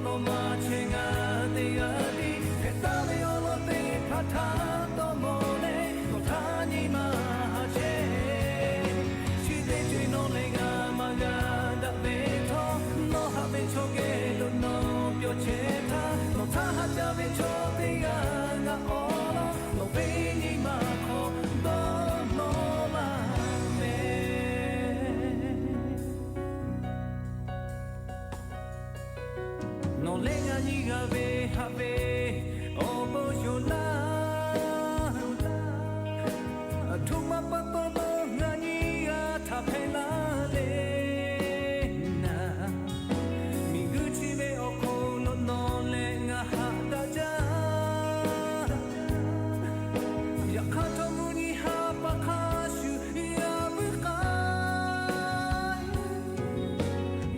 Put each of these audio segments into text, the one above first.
no ma chenga te ati ke ta me olo te pata to mo ne no ta ni ma ha che shi te chui no le ga ma ga da be tho no ha be cho ke lo no pyo che tha no ta ha ja be cho te ga nga olo no be ni ma kho do no ma me no le ga ni ga be ha be o bo yo la tu ma pa pa pa ga ni ga tha phe la le na mi gu chi be o ko no no le nga ha da ja ya kha to mu ni ha pa kha shu ya bu ka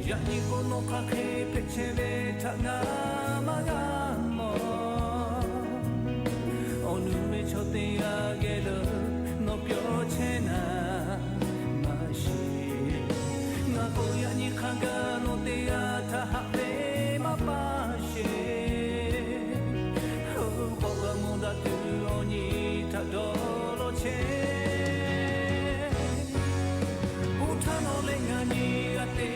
ya ni ko no ka ke pe che be ta nga ma ga mo onu me cho te ya ge lo no pyo che na ma shi nga ko ya ni kha ga no te ya tha ha be ma pa she ho ko ga mo da tu oni ta do lo che uta no le nga ni ga te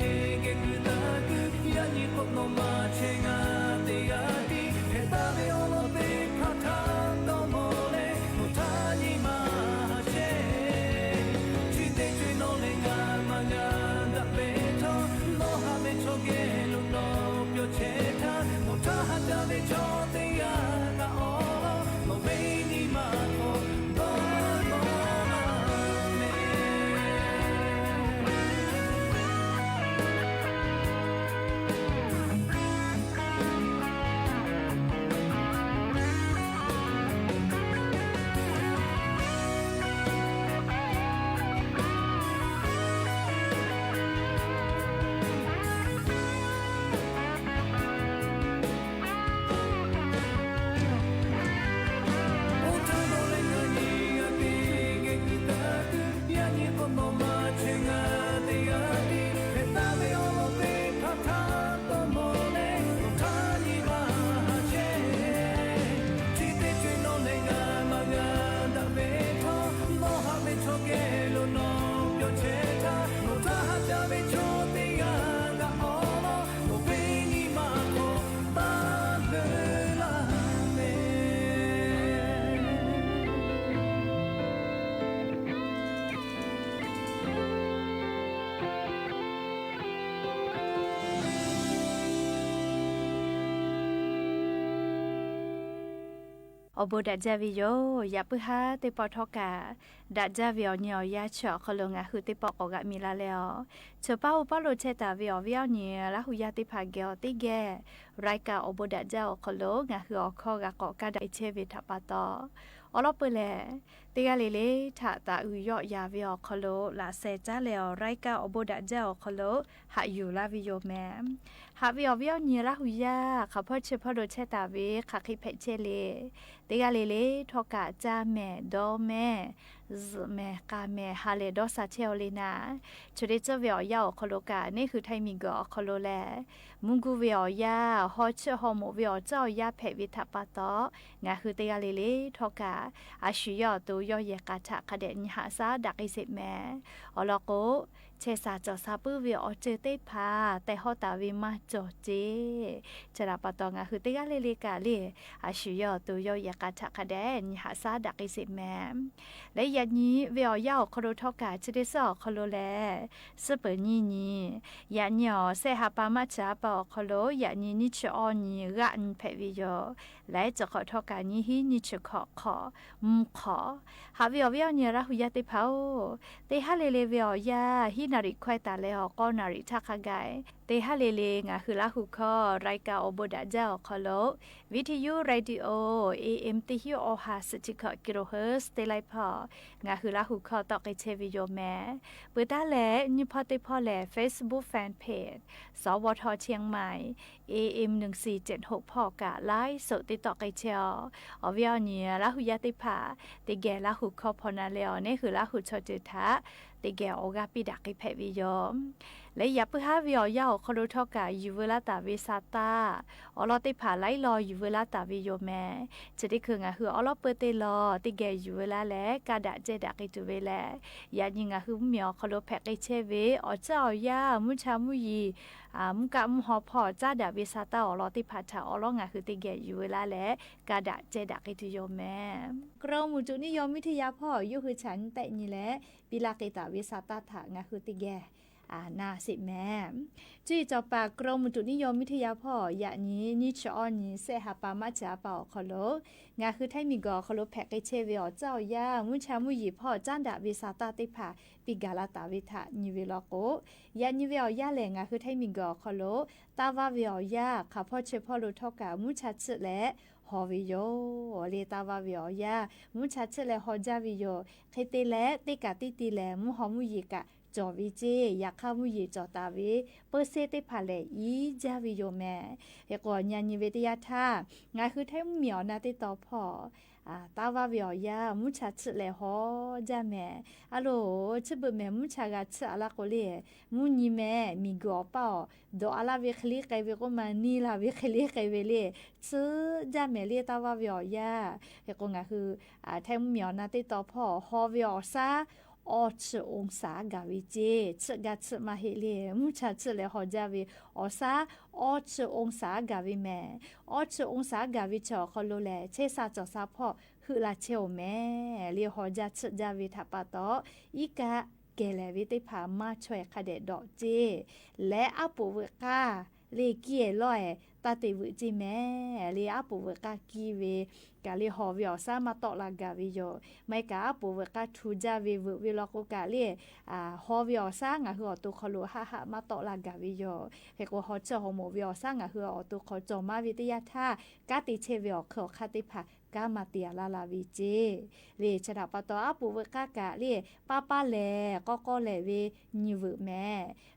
ge ku da ku ya ni ko no ma che nga te ya ti he ta me olo te pha tha to mo le no ta ni ma che chi te chui no le nga ma ga da be tho no ha me cho ge lo no pyo che tha no ta ha da be cho te ya ga olo no be ni ma ko do no ma me obo da javi yo ya pu ha te po thoka da javi yo nyo ya cho kholo nga hu te po ko ga mi la le o cho pa o pa lo che ta vi yo ni la hu ya te pha ge o te ge rai ka obo da ja o kholo nga hu o kho ga ko ka dai che vi tha pa to o lo pu le te ga le le tha ta u yo ya vi yo kholo la se cha le o rai ka obo da ja o kholo ha yu la vi yo me ha vi yo ni la hu ya kha pho che pho lo che ta vi kha khi phe che le te ga le thoka cha me do me z me ka me ha le do sa che o le na chure che vi yo ya o kholo ka ni khu thai mi go kholo le mu gu vi yo ya ho che ho mo vi yo chao ya phe vi tha pa to nga khu te ga le thoka a shu yo tu yo ye ka tha kha de ni ha sa da kai se me o lo ko che sa cho sa pu vi o che te pha te ho ta vi ma cho che chara pa to nga khu te ga le ka le a shu yo tu yo ye ka tha kha de ni ha sa da kai se me le ya ni vi o ya o kholo thoka che de so kholo le se pe ni ya ni o se ha pa ma cha pa o kholo ya ni che o ni ga n phe vi yo lai cho kho thoka ni hi ni che kho kho ha vi o ni ra hu ya te pha o te ha le vi o ya hi na ri khwai ta le o ko na ri tha kha gai te ha le nga hu la hu kho rai ka obo da ja o kholo VTU radio AM te hi o ha siti kho kilohertz te lai pha nga hu la hu kho to ke che vi yo me pu ta le ni pho te pho le Facebook fan page สวทเชียงใหม่ AM 1476พอกะไลฟ์สดติดต่อกันเชียวอวิอเนี่ยละหุยติภาติแกละหุคอพอนาเลอเนี่ยคือละหุชอจุทะติ ติแกโอกาปิดักเพวิโยและอย่าเพื่อหาวิอยาคอรุทอกาอยู่เวลาตาวิซาตาอลอติผาไลรออยู่เวลาตาวิโยแม่จะได้คืองาคืออลอเปเตลอติแกอยู่เวลาแลกาดะเจดักจุเวแลยายิงาคือเมียวคอรุแพกเชเวอเจ้ายามุชามุยีมุกะมุหอพอจ้าดาวิซาตาอลอติผาชาอลองาคือติแกอยู่เวลาแลกาดะเจดักจุโยแม่กรมอุตุนิยมวิทยาพ่ออยู่คือฉันแต่นี่แหละปิลาเกตาวิซาตาถางาคือติแกนาสิแม่จี้จอปากกรมอุตุนิยมวิทยาพ่ออย่านี้นิชอนี้เสหปามาจาเป่าคอโลงาคือไทมีกอคอโลแพกเชเวอเจ้ายามุชามุยีพ่อจ้านดาวิซาตาติผาปิกาลาตาวิทะนิเวลโกยานิเวอยาแหลงาคือไทมีกอคอโลตาวาเวอยาข้าพ่อเชพ่อรู้ทอกามุชาชและฮอวิโยเลตาวาวิอยามุชาชและฮอจาวิโยเคเตและติกาติติและมุฮอมุยีกะจอวิเจอยากข้ามุยีจอตาวิเปอร์เซติผาเลอีจาวิโยแม่เฮกอนยันยิเวตยาธางาคือไทเหมียวนาติต่อพ่อตาวาวิอยามุชาชและฮอจาแม่อะโลชบแม่มุชากาชอะลาโกเลมุนีแม่มีกอเป้าดออะลาเวคลิไกเวโกมานีลาเวคลิไกเวเลซืจาแม่เลตาวาวิอยาเฮกงาคือไทเหมียวนาติต่อพ่อฮอวิอซาองศากาวิเจชกาชมาเฮเลมุชาชเลฮอจาวิออซาองศากาวิแม่องศากาวิจอคอโลแลเชซาจอซาพ่อคือลาเชโอแม่เลฮอจาชจาวิทัปตออีกะเกเลวิติพามาช่วยคาเดดอกเจและอาปูเวกาเลเกียลอยตาติวจิแม่เลอาปูเวกากีเวกาเลฮอวิอซามาตอลากาวิโยไม่กาอาปูเวกาทูจาเววิลอกกาเลฮอวิอซางาฮือตุคอโลฮามาตอลากาวิโยเฮโกฮอเจฮอโมวิอซางาฮือตุคอจอมาวิทยาทากาติเชวิอขอคาติพากามาเตียลาลาวิเจเลชดาปตออาปูเวกากาเลป้าแลก็แลเวนิวแม่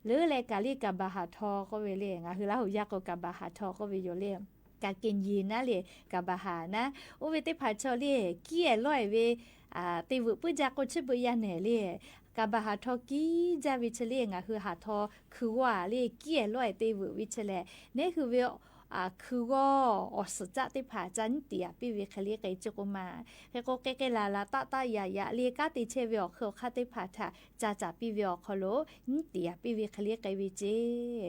หรือเลกาลีกับบาหาทอก็เวเลงาฮือลาหุยากกับบาหาทอก็เวโยเลกาเกนยีนะเลกับบาหานะโอเวติผาชอเลเกียลอยเวติวปุจากชิบุยาเนเลกาบาหาทอกีจาวิเชเลงาฮือหาทอคือว่าเลเกียลอยติววิเชเลเนี่ยคือเวคือก็อสจะติผาจันเตียปีวิคลีไกจุกมาเฮโกเกเกลาลาตายายะเลียกาติเชวิอเคคาติผาทะจาปีวิอคโลนเตียปีวิคลีไกวิเจ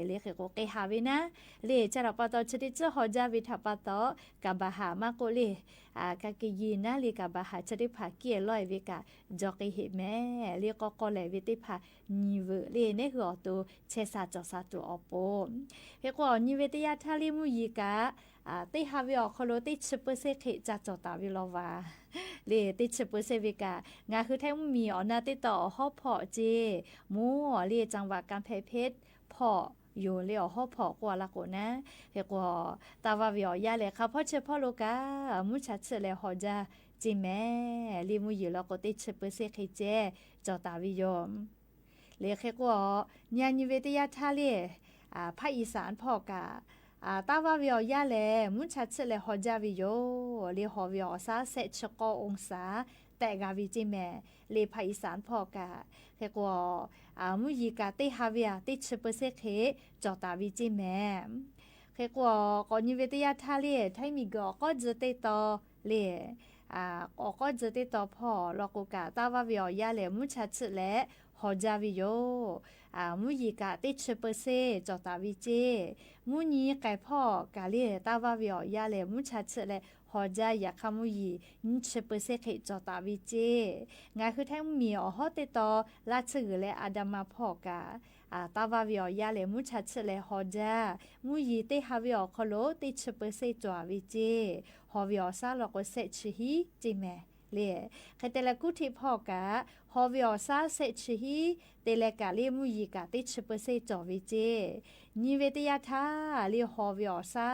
เลเฮโกเกฮาวินะเลจาราปตอชดิจฮอจาวิทัปตอกาบาหามาโกเลกาเกยีนะเลกาบาหาชดิผาเกียลอยวิกาจอกเฮแม่เลก็เลวิติผานิเวเลเนหัวตัวเชซาจอซาตัวอปเฮโกนิเวตยาทาลิมุยีกาติฮาวิอคโลติชเปเซเคจาจอตาวิโลวาเลติชเปเซวิกางาคือแท้มีอนาติต่อฮอพอเจมูเลจังหวะการเพชรพออยู่เลียวฮอพอกว่าละโกนะเฮกว่าตาวาวิอยาเลค่ะพ่อเชพ่อโลกามุชัดเชเลฮอจาจิแม่ลิมุยีแล้วก็ติชเปเซเคเจจอตาวิยมเลเฮกว่าญาณิเวทยาทาเลภาคอีสานพ่อกาตาวาวิอยาเลมุชัดเชเลฮอจาวิโยเลฮอวิอซาเซชกอองศาแต่กาวิจิแม่เลภาคอีสานพ่อกาเฮกว่ามุยีกาติฮาวิอาติชเปเซเคจอตาวิจิแม่เฮกว่าก่อนนิเวตยาทาเลไทมีก็จะติต่อเลก็จะติต่อพ่อลอกกาตาวาวิอยาเลมุชัดเชเลฮอจาวิโยมุยีกาติชเปเซจอตาวิเจมุนีไก่พ่อกาเลตาวาวิอยาเลมุชัดเชเลฮอจายาคามุยีนิชเปเซเคจอตาวิเจงาคือแท้มีฮอติต่อลาชื่อและอาดามาพ่อกาตาวาวิอยาเลมุชัดเชเลฮอจามุยีเตฮาวิอคโลติชเปเซจอวิเจฮอวิอซาลอกเซชิฮิจิแมเลคเตลกุทิพ่อกาฮอวิอซาเซชิฮิเตเลกาเลมุยีกาติชเปเซจอวิเจนิเวตยาทาเลฮอวิอซา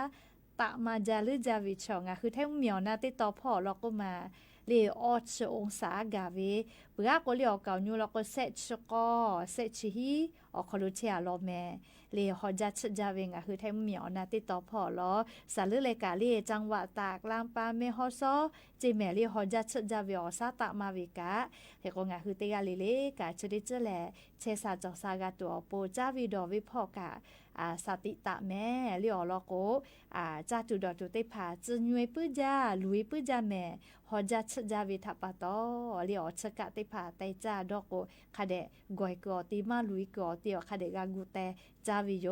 ตะมาจาลืจาวิชองคือแท้เหมียวนาติต่อพ่อลอกก็มาเลองศากาเว เปลือกก็เลี้ยวเก่าอยู่แล้วก็เซชก็เซชิฮีออกคลุเชียรอแม่เลฮอจัดจาเวงคือไทยเหมียวนะติดต่อพอลอสาลือเลยกาเลจังหวะตากลามปาเมฮอซอจิแม่เลฮอจัดจาเวอซาตะมาวิกาเฮก็งาคือเตกาเลกาชดิจแลเชซาจอซากาตัวโปจาวิดอวิพอกาสติตะแม่เลียวลอโกจาตุดอตุเตพาจึญวยปื้จาลุยปื้จาแม่ฮอจัดจาวิทัปปะตอเลียวชะกะเตพาไตจาดอกโกคาเดกอยกอติมาลุยกอเตียวคาเดกากูเตจาวิโย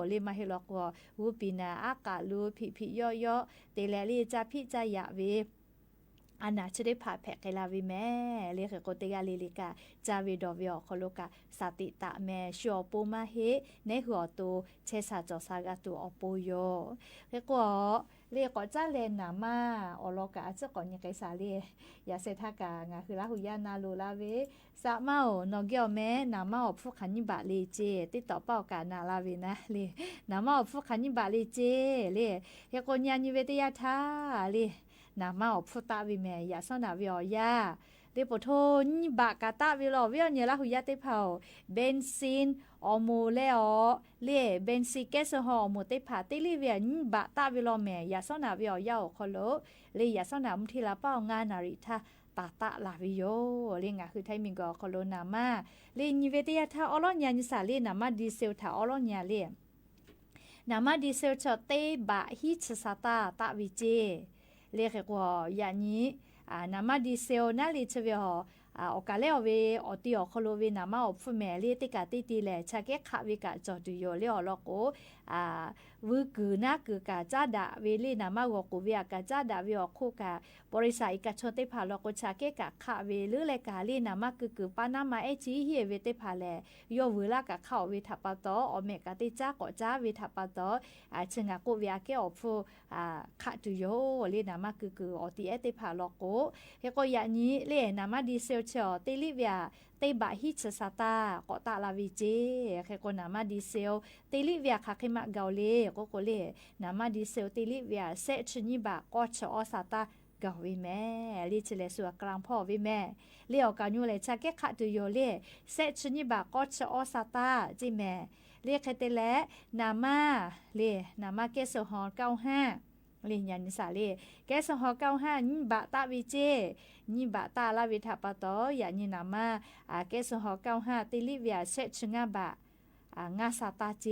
เลมาเฮลอกวูปีนาอากาลูพิย่อย่อเตแลลีจาพิจายะเวอันน่ะจะได้ผ่าแผกไกลาวิแม่เรียกโกเตกาลิลิกาจาวิดอวิอคโลกาสติตะแม่ชัวปูมาเฮในหัวตูเชซาจอซากาตูอปูโยเรียกจ้าเลนนามาอโลกาจะก่อนยังไกสาลียาเซทากางาคือลาหุยานาลูลาเวสะเมานอเกียวแม่นามาอผู้ขันยิบะลีเจติดต่อเป้ากานาลาวินะลีนามาอผู้ขันยิบะลีเจลีเรียกญาณิเวทยาทาลีนามาอพุตาวิเมยาสนาวิอยาเดปโทนบากาตาวิลอวิอเนลาหุยาเตเผาเบนซินอมูเลอเล่เบนซิเกสฮอมูเตผาติลิเวียนบาตาวิลอเมยาสนาวิอยาคอโลเลยาสนามุทิลาเป้างานาริทาตาลาวิโยเรียงคือไทยมิงกอคอโลนามาเลีนิเวเตียทาอลอนยานิสาเลนามาดีเซลทาอลอนยาเลนามาดีเซลชอเตบะฮิชซาตาตาวิเจเรียกว่าอย่างนี้นามาดีเซลนั่นเลยเชื่อว่าโอกาสเลี้ยวเวอตีออกโลเวนามาอบฟุแม่เลี้ยติกาตีแหล่ชาเกะขาวิกาจอดูโยเลี้ยวล็อกโอวกือนะกือกาจ้าดาเวลีนามาวกูเวียกาจ้าดาวิออกคู่กาบริษัทอีกาชนเตพาล็อกชาเกะกะขาเวหรือเลกาลีนามากือปานามาเอจีเฮเวเตพาแลโยเวลากะเข้าเวทัปปะตออเมกาติจ้าก็จ้าเวทัปปะตอเชงากูเวียเกออบฟูขาดูโยลีนามากืออตีเอเตพาล็อกโกเฮก็อย่างนี้เลนามาดีเซลเชอเตลิเวียเตบะฮิชซาตาก็ตาลาวิเจเฮก็นามาดีเซลเตลิเวียคาเคมะเกาเลก็เลนามาดีเซลเตลิเวียเซชนิบะก็ชอซาตากาวิแม่ลิเชเลสัวกลางพ่อวิแม่เลี้ยวกันอยู่เลยชาเกะขะตุโยเลเซชนิบะก็ชอซาตาจิแม่เรียกเตเลนามาเลนามาเกสฮอ95เรียนยันนิสาเลแกสฮอ95นิบะตาวิเจนิบะตาลาวิทัปปะตอยานินามาแกสฮอ95ติลิเวียเซชงาบะงาซาตาเจ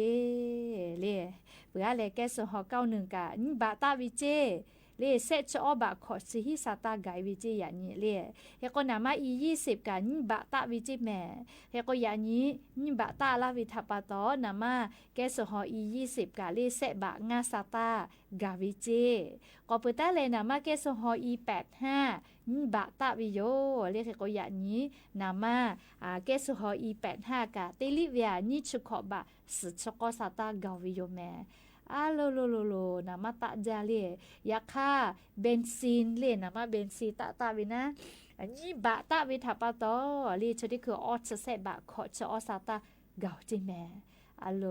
เลเปื่อเลแกสฮอ91กะนิบะตาวิเจเลเซชอบะขอสิฮิสาตาไกวิจิอย่างนี้เลเฮก็นามาอี20กันนิบะตาวิจิแม่เฮก็อย่างนี้นิบะตาลาวิทัปปะตอนามาแกสฮออี20กะเลเซบะงาซาตากาวิจิก็เปิดแต่เลยนามาแกสฮออี85นิบะตาวิโยเลเฮก็อย่างนี้นามาแกสฮออี85กะติลิเวียนิชุขอบะสุชกอซาตากาวิโยแม่โลนามาตะจาเลยาค่าเบนซินเลนามาเบนซีตะวินะนี่บะตะวิทัปปะตอลีชดิคือออชเซบะขอชอซาตากาวจิแม่โล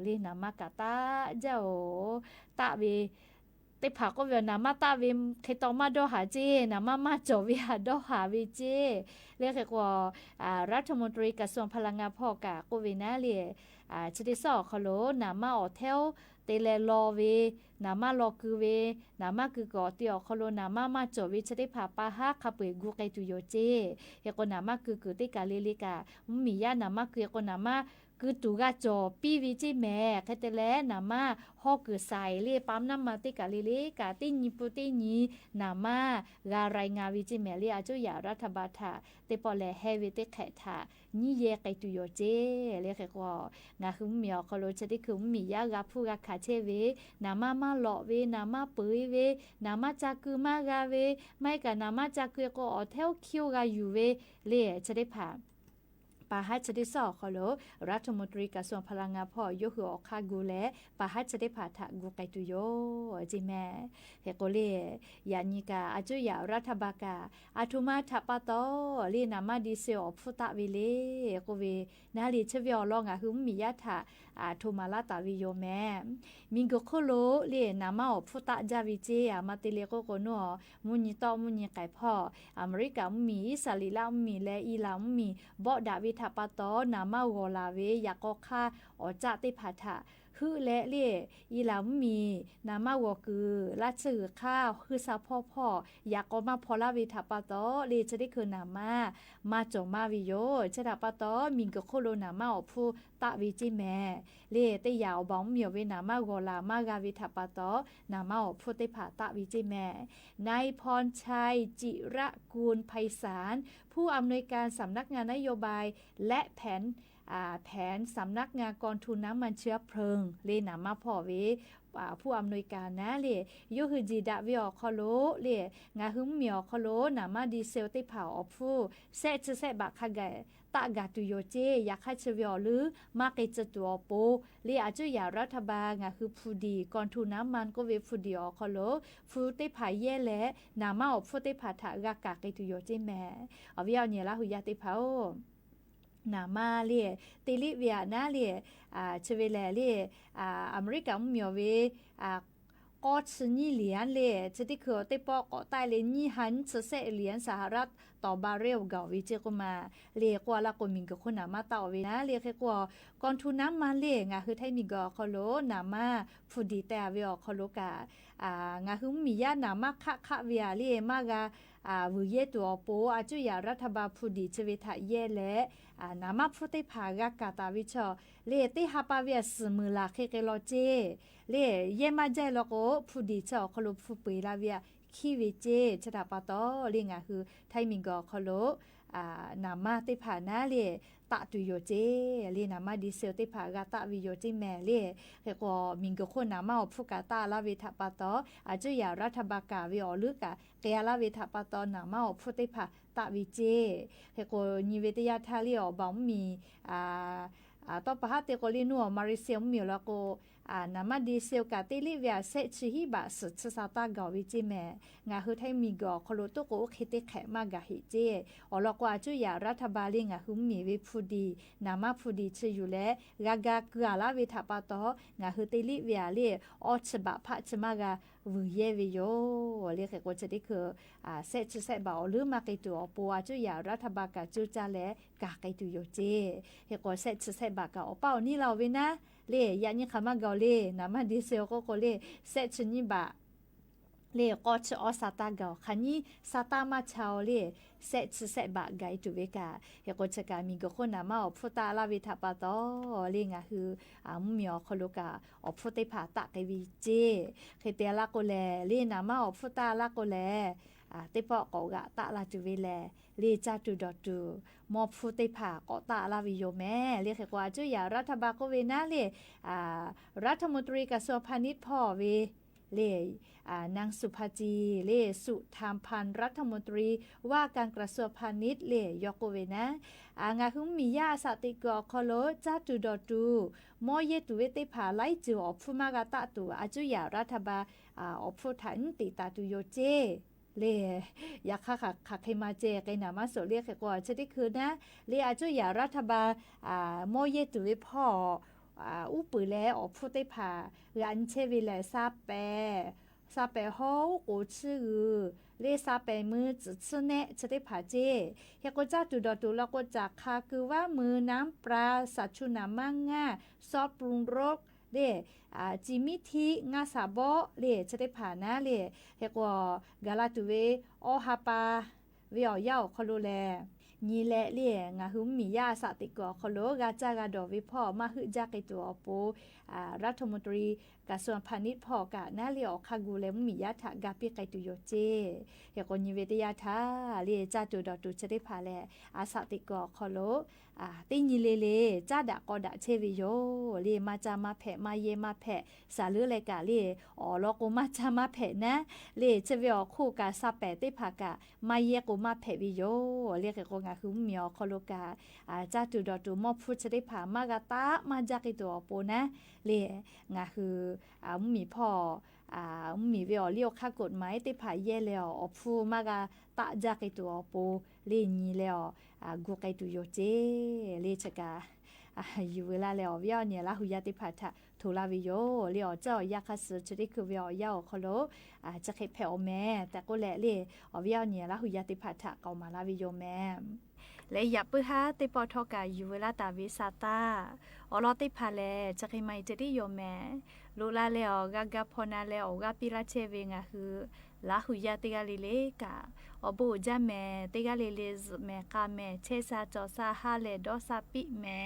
เลนามากะตะเจ้าตะวิติผาก็เวียนามาตาวิมเคตอมาดอหาเจนามาจอวิหาดอหาวิเจเรียกว่ารัฐมนตรีกระทรวงพลังงานพ่อกะกูวินาเลียชดิสอคโลนามาออเทลเตเลลอเวนามาลอคือเวนามาคือกอติอคโลนามาจอวิชดิผาปาฮาคาเปกูไกตุโยเจเฮกนามาคือติกาลิลิกามียานามาคือก็นามาคือตูกาจอปีวิจิแม่แคเตเลนามาฮอคือใส่เลียปั๊มน้ำมาติกาลิลิกาติญิปุติญีนามาการายงาวิจิแม่เลียจุยารัฐบาลทาเตปอเลเฮวิเตแขทานี่เยไกตุโยเจเลียกว่างาคือมีอคโลชดิคือมียากาพูกาคาเชเวนามาหลอเวนามาเปยเวนามาจากคือมากาเวไม่กะนามาจากคือก็ออเทลคิวกาอยู่เวเลียชดิผา ปาฮัจได้สอขอโลรัฐมนตรีกระทรวงพลังงานพ่อยกหัวคากูและปาฮัจได้ผ่าทะกูไกตุโยจิแม่เฮโกเลยานิกาอาจุยารัฐบากาอาทุมาทัปโตลีนามาดิเซอพุตะวิเลโกเวนาลีเชวิอลองาหุมมียะทะอาทุมาลาตาวิโยแม่มิงโกโคโลเลนามาอพุตะจาวิเจอามาติเลโกโกโนมุนิตอมุนิไกพ่ออเมริกามีอิสราเอลมีและอิหร่านมีบ่ดาวิทัปโตนามาวลาเวยากอคาออจะติพัทะฮือและเล่อีหลำมีนามาวกือละชื่อข้าวคือซาพ่ออยากก็มาพอลาวิทัปโตเลจะได้คือนามาจงมาวิโยจะทัปโตมิงก็โคโลนามาอผู้ตะวิจิแม่เลเตยาวบ้องเมียวเวนามาวลามากาวิทัปโตนามาอผู้เตผาตะวิจิแม่นายพรชัยจิระกูลไพศาลผู้อำนวยการสำนักงานนโยบายและแผนสำนักงานกองทุนน้ำมันเชื้อเพลิงเลนามาพ่อเวผู้อำนวยการนะเลยูฮือจีดาวิอคอโลเลงาฮึมเมียวคอโลนามาดีเซลติเผาอผู้เซจเซบักขะไกตะกาตุโยเจอยากให้เชวิอหรือมาเกจตัวโปเลอาจุยารัฐบาลงาคือผู้ดีกองทุนน้ำมันก็เวผู้ดีอคอโลผู้ติผาเย่และนามาอผู้ติผาทะกากาเกตุโยเจแม่อวิอเนี่ยละหุยาติเผานามาเลียติลิเวียนาเลียเชเวเลเลียอเมริกันมีเวก็ชนี่เหรียญเลยจะที่เขาได้ปอกใต้เลยนี่หันจะเสเหรียญสหรัฐต่อบาร์เรลเก่าวิจิกุมาเรียกว่าละก็มีกับคนนามาต่อเวนะเรียกแค่ว่ากองทุนน้ำมันเลยงาคือไทยมีก็เขาโลนามาฟูดีแต่เวียเขาโลกางาคือมีญาตินามาคะเวียเรียมากวิเยตัวโปอาจุยารัฐบาลผู้ดีเจวิทะเยและนามาผู้ได้พากากาตาวิชอเลติฮาปาเวียสมือลาเคเกโลเจเลเยมาใจแล้วก็ผู้ดีเจ้าคลุผู้ปีลาเวียคีวิเจชะดาปาโตเรียงคือไทยมิงก็คลุนามาติผานาเลตะตุโยเจเลนามาดิเซลติผากาตะวิโยจิแม่เลเฮก็มิงก็คนนามาผู้กาตาลาเวทปาโตอาจุยารัฐบากาวิอลึกะเกยาลาเวทปาโตนามาผู้ติผาตะวิเจเฮก็นิเวตยาทาลีอบ่มีต่อปะฮะเตโกลินัวมาริเซียมมิแล้วก็นามาดีเซลกาติลิเวียเซชิฮิบะสุดซาตากาวิจิแม่งาคือไทยมีกอคโลโตโกเคเตแขมากะฮิเจอลอกว่าจุยารัฐบาลงาคือมีเวพูดีนามาพูดีชื่ออยู่แล้วกากะกะลาเวทปาโตงาคือติลิเวียเลออชบะพะชมากะวิเยวิโยเรียกว่าจะได้คือเซบะหรือมาเกตัวปัวจุยารัฐบาลกะจุจาและกะเกตุโยเจเฮก็เซบะกะอเป้านี่เราเวนะเลยันยังขมาเกาเลนามาดิเซลก็เลเซชนิบะเลก็ชอสาตาเกาคันนี้สาตามาชาวเลเซบะไกตุเวกาเฮก็จะกามีก็คนนามาอพุตาลาวิทาปาโตเลงะคือมุมีอคโลกาอพุติผาตะไกวิเจเคเตลาโกแลเลนามาอพุตาลาโกแลติปอกกะตะลาจุเวแลเลจาตุดอตูมอฟูติผาก็ตะลาวิโยแม่เรียกว่าจุยารัฐบาลก็เวนะเลรัฐมนตรีกระทรวงพาณิชย์พ่อเวเลนางสุภาจีเลสุธามพันธ์รัฐมนตรีว่าการกระทรวงพาณิชย์เลยกเวนะงาคุมมียาสติกอคโลจาตุดอตูมอเยตุเวติผาไลจิวอฟุมากาตะตูอาจุยารัฐบาลอฟุทันติตาตุโยเจเลอยากขักให้มาเจไกนามาโซเรียกก่อนจะได้คืนนะเลอาจุยารัฐบาลโมเยตุเวพ่ออุปือแลออกพูดได้ผ่ารันเชวิแลซาเปโฮโอชื่อเลซาเปมือจุดซเนจะได้ผ่าเจเฮก็จะตุดอตุแล้วก็จากคาคือว่ามือน้ำปลาสัตว์ชุนามังง่าซอสปรุงรสเลจิมิทีงาซาโบเลจะได้ผ่านะเลเฮก็กาลาตุเวโอฮาปาเวียวยาวคอโลแลนี่แหละเลี่ยงาหุมมียาสติกอคโลกาจากาดอวิพ่อมาฮึจากไอตัวโปรัฐมนตรีกระทรวงพาณิชย์พ่อกะนาเลียคากูเลมมียาทะกาปิไกตุโยเจเฮกอนิเวตยาทาเลียจาตุดอตุจะได้พาแลสติกอคโล ติ้งยีเลจ้าดะก็ดะเชวิโยเลมาจามาแผะมาเยมาแผะสาลือเลยกะเลลอกูมาจามาแผะนะเลเชวิอคู่กะซาแปะติภากะมาเยกูมาแผะวิโยเรียกก็งาคือเมียวคอโลกาจ้าตุดอตุมอพูดจะได้ผามากะตามาจากอีตัวโปนะเลงาคือมีพ่อมีเวอเลี้ยวค่ากฎหมายติผาเย่แล้วพูมากะตะจากอีตัวโปเลนีแล้วกูไกตุโยเจเลชกาอยู่เวลาแล้ววิอเนี่ยละหุยาติพัทะทุลาวิโยเลียวเจ้ายาคัสจะได้คือวิอยาคโลจะเขเพอแม่แต่ก็แหละเลยวิอเนี่ยละหุยาติพัทะเกามาลาวิโยแม่และอย่าปื้ฮาติปอทอกาอยู่เวลาตาวิซาตาลอติพาเลจะเขไม่จะได้โยแม่ลูลาแล้วกะพอนาแล้วกะปิลาเชเวงะคือละหุยาติกาลิเลกาบูจาแม่ติกาลิเลแม่กาแม่เชซาจอซาฮาเลดอซาปิแม่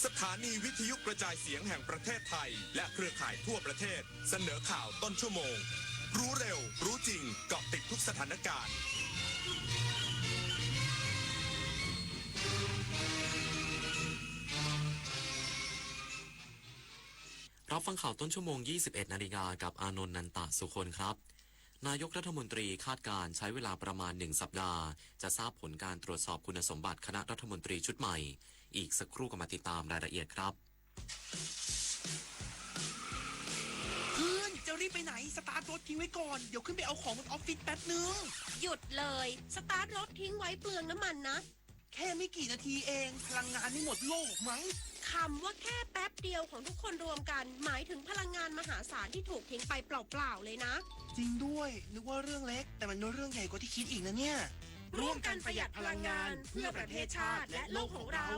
สถานีวิทยุกระจายเสียงแห่งประเทศไทยและเครือข่ายทั่วประเทศเสนอข่าวต้นชั่วโมงรู้เร็วรู้จริงเกาะติดทุกสถานการณ์รับฟังข่าวต้นชั่วโมง 21 นาฬิกากับอานนท์นันตะสุคนครับนายกรัฐมนตรีคาดการใช้เวลาประมาณ1สัปดาห์จะทราบผลการตรวจสอบคุณสมบัติคณะรัฐมนตรีชุดใหม่อีกสักครู่ก็มาติดตามรายละเอียดครับเพื่อนจะรีบไปไหนสตาร์ทรถทิ้งไว้ก่อนเดี๋ยวขึ้นไปเอาของบนออฟฟิศแป๊บนึงหยุดเลยสตาร์ทรถทิ้งไว้เปลืองน้ำมันนะแค่ไม่กี่นาทีเองพลังงานไม่หมดโลกมั้งคำว่าแค่แป๊บเดียวของทุกคนรวมกันหมายถึงพลังงานมหาศาลที่ถูกทิ้งไปเปล่าๆเลยนะจริงด้วยนึกว่าเรื่องเล็กแต่มันเป็นเรื่องใหญ่กว่าที่คิดอีกนะเนี่ยร่วมกันประหยัดพลังงานเพื่อประเทศชาติและโลกของเรา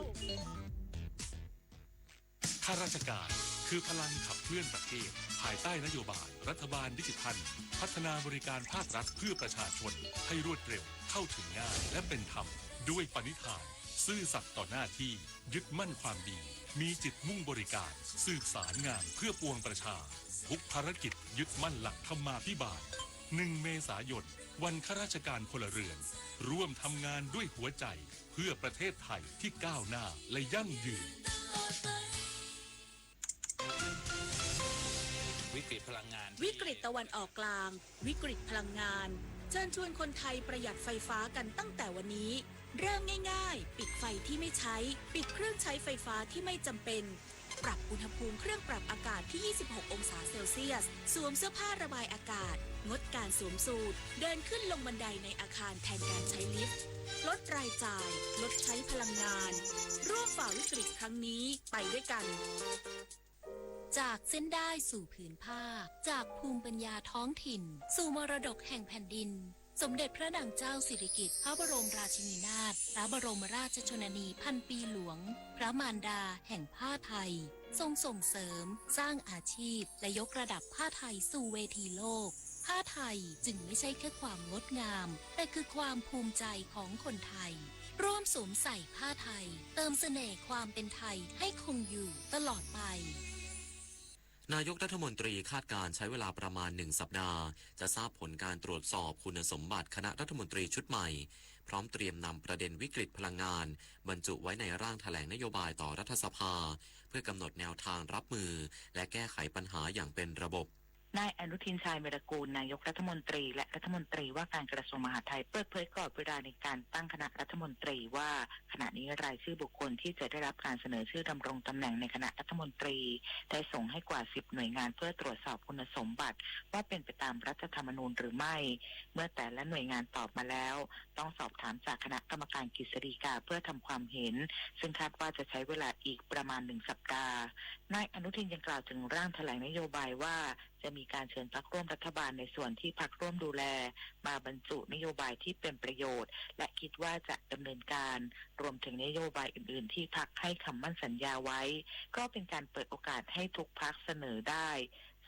ข้าราชการคือพลังขับเคลื่อนประเทศภายใต้นโยบายรัฐบาลดิจิทัลพัฒนาบริการภาครัฐเพื่อประชาชนให้รวดเร็วเข้าถึงง่ายและเป็นธรรมด้วยปณิธานซื่อสัตย์ต่อหน้าที่ยึดมั่นความดีมีจิตมุ่งบริการสืบสารงานเพื่อปวงประชาทุกภารกิจยึดมั่นหลักธรรมาภิบาล1 เมษายนวันข้าราชการพลเรือนร่วมทำงานด้วยหัวใจเพื่อประเทศไทยที่ก้าวหน้าและยั่งยืนวิกฤตพลังงานวิกฤตตะวันออกกลางวิกฤตพลังงานเชิญชวนคนไทยประหยัดไฟฟ้ากันตั้งแต่วันนี้เริ่มง่ายๆปิดไฟที่ไม่ใช้ปิดเครื่องใช้ไฟฟ้าที่ไม่จำเป็นปรับอุณหภูมิเครื่องปรับอากาศที่26องศาเซลเซียสสวมเสื้อผ้าระบายอากาศงดการสวมสูทเดินขึ้นลงบันไดในอาคารแทนการใช้ลิฟต์ลดรายจ่ายลดใช้พลังงานร่วมฝ่าวิกฤตครั้งนี้ไปด้วยกันจากเส้นได้สู่ผืนผ้าจากภูมิปัญญาท้องถิ่นสู่มรดกแห่งแผ่นดิน สมเด็จพระนางเจ้าสิริกิติ์พระบรมราชินีนาถพระบรมราชชนนีพันปีหลวงพระมารดาแห่งผ้าไทยทรงส่งเสริมสร้างอาชีพและยกระดับผ้าไทยสู่เวทีโลกผ้าไทยจึงไม่ใช่แค่ความงดงามแต่คือความภูมิใจของคนไทยร่วมสวมใส่ผ้าไทยเติมเสน่ห์ความเป็นไทยให้คงอยู่ตลอดไปนายกรัฐมนตรีคาดการใช้เวลาประมาณ1 สัปดาห์จะทราบผลการตรวจสอบคุณสมบัติคณะรัฐมนตรีชุดใหม่พร้อมเตรียมนำประเด็นวิกฤตพลังงานบรรจุไว้ในร่างแถลงนโยบายต่อรัฐสภาเพื่อกำหนดแนวทางรับมือและแก้ไขปัญหาอย่างเป็นระบบนายอนุทินชาญวีรกูลนายกรัฐมนตรีและรัฐมนตรีว่าการกระทรวงมหาดไทยเปิดเผยกรอบเวลาในการตั้งคณะรัฐมนตรีว่าขณะนี้รายชื่อบุคคลที่จะได้รับการเสนอชื่อดำรงตำแหน่งในคณะรัฐมนตรีได้ส่งให้กว่า10หน่วยงานเพื่อตรวจสอบคุณสมบัติว่าเป็นไปตามรัฐธรรมนูญหรือไม่เมื่อแต่ละหน่วยงานตอบมาแล้วต้องสอบถามจากคณะกรรมการกฤษฎีกาเพื่อทำความเห็นซึ่งคาดว่าจะใช้เวลาอีกประมาณ1 สัปดาห์นายอนุทินยังกล่าวถึงร่างแถลงนโยบายว่าจะมีการเชิญพรรคร่วมรัฐบาลในส่วนที่พรรคร่วมดูแลมาบรรจุนโยบายที่เป็นประโยชน์และคิดว่าจะดำเนินการรวมถึงนโยบายอื่นๆที่พรรคให้คำมั่นสัญญาไว้ก็เป็นการเปิดโอกาสให้ทุกพรรคเสนอได้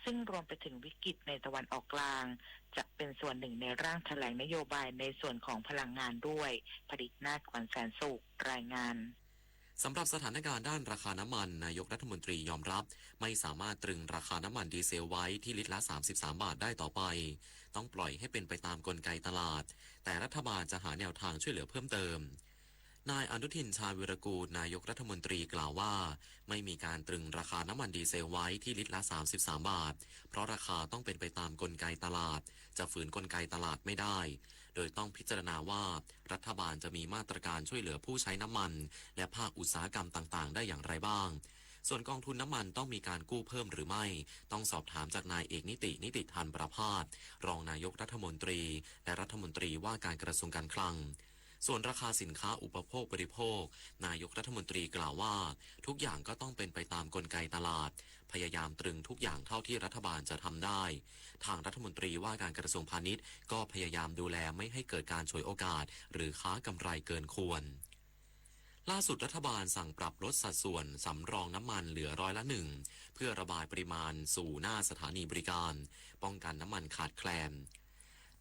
ซึ่งรวมไปถึงวิกฤตในตะวันออกกลางจะเป็นส่วนหนึ่งในร่างแถลงนโยบายในส่วนของพลังงานด้วยผลิตนาถ ขวัญแสนสุขรายงานสำหรับสถานการณ์ด้านราคาน้ำมันนายกรัฐมนตรียอมรับไม่สามารถตรึงราคาน้ำมันดีเซลไว้ที่ลิตรละ33 บาทได้ต่อไปต้องปล่อยให้เป็นไปตามกลไกตลาดแต่รัฐบาลจะหาแนวทางช่วยเหลือเพิ่มเติมนายอนุทินชาญวีรกูลนายกรัฐมนตรีกล่าวว่าไม่มีการตรึงราคาน้ำมันดีเซลไว้ที่ลิตรละ33 บาทเพราะราคาต้องเป็นไปตามกลไกตลาดจะฝืนกลไกตลาดไม่ได้โดยต้องพิจารณาว่ารัฐบาลจะมีมาตรการช่วยเหลือผู้ใช้น้ำมันและภาคอุตสาหกรรมต่างๆได้อย่างไรบ้างส่วนกองทุนน้ำมันต้องมีการกู้เพิ่มหรือไม่ต้องสอบถามจากนายเอกนิติธันประภาสรองนายกรัฐมนตรีและรัฐมนตรีว่าการกระทรวงการคลังส่วนราคาสินค้าอุปโภคบริโภคนายกรัฐมนตรีกล่าวว่าทุกอย่างก็ต้องเป็นไปตามกลไกตลาดพยายามตรึงทุกอย่างเท่าที่รัฐบาลจะทำได้ทางรัฐมนตรีว่าการกระทรวงพาณิชย์ก็พยายามดูแลไม่ให้เกิดการฉวยโอกาสหรือค้ากำไรเกินควรล่าสุดรัฐบาลสั่งปรับลดสัดส่วนสำรองน้ำมันเหลือ1%เพื่อระบายปริมาณสู่หน้าสถานีบริการป้องกันน้ำมันขาดแคลน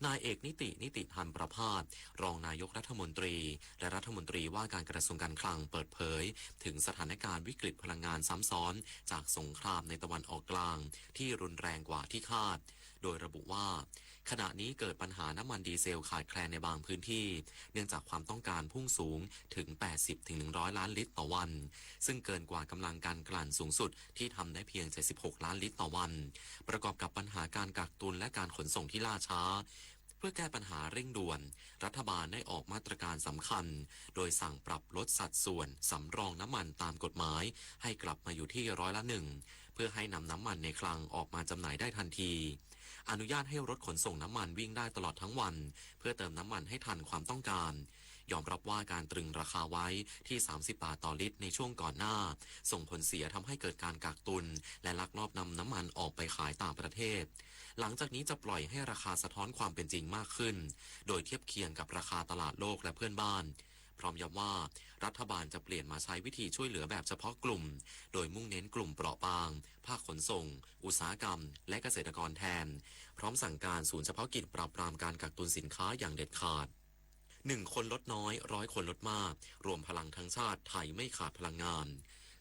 นายเอกนิติธันประภาสรองนายกรัฐมนตรีและรัฐมนตรีว่าการกระทรวงการคลังเปิดเผยถึงสถานการณ์วิกฤตพลังงานซ้ำซ้อนจากสงครามในตะวันออกกลางที่รุนแรงกว่าที่คาดโดยระบุว่าขณะนี้เกิดปัญหาน้ำมันดีเซลขาดแคลนในบางพื้นที่เนื่องจากความต้องการพุ่งสูงถึง 80-100 ล้านลิตรต่อวันซึ่งเกินกว่ากำลังการกลั่นสูงสุดที่ทำได้เพียง 76 ล้านลิตรต่อวันประกอบกับปัญหาการกักตุนและการขนส่งที่ล่าช้าเพื่อแก้ปัญหาเร่งด่วนรัฐบาลได้ออกมาตรการสำคัญโดยสั่งปรับลดสัดส่วนสำรองน้ำมันตามกฎหมายให้กลับมาอยู่ที่1%เพื่อให้นำน้ำมันในคลังออกมาจำหน่ายได้ทันทีอนุญาตให้รถขนส่งน้ำมันวิ่งได้ตลอดทั้งวันเพื่อเติมน้ำมันให้ทันความต้องการยอมรับว่าการตรึงราคาไว้ที่30 บาทต่อลิตรในช่วงก่อนหน้าส่งผลเสียทำให้เกิดการกักตุนและลักลอบนำน้ำมันออกไปขายต่างประเทศหลังจากนี้จะปล่อยให้ราคาสะท้อนความเป็นจริงมากขึ้นโดยเทียบเคียงกับราคาตลาดโลกและเพื่อนบ้านพร้อมย้ำว่ารัฐบาลจะเปลี่ยนมาใช้วิธีช่วยเหลือแบบเฉพาะกลุ่มโดยมุ่งเน้นกลุ่มเปราะบางภาคขนส่งอุตสาหกรรมและเกษตรกรแทนพร้อมสั่งการศูนย์เฉพาะกิจปราบปรามการกักตุนสินค้าอย่างเด็ดขาด1 คนลดน้อย100 คนลดมากรวมพลังทั้งชาติไทยไม่ขาดพลังงาน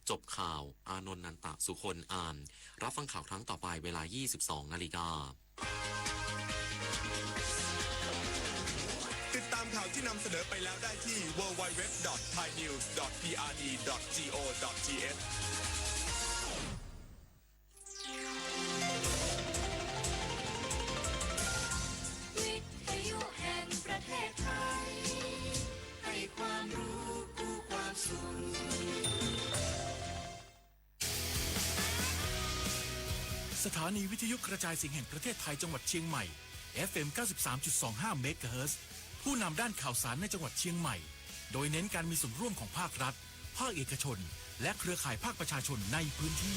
จบข่าวอานนท์ นันตะสุคนอ่านรับฟังข่าวครั้งต่อไปเวลา 22:00 น.ติดตามข่าวที่นำเสนอไปแล้วได้ที่ www.thainews.prd.go.thวิทยุแห่งประเทศไทยให้ความรู้กู้ความสุขสถานีวิทยุกระจายเสียงแห่งประเทศไทยจังหวัดเชียงใหม่ FM 93.25 เมกะเฮิรตซ์ผู้นำด้านข่าวสารในจังหวัดเชียงใหม่โดยเน้นการมีส่วนร่วมของภาครัฐภาคเอกชนและเครือข่ายภาคประชาชนในพื้นที่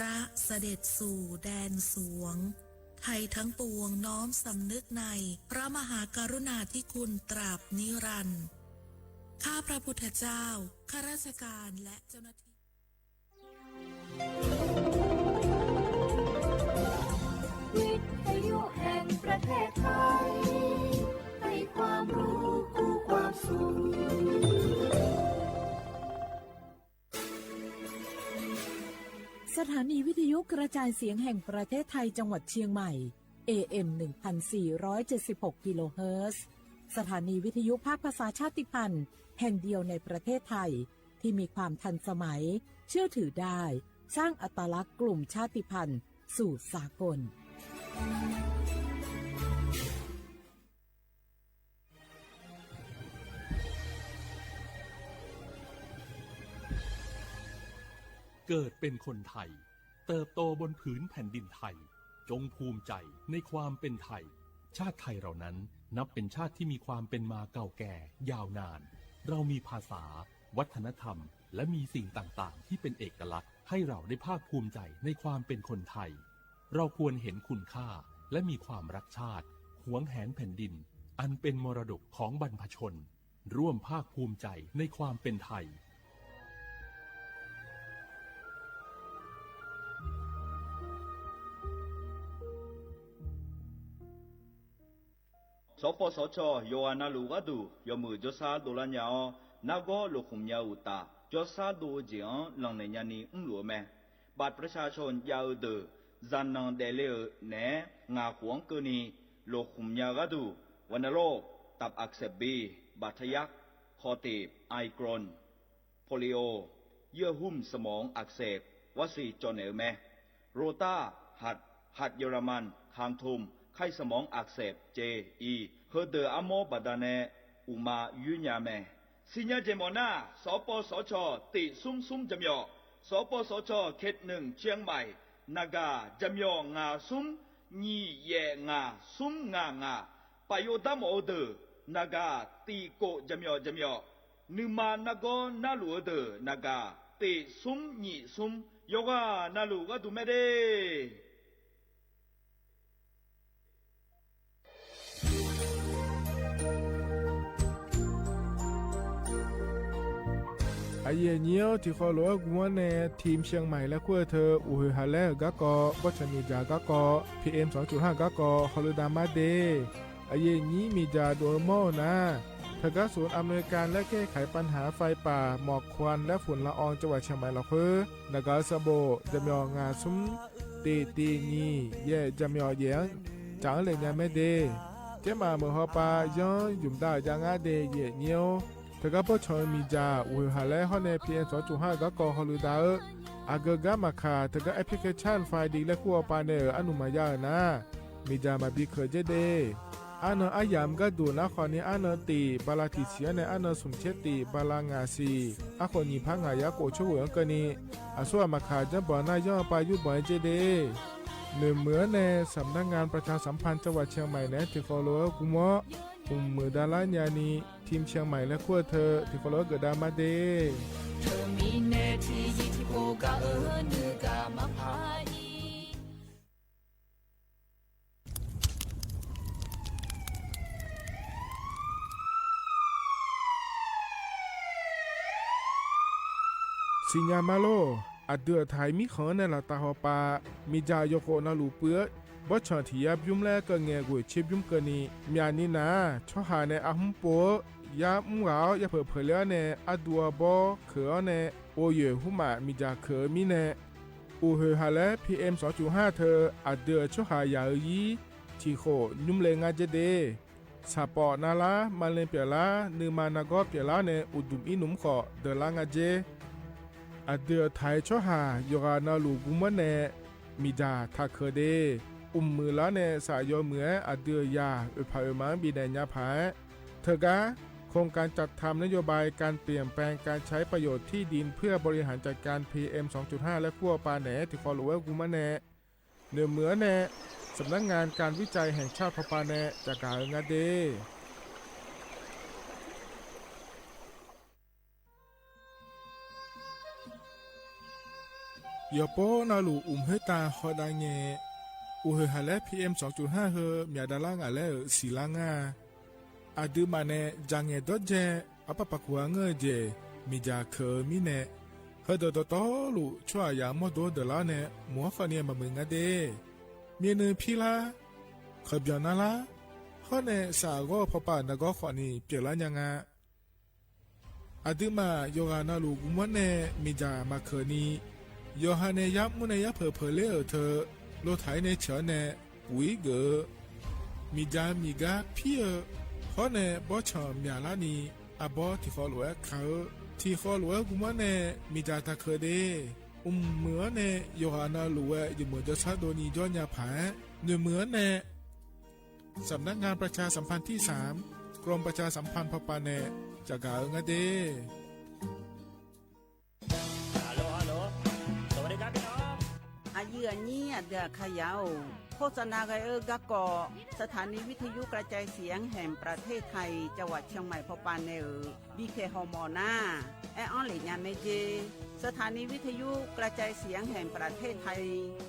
ระเสด็จสู่แดนสวงไทยทั้งปวงน้อมสำนึกในพระมหากรุณาธิคุณตราบนิรันดร์ข้าพระพุทธเจ้าข้าราชการและเจ้าหน้าที่วิทยุแห่งประเทศไทยให้ความรู้คู่ความสุขสถานีวิทยุกระจายเสียงแห่งประเทศไทยจังหวัดเชียงใหม่ AM 1476 กิโลเฮิรตซ์สถานีวิทยุภาคภาษาชาติพันธุ์แห่งเดียวในประเทศไทยที่มีความทันสมัยเชื่อถือได้สร้างอัตลักษณ์กลุ่มชาติพันธุ์สู่สากลเกิดเป็นคนไทยเติบโตบนผืนแผ่นดินไทยจงภูมิใจในความเป็นไทยชาติไทยเรานั้นนับเป็นชาติที่มีความเป็นมาเก่าแก่ยาวนานเรามีภาษาวัฒนธรรมและมีสิ่งต่างๆที่เป็นเอกลักษณ์ให้เราได้ภาคภูมิใจในความเป็นคนไทยเราควรเห็นคุณค่าและมีความรักชาติหวงแหนแผ่นดินอันเป็นมรดกของบรรพชนร่วมภาคภูมิใจในความเป็นไทยสปสชโยอานาลูกาดูยมือจสาดูลัญญานาโกลูคุมยาอุตาจสาดูจีอันหลังในยานีลัวแม่บัตรประชาชนยาวเดอจันนังเดเลอเนงาขวงเกนีลูคุมยากาดูวันโรคตับอักเสบบีบาดทะยักคอตีบไอกรนโพลิโอเยื่อหุ้มสมองอักเสบวัซีจอนเอลแม่โรตาหัดเยอรมันคางทุมไข้สมองอักเสบเจอีเฮเดออะโมบาดาเนอุมายุญญาแมสิญญาเจมอนาสปสชติซุมจำยอสปสชเขต1เชียงใหม่นากาจำยองาซุมญีเยงาซุมงปายโยดามโอเดนากาตีโกจำยอนึมานากอนาลูเดนากาติซุมญีซุมโยกานาลูกาดูเมเดไอเย่เนียวที่ขอหลวงวัวในทีมเชียงใหม่และขั้วเธออุหฮาเลกะกอวัชมีจากะกอ PM 2.5 กะกอฮอลดามาเดไอเย่นี้มีจาโดโมนะทกศูนย์อำนวยการและแก้ไขปัญหาไฟป่าหมอกควันและฝุ่นละอองจังหวัดเชียงใหม่ละคือนากาซาโบจำยองาซุมตีนีเย่จำยอเยียงจางเลยงานไม่เดเจ้ามาเมื่อฮอปาย้อนยุ่มดาจางาเดเย่เนียวทกปชมีจาอุหาเลฮอนใน PM 2.5 กะกอฮอลูดาอากกะมาคาทกแอปพลิเคชันไฟดีและคัวปาเนออนุมายานะมีจามาบิเคเจเดอันอายามกะดูนะคอนี้อันตีบาลาติเสียในอันสุมเชติบาลางาซีอะคนนี้พังายาโกชวงกะนีอาสัวมาคาจะบ่นาย่อปายุบ่เจเดหนึ่งเหมือนในสำนักงานประชาสัมพันธ์จังหวัดเชียงใหม่และที่ฟอลโล่กุมะมือดาลานยานีทีมเชียงใหม่และขั้วเธอที่ฟอลโล่เกิดดามาเดเธอมีเนทียิที่โปกะนึกะมาพาอีสิญญามาโลอัดเดือไทยมีขอในละตาฮอปามีจายโคนาลูเปื้อบ่ชอที่ยับยุ่มแลก็แงกวยชิบยุ่มกะนีมีอันนี้นะชอหาในอะหุมโปยามุงเอาอย่าเผลอในอะดัวบ่เขอในโอเยหุมามีจาเขอมีในอูเฮหาและ PM 2.5 เธออัดเดือชอหายายีที่โคยุ่มเลงาเจเดสาปอนาลามาเลเปียลานือมานากอเปียลาในอุดุมอินุมขอเดลางาเจอัดเดือไทยชอหายกานาลูกุมะเนมีจาทาเคเดมือละเนสายเหมืออัดเดือยาอุปาอุมังบีแดญญาภาเธอกะโครงการจัดทำนโยบายการเปลี่ยนแปลงการใช้ประโยชน์ที่ดินเพื่อบริหารจัดการ PM 2.5 และขั้วปาแหนที่ฟอลโลเวอร์กุมะแนเนื้อเหมือแนสำนักงานการวิจัยแห่งชาติพปาแนจากกาเงาเด ยอโปนาลูเฮตาฮอดาเงอูเฮฮาเล PM 2.5 เฮมียดาลางาเลสีลางาอาดูมาเนจังเงดเจอปะปะกัวเงเจมีจาเคมีเนเฮดดตอลูชัวยามอดดลาเนมัวฟาเนียมามึงาเดมีเนพิลาขบยานาลาฮอเนสาโกพอปานกอขวานีเปียลายังาอาดูมาโยกานาลูกุมันเนมีจามาเคนีโยฮาเนยับมุเนยับเพเลเธอโลไทเนเฉเนวิเกมีจามีกาพี่ฮอเนบอชอมยาลานีอาบอที่ขอหลวเขาที่ขอหลวกุมันเนมีจาตะเคเดเหมือนเนโยฮานาหลวอยู่เหมือนจะชาโดนีย้อนยาผาเหมือนเนสำนักงานประชาสัมพันธ์ที่3กรมประชาสัมพันธ์พปาเนจากกาเงเดอายุอันนี้เดือขยาวโฆษณาไกกะกอสถานีวิทยุกระจายเสียงแห่งประเทศไทยจังหวัดเชียงใหม่พปานเนบีเคฮอมอนาแอออนหลีญาเมเจสถานีวิทยุกระจายเสียงแห่งประเทศไทย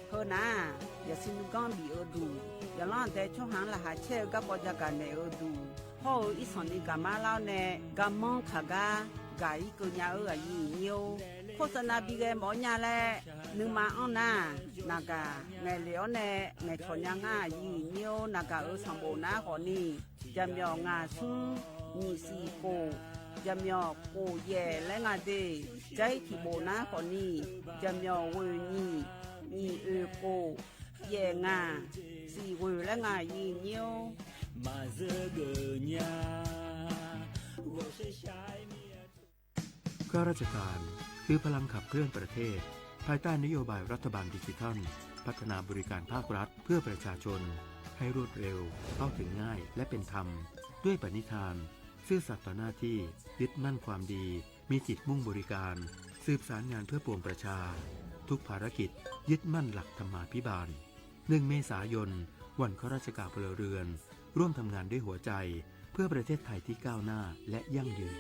เฮนาอย่าซินกอนบีดูอย่าล่อนแต่ช่วงหางละหาเชกะปอจักานเนดูพ่ออีสอนนี่กามาเล่าเนกามองขากากาอีกญาอายุเนียวโฆษณาบีเกหมอญาแลนึงมาอ้อนนานากาไงเหลียวเนไงทอนยังง่ายีเนียวนากาสัมโบนาขอนี่จำยองาซุงมีสีโกจำยอโกแย่และงาเดใจที่โบนาขอนี่จำยอเวนี่มีโกแย่งาสีเวและงายีเนียวมาเจอเกญาข้าราชการคือพลังขับเคลื่อนประเทศภายใต้นโยบายรัฐบาลดิจิทัลพัฒนาบริการภาครัฐเพื่อประชาชนให้รวดเร็วเข้าถึงง่ายและเป็นธรรมด้วยปณิธานซื่อสัตย์ต่อหน้าที่ยึดมั่นความดีมีจิตมุ่งบริการสืบสารงานเพื่อปวงประชาทุกภารกิจยึดมั่นหลักธรรมาภิบาล1 เมษายนวันข้าราชการพลเรือนร่วมทำงานด้วยหัวใจเพื่อประเทศไทยที่ก้าวหน้าและยั่งยืน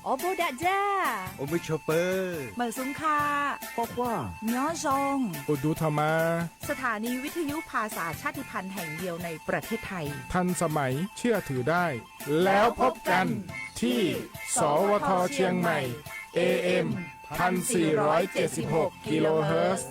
โอโบดาจ้าโอมิชอปเปอร์เหมือนสุงคาบอกว่าย้อซงโอดูธรรมาสถานีวิทยุภาษาชาติพันธุ์แห่งเดียวในประเทศไทยทันสมัยเชื่อถือได้แล้วพบกันที่สวทเชียงใหม่ AM 1476 กิโลเฮิรตซ์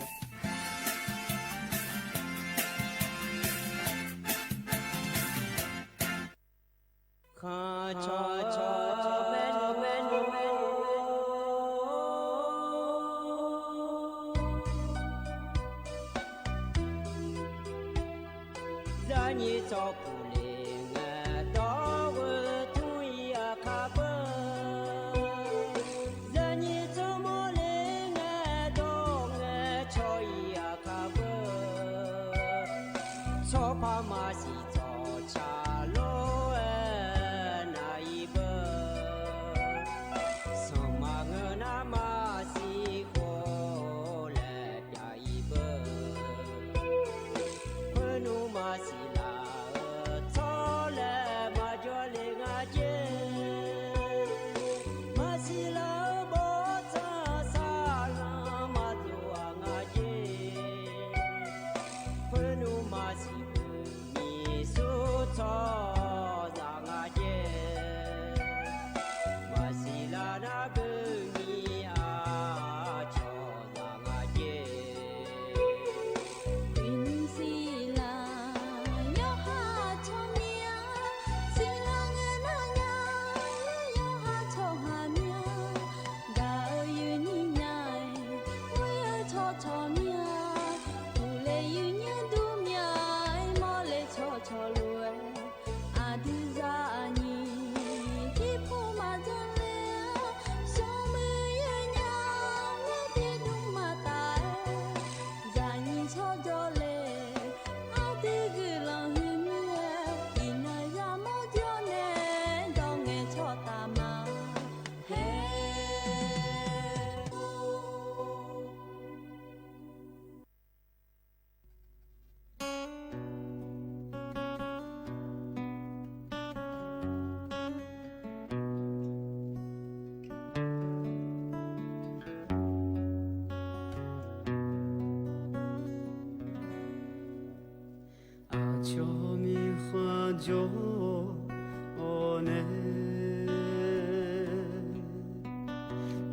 전에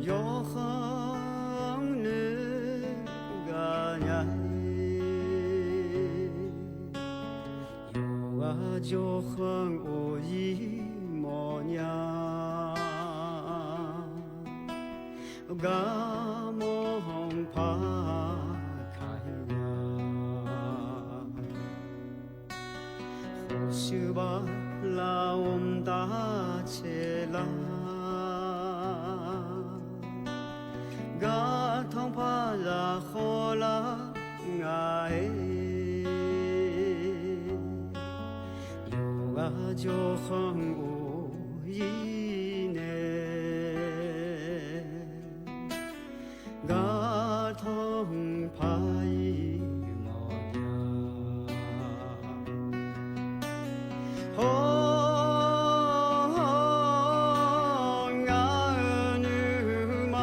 여항는 가냐이 여와 저항 오이 뭐냐 가몽 파카이냐 호시바 라온다 첼라 가통파라 호라 ngae 요가 조항 오이네 가통 파이 뭐냐 홍아느마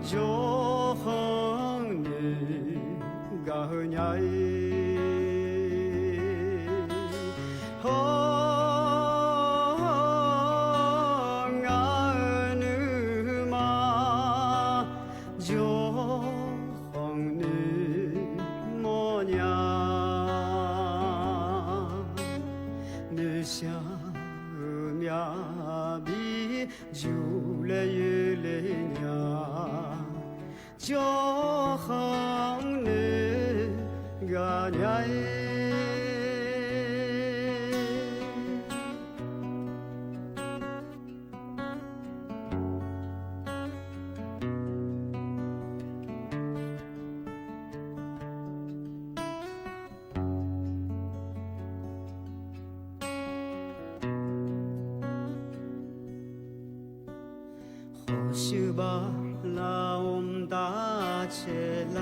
조항네 가흐냐이 샤미야비 줄레일레냐 저항네 가냐이 호시바 라온다 첼라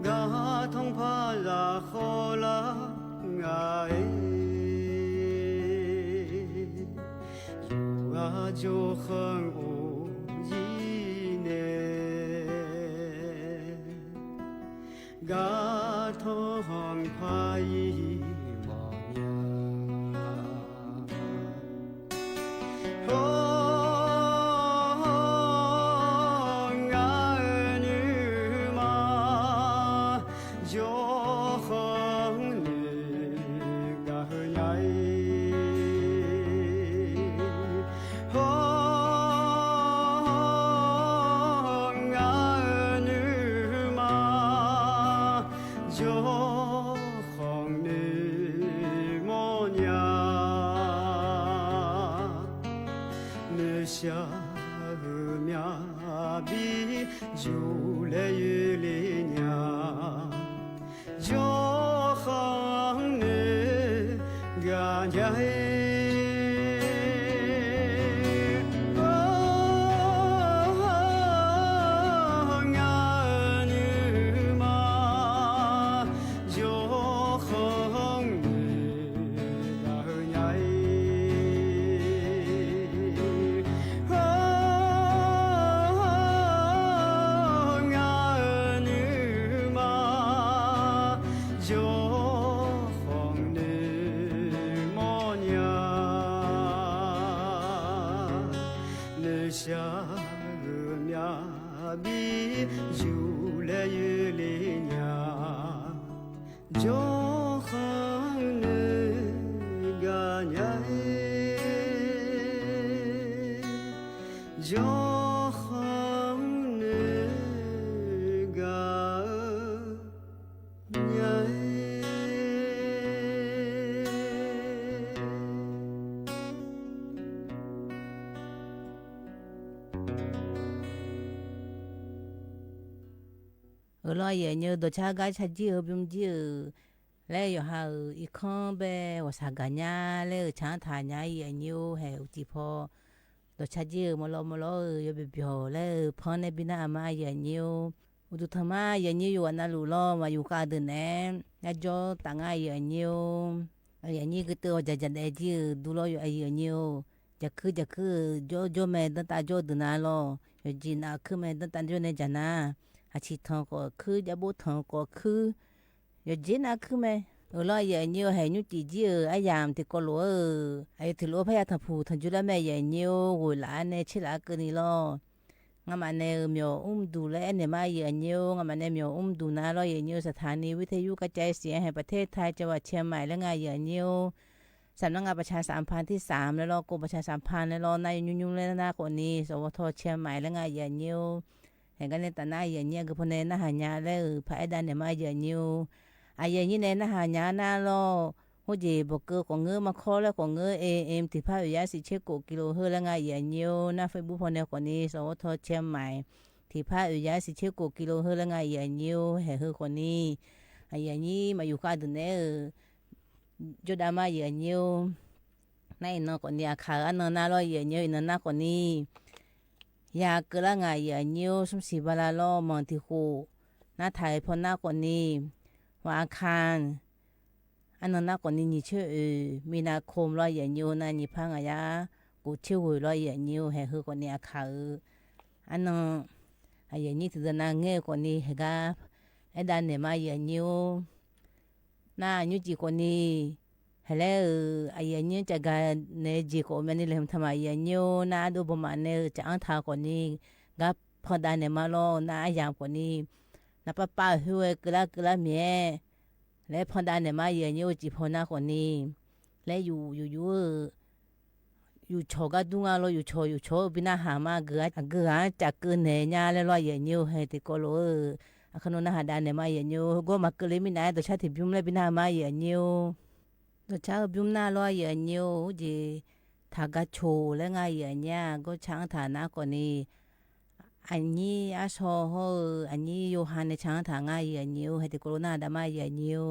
가통파라 호라 ngae 요가 조항 오이네 가통 파이 홍아느마 조항네 가흐냐이 홍아느마 조항네 뭐냐 샤으мя비 줄레일리냐 조항네 가냐이 홍아느마 조항네 가흐냐이 샤으мя비 줄레일리냐 조항네 가냐이 조항네 가냐이 lo ye như đồ cha gái cha chiu bim chiu lẽ yo ha i con be wa sa ganya lẽ cha tha nya ye như he ti pho đồ cha chiu mo lo yo be bio lẽ pho ne bina ma ye như u tu thama ye như yo na lu lo ma yu ka de ne ya jo ta nga ye như cái to ja ja de chiu du lo yo ye như ja khư jo me ta jo de na lo yo ji na khư me ta jo ne ja na à chỉ thằng có khứ đã bố thằng có khứ 有钱拿去没？我老爷牛还牛姐姐，哎呀，的个罗，哎，的罗派呀，他铺，他就那么爷牛回来呢，吃那个你咯。我们呢苗ดูแลเนี่ยมาเยอะเนียว我们呢苗ดูนะเราเยอะเนียวสถานีวิทยุกระจายเสียงแห่งประเทศไทยจังหวัดเชียงใหม่และงานเยอะเนียวสำนักงานประชาสัมพันธ์ที่3แล้วเรากรมประชาสัมพันธ์แล้วเรานายยุ่งๆเลยนะคนนี้สวทเชียงใหม่และงานเยอะเนียวเห็นกันในตาหน้าเยอะเนียวคือพนในหาญาแล้วพระไอ้ดันเนี่ยมาเยอะเนียวไอ้เยอะนี่ในหาญาหน้าเราหัวใจบอกเกอของเงือมาข้อแล้วของเงือAM ที่ภาควิทยาสิเชกกิโลเฮิรและงานเยอะเนียวหน้าเฟซบุ๊กพนในคนนี้สวทเชียงใหม่ที่ภาควิทยาสิเชกกิโลเฮิรและงานเยอะเนียวเห็นคือคนนี้ไอ้เยอะนี่มาอยู่กันตรงนี้จุดดามาเยอะเนียวในนอกคนนี้ขาอันนั้นน่าร้อยเยอะเนียวนั่นน่าคนนี้อยากเกล้างานเยอะเนียวสมศรีบาลาล้อมองที่คู่หน้าไทยพอหน้าคนนี้ว่าอาคารอันนั้นน่าคนนี้นี่ชื่อมีนาคมร้อยเยอะเนียวนั่นนี่พังอายากูชื่อร้อยเยอะเนียวให้คือคนนี้ขาอันนั้นไอ้เยอะนี่ถือหน้าเงี้ยคนนี้ให้กับไอ้ด้านเนี่ยมาเยอะเนียวหน้ายุจิคนนี้ฮัลโหลไอ้ยันยูจะการเนจิโกมันนี่เลยทำไมยันยูน่าดูประมาณเนี่ยจะอ่านท่าคนนี้กับพอดานเนี่ยมาล้อน่าอย่างคนนี้น่าป้าหัวกล้าเมียและพอดานเนี่ยมายันยูจีพอหน้าคนนี้และอยู่โชกัดุงอ่ะเราอยู่โชบินาหามาเกือจากเกินเนี่ยแล้วเรายันยูให้ติโกโลขนมน่าหาดานเนี่ยมายันยูก็มาเกลือไม่ได้ตัวชาติพิมพ์เลยบินามายันยูตัวชาบิมนาลอยเยอะเนียวจีทากาโชและไงเยอะเนี่ยก็ช่างฐานะคนนี้อันนี้อาชอฮอันนี้โยฮันในช่างฐานะเยอะเนียวให้ติโคโรนาดามาเยอะเนียว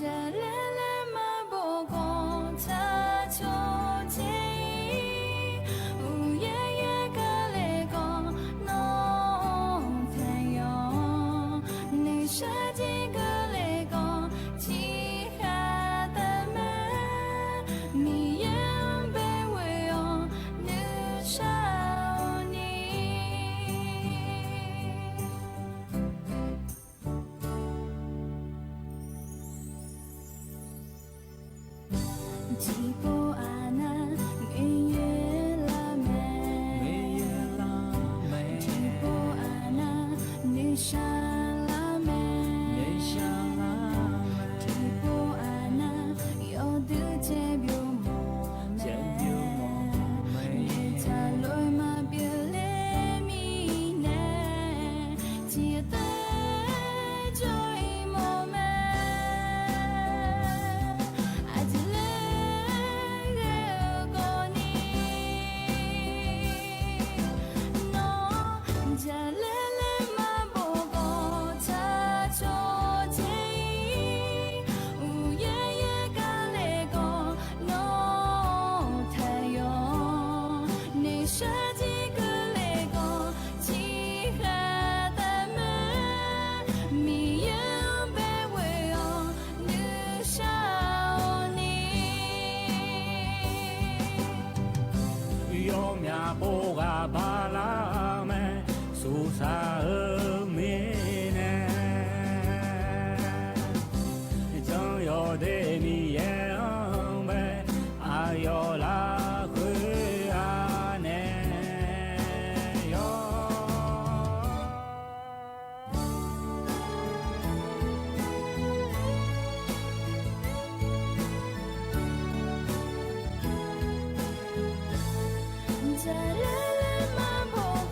จะเล่นมาบอก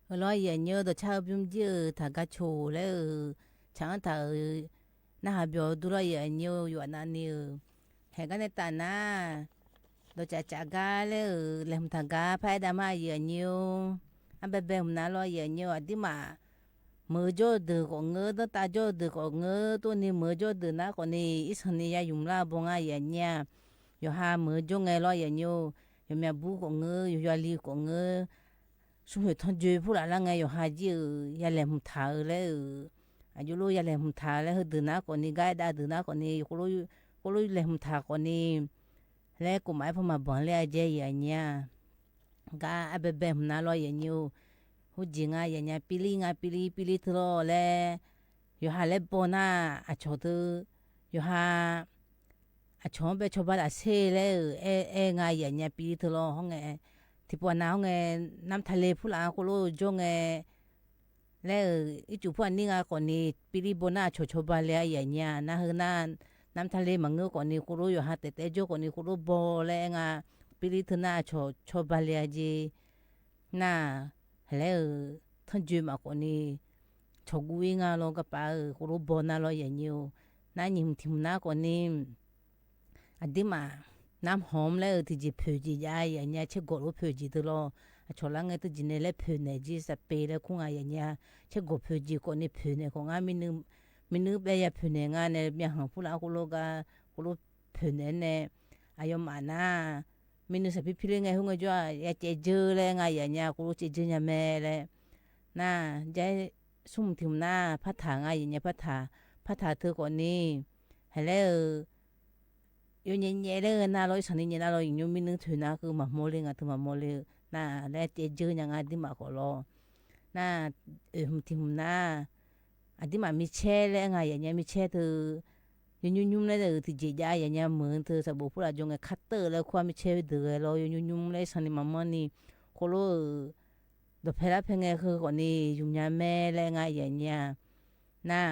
lo ye nyo do cha bum je ta ga cho le chang ta na ha bio du lo ye nyo yo na ni he ga ne ta na do cha cha ga le le ta ga pa da ma ye nyo a be be na lo ye nyo a di ma mơ cho từ có ngơ đó ta cho từ có ngơ tôi ni mơ cho từ na có ni ít hơn ni ya dùng la bông ai ya nha yo ha mơ cho nghe lo ya nyo yo mẹ bu có ngơ yo li có ngơ xuống hồi thằng chơi phụ là nghe yo ha ji ya lem thà le à yo lo ya lem thà le từ na có ni gai da từ na có ni có lo lem thà có ni le cũng mãi phải mà bón le je ya nha ga abe be na lo ya nyo hu jinga ya nya pili thro le yo ha le bona a chodu yo ha a chombe choba la se le nga ya nya pili thro honge tipo na honge nam thale phula ko lo jonge le I chu phan ni nga ko ni pili bona choba le ya nya na hu na nam thale mang ko ni ko lo yo ha te jo ko ni ko lo bo le nga pili thna choba le ji na hele thân duyên mà có ni cho quý nga lo cái bà cô lo bỏ na lo ya nhiều na nhìn thì na có ni à đi mà nam hom le thì chỉ phơi chỉ ya ya nhà che gỗ lo phơi chỉ lo cho là nghe thì chỉ này le phơi này chỉ sa pe le cũng ya nhà che gỗ phơi chỉ có ni phơi này có nga mình nữ bé ya phơi này nga này bé hàng phụ là cô lo phơi này nè ai mà na mình sẽ bị phơi ngày hôm nay cho ya che dơ le nga ya nhà cô che dơ nhà mẹ le naจะซุ่มถึงหน้าพัฒนาอย่างเงี้ยพัฒนาเธอก่อนนี่ให้แล้วอยู่เงี้ยเลยนะเราฉันนี่นะเราอยู่มีนึงถือนะคือมาโมเลงอ่ะถือมาโมเลนะแล้วเจออย่างอ่ะดิมาขอรอนะถึงหน้าอ่ะดิมามีแช่แล้วไงอย่างเงี้ยมีแช่เธอยุ่มๆเลยที่เจียอย่างเงี้ยเหมือนเธอสบู่พูดอะไรจงไงคัตเตอร์แล้วความมีแช่เดือดเรายุ่มๆเลยฉันนี่มาโมนี่ขอรอดเพลาเพงคือคนนี้ยุ่งยากแม่แรงไงอย่างเงี้ยน่ะ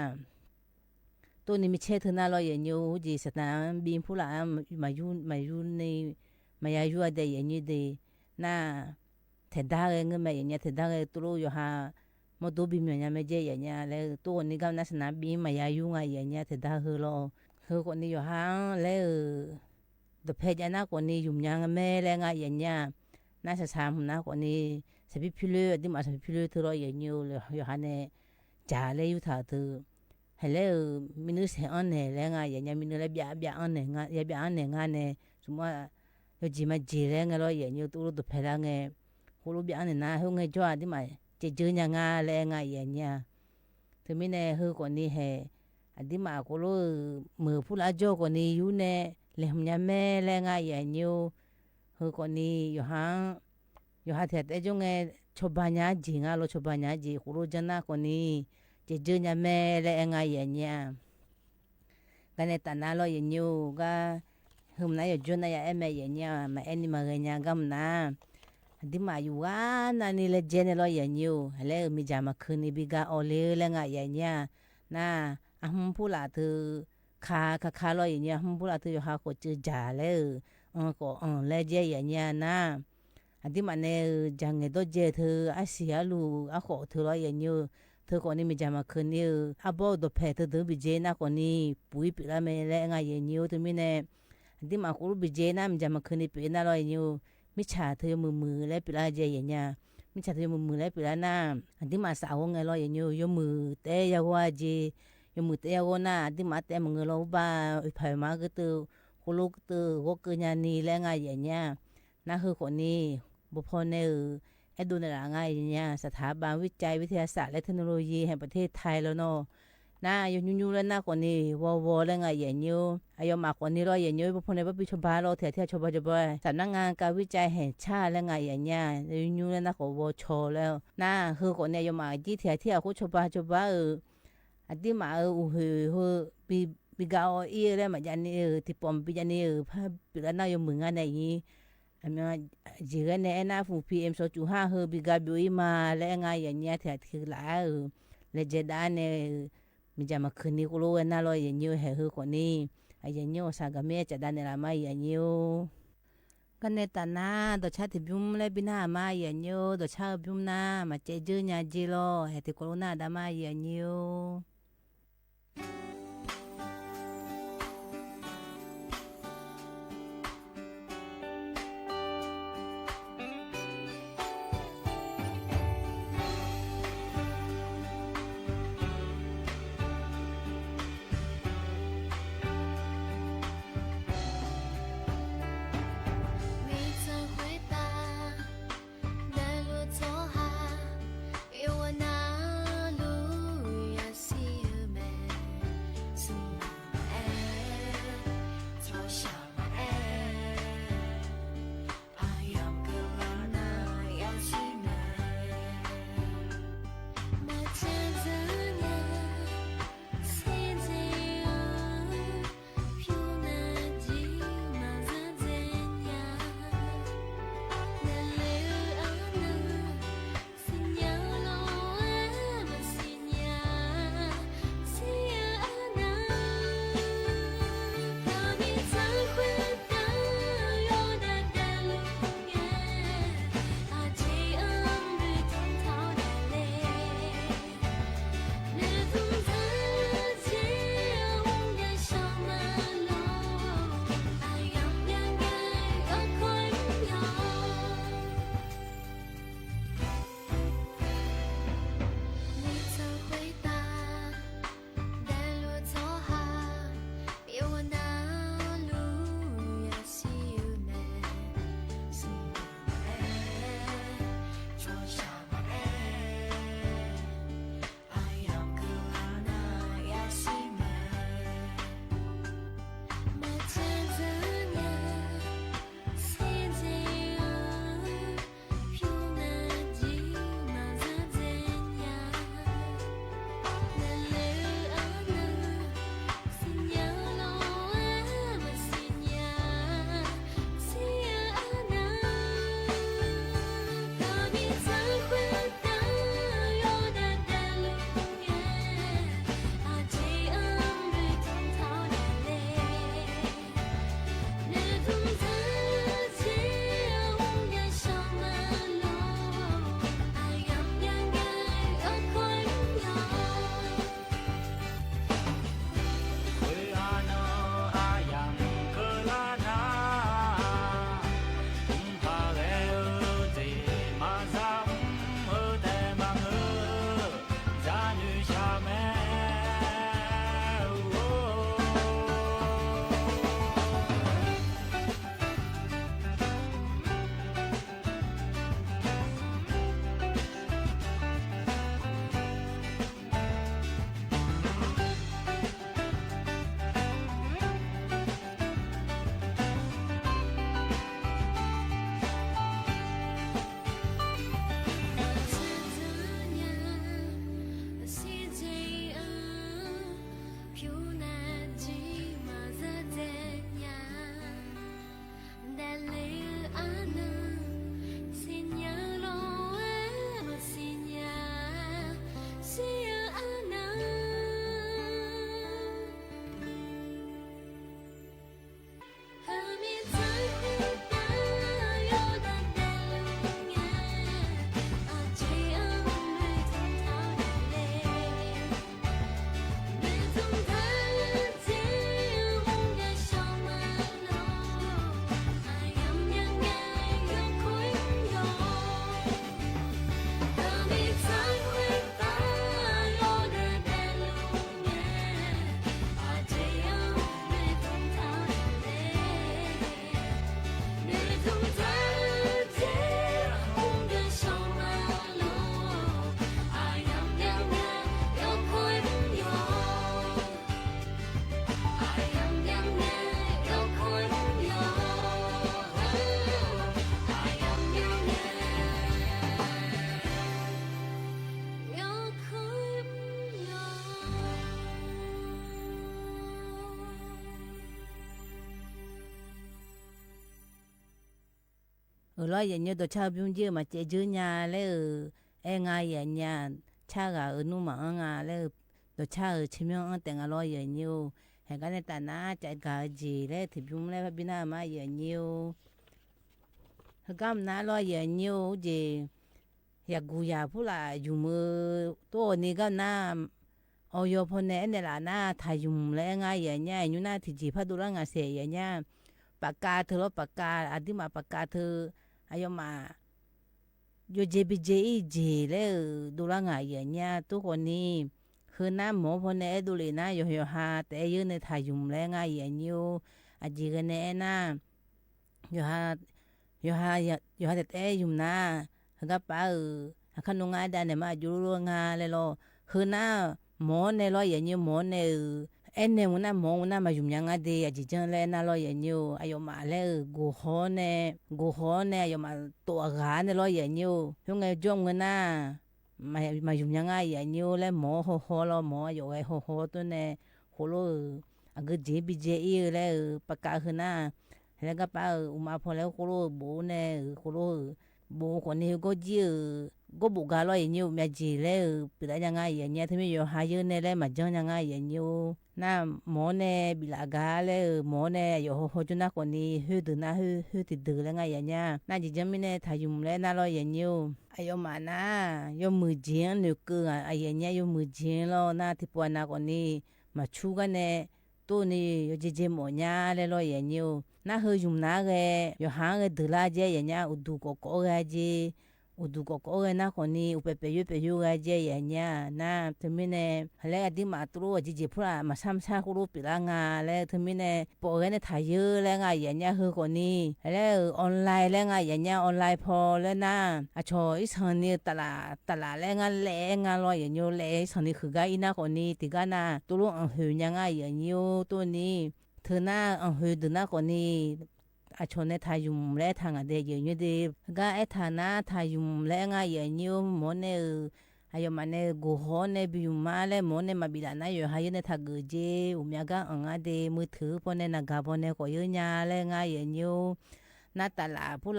ตัวนี้มีเชื่อถือน่าเราอย่างเงี้ยจีสถานบินผู้หลานมาอยู่ในมาอยู่อะไรอย่างเงี้ยดีน่ะเทดาเองก็ไม่อย่างเงี้ยเทดาเองตัวอยู่หามาดูบินอย่างเงี้ยไม่เจอย่างเงี้ยแล้วตัวนี้ก็น่าสนามบินมาอยู่ไงอย่างเงี้ยเทดาคือเราคือคนนี้อยู่หาแล้วดเพลาน่ะคนนี้ยุ่งยากแม่แรงไงอย่างเงี้ยน่าจะทำนะคนนี้สบิพิเลดิมาสบิพิเลทรอยอย่างเงี้ยเลยอยู่หันเนี่ยจ่าเลยอยู่ท่าเธอให้แล้วมินุษย์อันเนี่ยแล้วไงอย่างเงี้ยมินุษย์เลยเบียอันเนี่ยงานเบียอันเนี่ยงานเนี่ยสมมติเราจีมาจีแล้วไงเราอย่างเงี้ยตัวเราตัวเพลงไงคนเราเบียอันเนี่ยนะเขาไงจ้าดิมาจะเจออย่างงานแล้วไงอย่างเงี้ยถึงไม่เนี่ยเขาคนนี้ให้ดิมาคนเรามือพูดอาจ้าคนนี้อยู่เนี่ยเลยทำยังแม่แล้วไงอย่างเงี้ยเขาคนนี้อยู่หันอยู่หาเถิดไอ้จงเงชอบบ้านยาจีงาโลชอบบ้านยาจีคุโรจันน่ะคนนี้จะเจอเนี่ยแม่เลยไงอย่างเงี้ยกันเนี่ยตาหน้าเราอย่างเงี้ยก็หืมนะอยู่จนนะอย่าแม่อย่างเงี้ยมาเอ็นมาเงี้ยกัมนะดิมาอยู่ว่านั่นนี่เลยเจนเราอย่างเงี้ยแล้วมีจามาคืนนี้บิกาโอเล่เลยไงอย่างเงี้ยนะอ่ะมึงพูดละเธอขาเราอย่างเงี้ยมึงพูดละเธออยู่หาคนเจอจ่าเลยก็แล้วเจอย่างเงี้ยนะอันที่มันเนี่ยจังเงตัวเจเธออาเสียลูอาขอเธอร้อยอย่างเงี้ยเธอคนนี้มีจามาคืนนี้อาบอกตัวเพเธอบิเจนะคนนี้ปุยปีละเมล่ไงอย่างเงี้ยถึงมีเนี่ยอันที่มาคุรุบิเจนะมีจามาคืนนี้ปีน่าร้อยอย่างเงี้ยมิชาเธอมือแล้วปีละเจอย่างเงี้ยมิชาเธอมือแล้วปีละน้าอันที่มาสาวไงร้อยอย่างเงี้ยยมือเตะยาวเจยมือเตะยาวน่าอันที่มาเตะมือเราบ้าไปมาก็ตัวคุรุก็ตัวก็เกินยานีแล้วไงอย่างเงี้ยนั่นคือคนนี้บุพเพเนี่ยไอ้ดูในหลังไงเนี่ยสถาบันวิจัยวิทยาศาสตร์และเทคโนโลยีแห่งประเทศไทยแล้วเนาะน่ายุ่งแล้วน่าคนนี้วอแล้วไงอย่างเงี้ยไอ้ยมากคนนี้เราอย่างเงี้ยบุพเพเนี่ยปีชบาเราเที่ยวชบาสำนักงานการวิจัยแห่งชาติแล้วไงอย่างเงี้ยยุ่งแล้วน่าก็วอชอแล้วน่าคือคนเนี่ยยมากที่เที่ยวชบาอันที่มาปีกาอีแล้วมาจันนี่ที่ปอมปีจันนี่พระปีละน่ายมืองานไหนนี้อันนี้จีกันเนี่ยน่าฟูPM 2.5เฮบิกาบิวมาแล้วไงอย่างเงี้ยที่คือหลายเลยเจดานเนี่ยมีจะมาคืนนี้กูรู้ว่าน่าร้อยอย่างเงี้ยให้คนนี้อย่างเงี้ยสากเมียจะได้ในละไม่อย่างเงี้ยก กันในตาหน้าตัวชาติบุ้มและบินามาเยนโยตัวชาบุ้มนามาเจจื้อญาจิโลเฮติโคโรนาดามาเยนโยร้อยอย่างเงี้ยตัวชาบุ้มเยอะมาเจจื้อญาแล้วงาอย่างเงี้ยชาก็นุ่มงาแล้วตัวชาชิมยังแต่งอร่อยอย่างเงี้ยเห็นกันในตาหน้าใจกาจีแล้วที่บุ้มแล้วบินามาอย่างเงี้ย ก็น่ารออย่างเงี้ยเจอยากกูอยากพูดละอยู่มือตัวนี้ก็น่าเอาโยพนเนี่ยละน่าทายุมและง่ายอย่างเงี้ยอยู่น่าที่จีพัดดูแลงานเสียอย่างเงี้ยปากกาเธอแล้วปากกาอดีมาปากกาเธออายุมาโยเจบิเจอีเจแล้วดูแลงานอย่างเงี้ยทุกคนนี้คือน้าหมอพนดูเลยนะโยหาแต่ยืนในทายุมและง่ายอย่างเงี้ยอาจีกันเนี่ยนะโยหาแต่ยุมนะก็ป้าขนมงาได้เนี่ยมาจูรัวงาเลยล่ะคือน้าหมอเนี่ยล่ะอย่างเงี้ยหมอเนี่ยเนี่ยมันน่ะหมอมันน่ะมายุ่งยังไงดีอาจจะเลยน่าล่ะอย่างเงี้ยอายุมาเลยกูขอเนี่ยอายุมาตัวกาเนี่ยล่ะอย่างเงี้ยยังไงจ้องกันน่ะมายุ่งยังไงอย่างเงี้ยเลยหมอหัวล่ะหมออายุไอ้หัวตัวเนี่ยหัวล่ะอ่ะก็เจ็บอีเลยปากกาคือน่ะแล้วก็ป้ามาพอแล้วหัวล่ะบูเนี่ยหัวล่ะบูคนนี้ก็จีก็บุกกาลอยนิวแม่จีเลยปิดได้ยังไงอย่างเงี้ยที่ไม่อยู่หายเนี่ยเลยมาจังยังไงอย่างเงี้ยน่ะหมอเนี่ยบิลากาเลยหมอเนี่ยอยู่หัวจุนักคนนี้หื้อดื้อนะหื้อติดดื้อแล้วไงอย่างเงี้ยน่าจะจำไม่เนี่ยทายุมเลยน่าลอยอย่างเงี้ยอายุมานะยมือเจียนหรือก็อย่างเงี้ยยมือเจียนแล้วน่าที่ปวดนักคนนี้มาชูกันเนี่ยตัวนี้อยู่เจหมอเนี่ยเลยลอยอย่างเงี้ยน่าหื้อยุมนักอยู่หางดื้อละเจอย่างเงี้ยอุดุก็เจอุดุก็นะคนนี้อุปเปยุเจอย่างเงี้ยนะถึงมิเนี่ยแล้วอดีมาตัวเจพูดมาซ้ำๆกูรู้ปีละงาแล้วถึงมิเนี่ยปอยเนี่ยถ่ายเยอะแล้วไงอย่างเงี้ยคือคนนี้แล้วออนไลน์แล้วไงอย่างเงี้ยออนไลน์พอแล้วนะชอยสันนี่ตลาดแล้วงานลอยอย่างเงี้ยแล้วสันนี่คือก็อีน่าคนนี้ติกันนะตัวรู้หือยังไงอย่างเงี้ยตัวนี้เธอหน้าหือดูหน้าคนนี้ชนในทายุมและทางเดียอย่างนี้ดีก็ฐานะทายุมและง่ายอย่างนี้หมอเนี่ยอายุมันเนี่ยกูหัวเนี่ยบิวมาเลยหมอเนี่ยมาบิดานะอยู่หายในทางเกจอุมยาก็ดีมือถือพอเนี่ยนักพอเนี่ยก็เยอะเนี่ยเลยง่ายอย่างนี้น่าตลาดผู้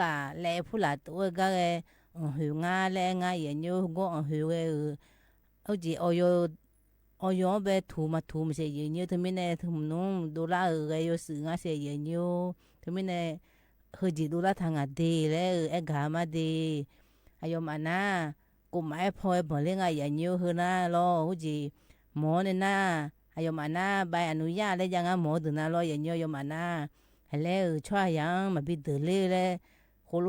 ละตัวก็หิวง่ายเลยง่ายอย่างนี้ก็หิวเอาจีออยไปถูมาเสียอย่างนี้ถึงไม่เนี่ยถึงน้องดูแลอยู่สื่อง่ายเสียอย่างนี้ถึงไม่เนี่ยคือจีดูแลทางดีแล้วกามาดีอายุมานะกูไม่พอบอกเรื่องอะไรอย่างนี้คือนะรอหูจีหมอเนี่ยนะอายุมานะใบอนุญาตแล้วยังหมอถึงนะรออย่างนี้อายุมานะแล้วช่วยยังมาบิดเดือดเลยโคโล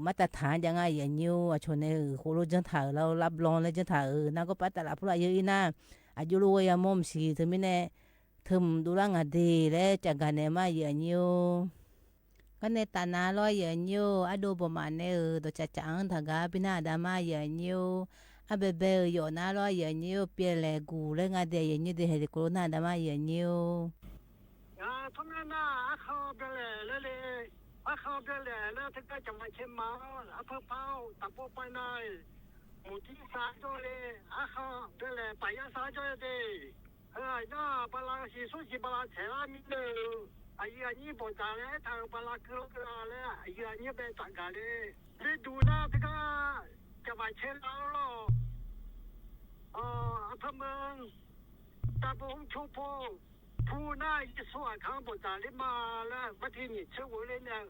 มาตรฐานยังไงอย่างนี้ชนเนี่ยโคโลจังถ่ายเรารับรองแล้วจังถ่ายนั่นก็ปัตตาลาพูดอะไรเยอะนะอายุรู้ว่ามอมสีถึงไม่เนี่ยถึงดูแลงานดีแล้วจากการเนี่ยมาอย่างนี้ก็ในตานาลอยอย่างนี้อดูประมาณเนี่ยตัวจังถ้ากับพี่นาดามาอย่างนี้เบลอยู่น่าลอยอย่างนี้เปลี่ยนเลยกูเรื่องอะไรอย่างนี้เดี๋ยวให้กูน่าดามาอย่างนี้ทุกนั้นเขาเปลี่ยนเลยเขาเปลี่ยนแล้วถึงจะมาเชื่อมาเพิ่มเป้าตับโปไปหน่อยหมูที่สายตัวเลยเขาเปลี่ยนไปยังสายตัวเลยน่าปลาสีสุสีปลาเชลามิเดอไอ้ยันนี่บอกจ่าเลยทางปลาเกลือเลยไอ้ยันนี่เป็นจักรเลยได้ดูนะที่ก็จะมาเชื่อเราหรอทำมึงตาบุ้งชูโพผู้น่ายิ่งสวยข้างบอกจ่าเลยมาแล้ววันที่นี่เชื่อว่าเลยเนี่ย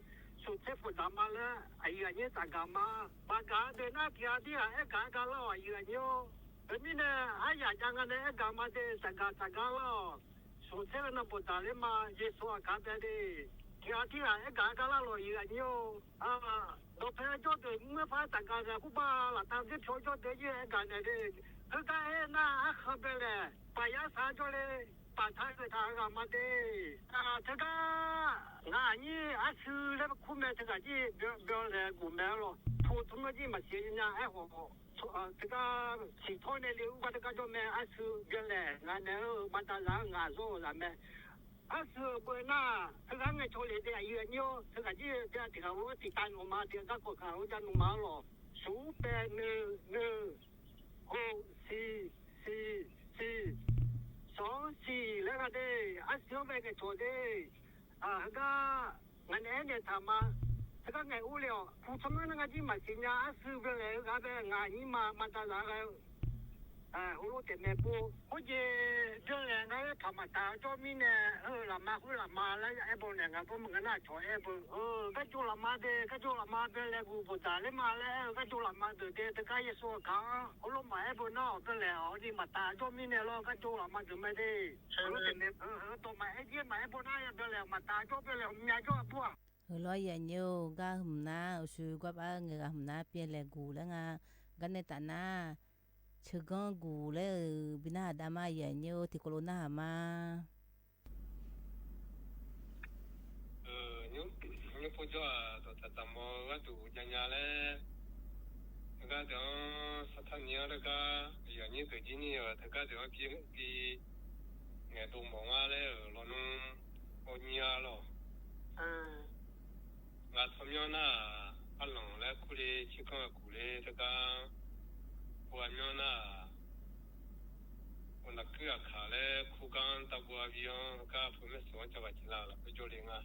สุดเทพดามาแล้วไอ้ยันนี่จักรมาบางการเดินหน้าที่อาที่ไอ้การกันแล้วไอ้ยันนี่แต่นี่เนี่ยไอ้ยันจังกันเนี่ยไอ้การมาเดินจักรแล้วสุดเทพน่ะบอกจ่าเลยมายิ่งสวยข้างแต่ดีที่อาที่ไอ้การกันแล้วไอ้ยันนี่เราพยายามจะเมื่อพายจักรเนี่ยผู้บ้าหลังจากที่ช่วยจะเดี๋ยวไอ้การเนี่ยคือการน่าเขาไปเลยไปยัดสารจะเลยป่าท้ายคือทางกันมาเด้这个你ซื้อแล้วคุ้มไหม这个你不要来购买了普通的你嘛些人家爱好这个其他的留我这个叫咩ซื้อ原来俺那嘛当然俺说咱们ซื้อ不那这个俺处理的一个妞这个你这个我提单我嘛这个国家我讲弄嘛了4แล้วก็ได้เสียวไปกับโชว์ได้ก็งานเนี่ยทำมาถ้าก็ไงอู้แล้วผู้สมัครนั่งที่มาสิญญาซื้อไปเลยก็ได้งานนี้มาตลาดแล้ว ฮู้แต่แม่ปูโอ้ยเรื่องแรงก็ธรรมดาจอมีเนี่ยละมาฮู้ละมาแล้วไอ้บ่เนี่ยก็บ่มึงก็น่าช่วยไอ้บ่ก็จุละมาเด้ก็จุละมาเด้แล้วกูบ่ตาเลยมาแล้วก็จุละมาเด้แต่ก็ยังสู้เขาเอาลงมาไอ้บ่เนาะเป็นแล้วนี่มาตาจอมีเนี่ยก็จุละมาไม่ได้รู้แต่เนี่ยตัวมาไอ้เยี่ยมาไอ้บ่ได้เป็นแล้วมาตาจอเป็นแล้วมีจอปัวlo ya nyo ga humna usu gwa ba nga ga humna pye le gu la nga ga ne ta na chugon gu le bina da ma ya nyo ti ko na ma nyo po jo to ta ta mo ga tu nya nya le ga do sa ta nya le ga ya ni ge ji ni ta ga do pi nge tu mo nga le lo nu o nya lo nga thomyo na along le ku le chi ka ku le ta ga wa myo na ona kya kha le khu kan ta bua avion ka phu me so cha ba chi la la pe jo le nga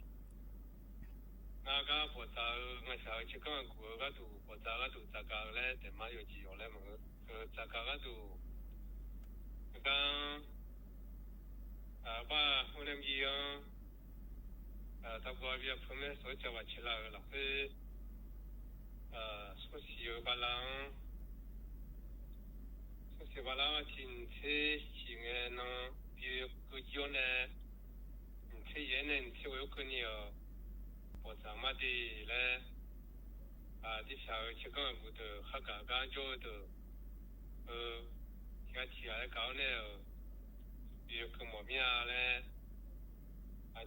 ga po ta nga sa chi ka ku ga tu po ta ga tu ta ka le te ma yo ji yo le mo ta ka ga tu ga ba ho le mi yo ta bua avion phu me so cha ba chi la la pe so si yo ba la是把那个停车行的呢，比如个叫呢，车也能车有可能哦，我咱们的嘞，这小车刚不的，还刚刚叫的，现在搞呢，比如个毛病嘞，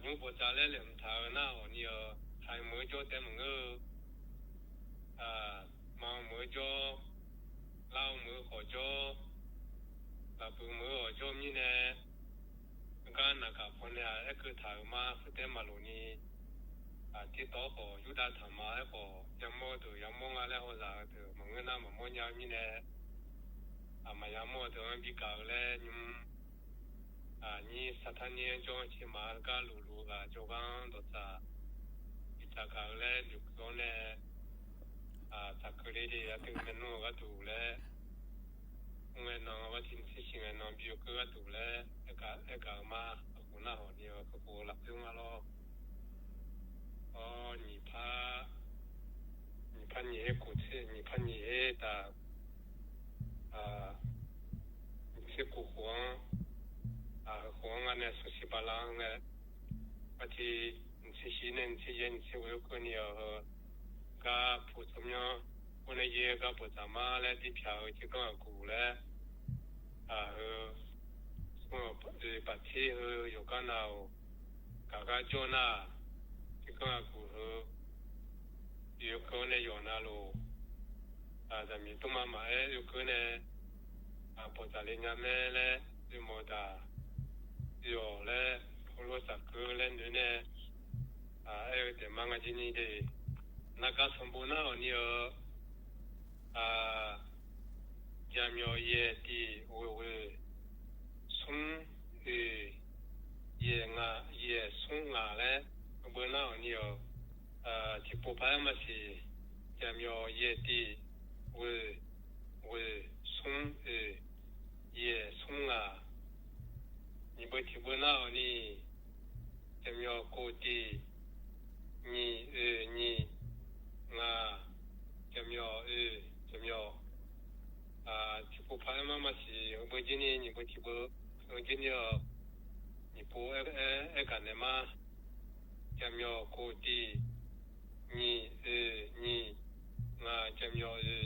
用不着嘞，两头那哦，你哦，还没叫他们个，忙没叫，老没好叫。la pu mo jo mi ne ga na ka pon ya e ku tha ma fu te ma lo ni ti to ho yu da tha ma e ho ya mo do ya mo nga le ho za de mo nga na mo nya mi ne ma ya mo de bi ka le ni ni sa tha ni jo chi ma ga lu lu ga jo ga do sa bi ta ka le lu ko ne ta ku le de ya te me no ga tu le ngwe no wa tin si sing no bi ko ga tu le e ka ma ku na ho ni ko ko la pu ma lo ni pa ni e ku che ni pa ni e ta ni se ku huang huang ane so si ba la nge pa ti ni si si ne ni si ye ni si wo ko ni ga pu tsum yo我那也个不怎么来的票就跟我估嘞，我把车和有个那，刚刚叫那，就跟我估和，有可能有那路，咱们东妈妈哎，有可能，不在人家买嘞，就没得，有嘞，普罗萨克嘞你呢，还有点忙个今年的，那个全部那你有。家苗也的为松也松嘞，不那你有去不拍嘛是家苗也的为松也松你不去不那你家苗过的你家苗怎么样？去不拍妈妈是，我今年你不去不，我今年你不干的嘛？怎么样？过的，你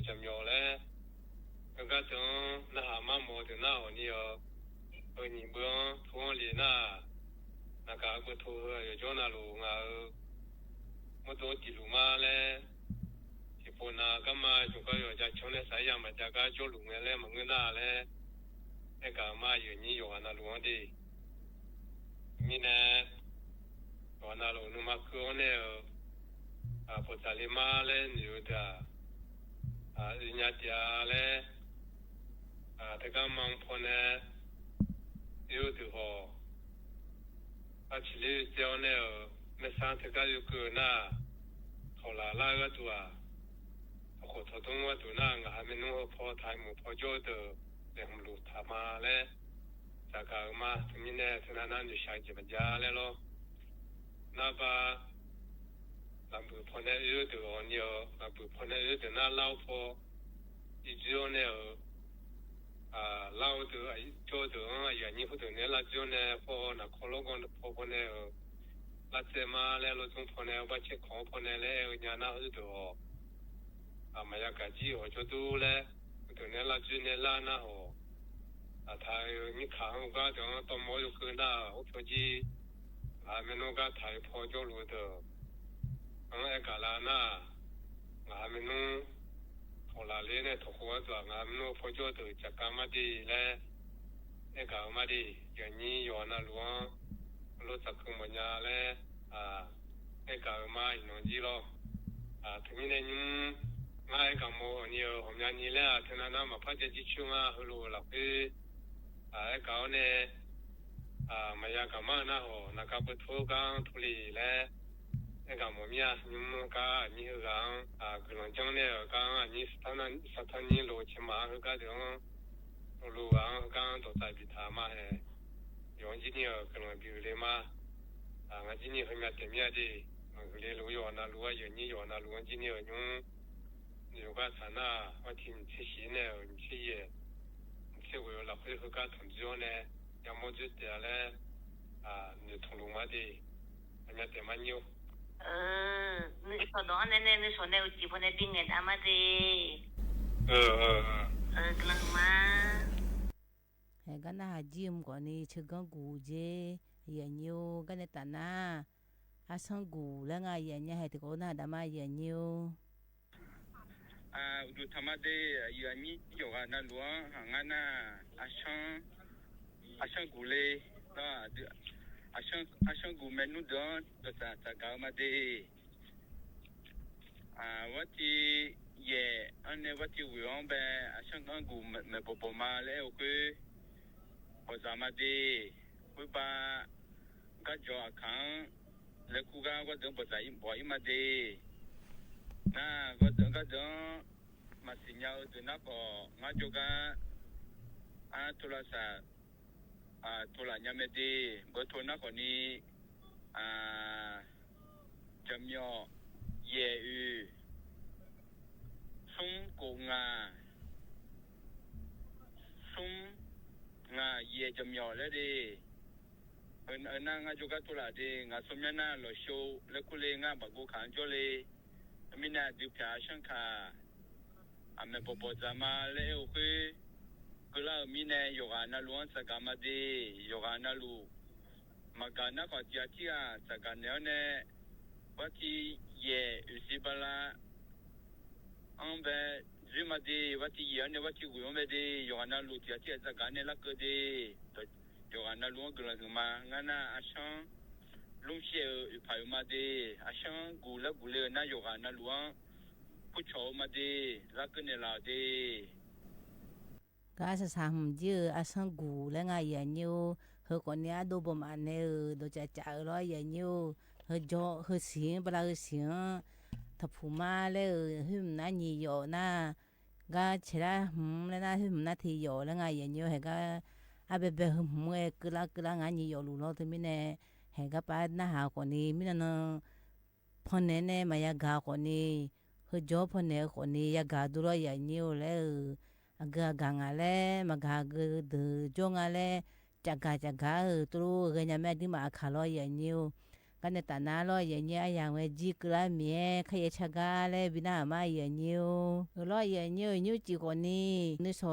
怎么样嘞？那个种那蛤蟆毛的那你要，你不用土里那个不土有叫那路我都地路嘛嘞。不那干嘛就个有家穷的啥样嘛，家个就路眼嘞，门那嘞，那个嘛有你有那路的，你呢，我那路那么高呢，不在里嘛嘞，有的，人家家嘞，这个忙婆呢，有的好，其实只要呢，没上这个有个那，好了那个多我头东我都那个还没弄好跑台木跑脚的， แต่ผมรู้ทำมาแล้วจากการมาถึงนี่เนี่ยถึงนั้นอยู่ใช้จิตปัญญาแล้วล่ะนับว่าลำบุพอเนี่ยอยู่ตัวเนี่ยลำบุพอเนี่ยอยู่ตัวน่าเล่าพออีกอย่างเนี่ยเล่าตัวไอ้โจตัวอย่างนี้พูดถึงเนี่ยละโจเนี่ยพอนักขลุ่กันพอเนี่ยละเจมาแล้วเราต้องพอเนี่ยว่าเช็คของพอเนี่ยแล้วเนี่ยน่าอยู่ตัวมายากาจีโอโจดูเลยตัวเนี่ยละโจเนี่ยละน่าโอถ้ามีข่าวก็จะต้องมองอยู่คือน่าโอเคจีไม่รู้ก็ถ่ายพอโจรู้ตัวเอกลาน่าไม่รู้พอลาเล่เนี่ยถูกหัวตัวไม่รู้พอโจตัวจากการมาดีแล้วเอกมาดีอย่างนี้ย้อนหลวงรู้จักคุณปัญญาแล้วเอกมาอีกหน่อยจีโร่ถึงนี้เนี่ยง่ายกับโมนี่ผมยันนี่แหละถึงนั้นมาพัฒนาจิตชุ่มฮัลโหลหลับไปเอกเนี่ยมายากมาหน้าหัวนักบุตรกันทุลีแล้วเอกโมมีอ่ะนิมกันนี่กันกลุ่มจังเนี่ยกันนี่สถานีโลชิมาคือกันเดี๋ยวรู้กันตัวใจพิธามาเหรอยองจีนี่กลุ่มบิวเลมางั้นจีนี่เขามีแต่มีอะไรเรียนรู้อยู่นะรู้ว่าอย่างนี้อยู่นะรู้ว่าจีนี่ยง有个啥呢？我听吃席呢，吃也，吃我有老会和个同志呢，要么就这嘞，你同路嘛的，人家点嘛牛。你说到那你说那有几分的病人他妈的。可能吗？cái na gym của ni chưa có cù dê, giờ nhiều cái này ta na, sang cù là ngay giờ nhà hay thì có na đam ai giờ nhiều. Udu tamade yani yoga na luang hangana asang gule na asang gu menu don to ta ga ma de wati ye ane wati wi on be asang gu me popo ma le o ke o zama de ku ba ga jo akan le ku ga wa de bo za im bo ima de na ga don masinyao de na ko nga joga tola sa tola nyame de bo to na ko ni jamyo ye u sum ko nga ye jamyo le de na nga joga tola de nga somya na lo show le kule nga ba go kan jo le mina du pya shanka ame popo zama le o ke kula mine yoga na luan sagama de yoga na lu magana ko tia sagane ne wati ye usibala ambe zuma de wati ye ne wati gumbe de yoga na lu tia sagane la ke de yoga na lu gula ma ngana ashan lumshe upayuma de ashan gula na yoga na luan pucho ma de lakne la de ga sa sam je asang gu la nga ya nyu he ko nya do bo ma ne do cha lo ya nyu he jo he xin bla he xin ta phu ma le hum na ni yo na ga chira le na hum na thi yo la nga ya nyu he ga a be hum e kla nga ni yo lu lo te mi ne he ga pa na ha ko ni mi na no phone ne ma ya ga ko ni he jo phone ko ni ya ga du lo ya nyu le aga ga nga le ma ga ge de jo nga le cha ga tu ge nya me di ma kha lo ya nyu ka ne ta na lo ya nya ya we ji kla mie kha ye cha ga le bi na ma ya nyu lo ya nyu ji ko ni so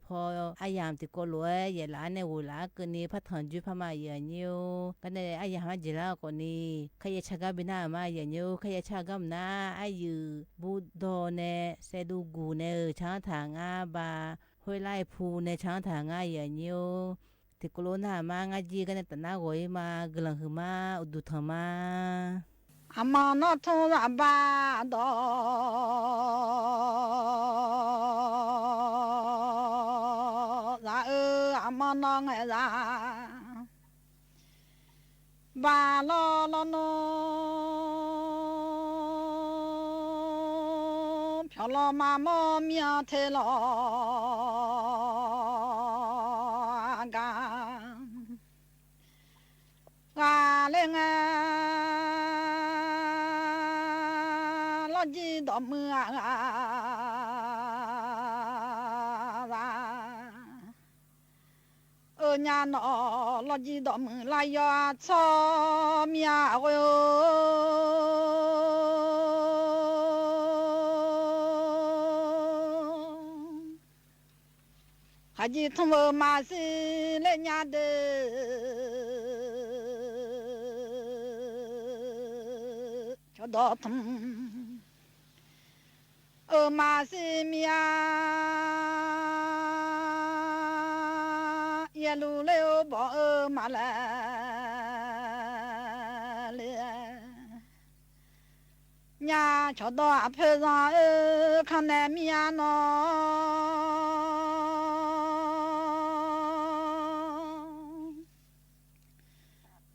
pho a yam ti ko lo ye la ne wo la ke ni pha thon ju pha ma ya nyu ka ne a ya ma ji la ko ni kha ye cha ga bi na ma ya nyu kha ye cha ga na a yu bu do ne se du gu ne cha tha nga ba hoi lai phu ne cha tha nga ya nyu thì cô na ma nga ji cái này tận na gọi mà gần hư ma du thầm ma ama nó thô ra ba đó ra ama nó nghe ra ba lo nó phiêu 老妈妈面太老干，俺嘞俺老几道门nhà nó lo gì đó mình lại ya cho mía ơi hay gì thằng vợ mà xí lên nhà de cho đó thằng mà xí mía ye lu le bo ma la le nya cho do a phe za kan na mi ya no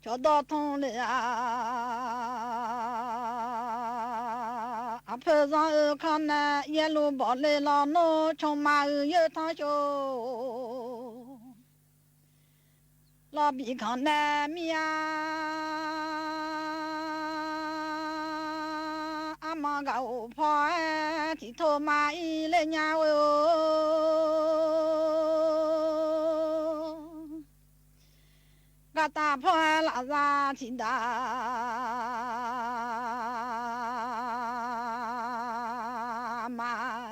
cho do thong le a phe za kan na ye lu bo le la no chong ma ye ta cho老比康南面阿妈个我跑地头马一来年哦，个大跑拉萨去的马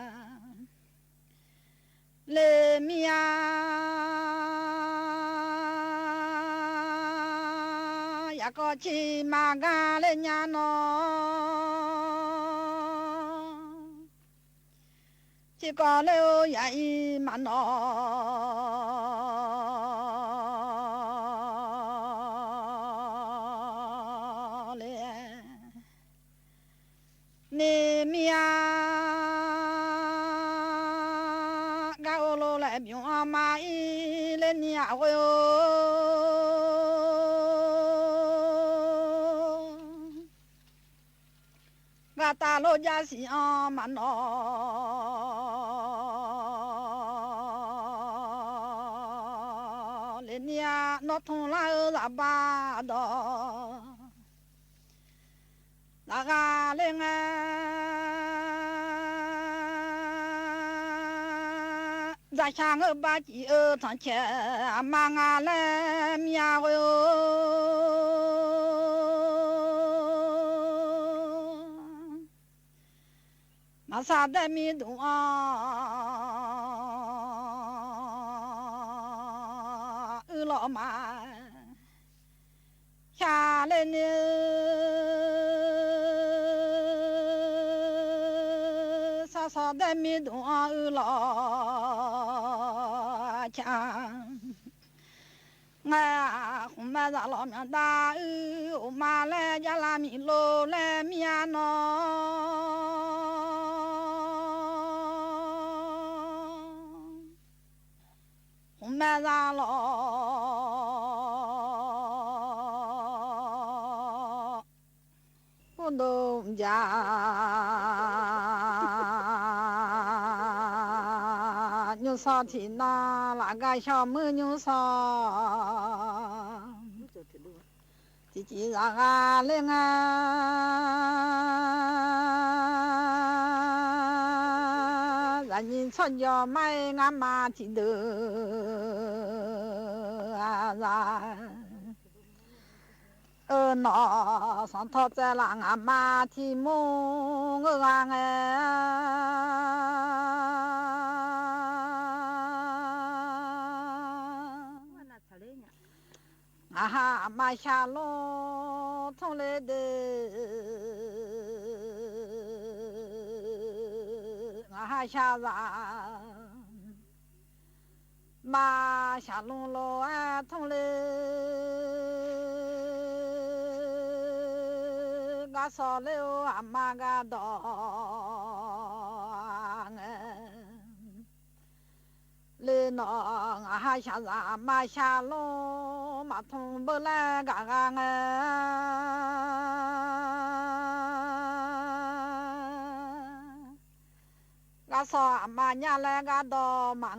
来面。个去马干嘞伢喏，去搞了也一马喏嘞，你面搞了来病阿妈一来伢哟。个大老家乡嘛喏，人家那同来二八的，那个人啊，咱乡个把鸡上去，妈俺来面哟。那啥的米东啊，老妈下来呢，啥啥的米东啊，老强。我红麦子老面大，我妈来家拉米路来面喏。红麦子老不农家，牛少天呐，那个小母牛少。自己让啊领啊，让人穿着买俺妈提的啊啦，那上头在让俺妈提梦啊啊马下路从来的啊下山马下路路啊从来个少了啊马个到来那啊下山马下路马通不来个ก็สอมาญาแลก็ดอมัง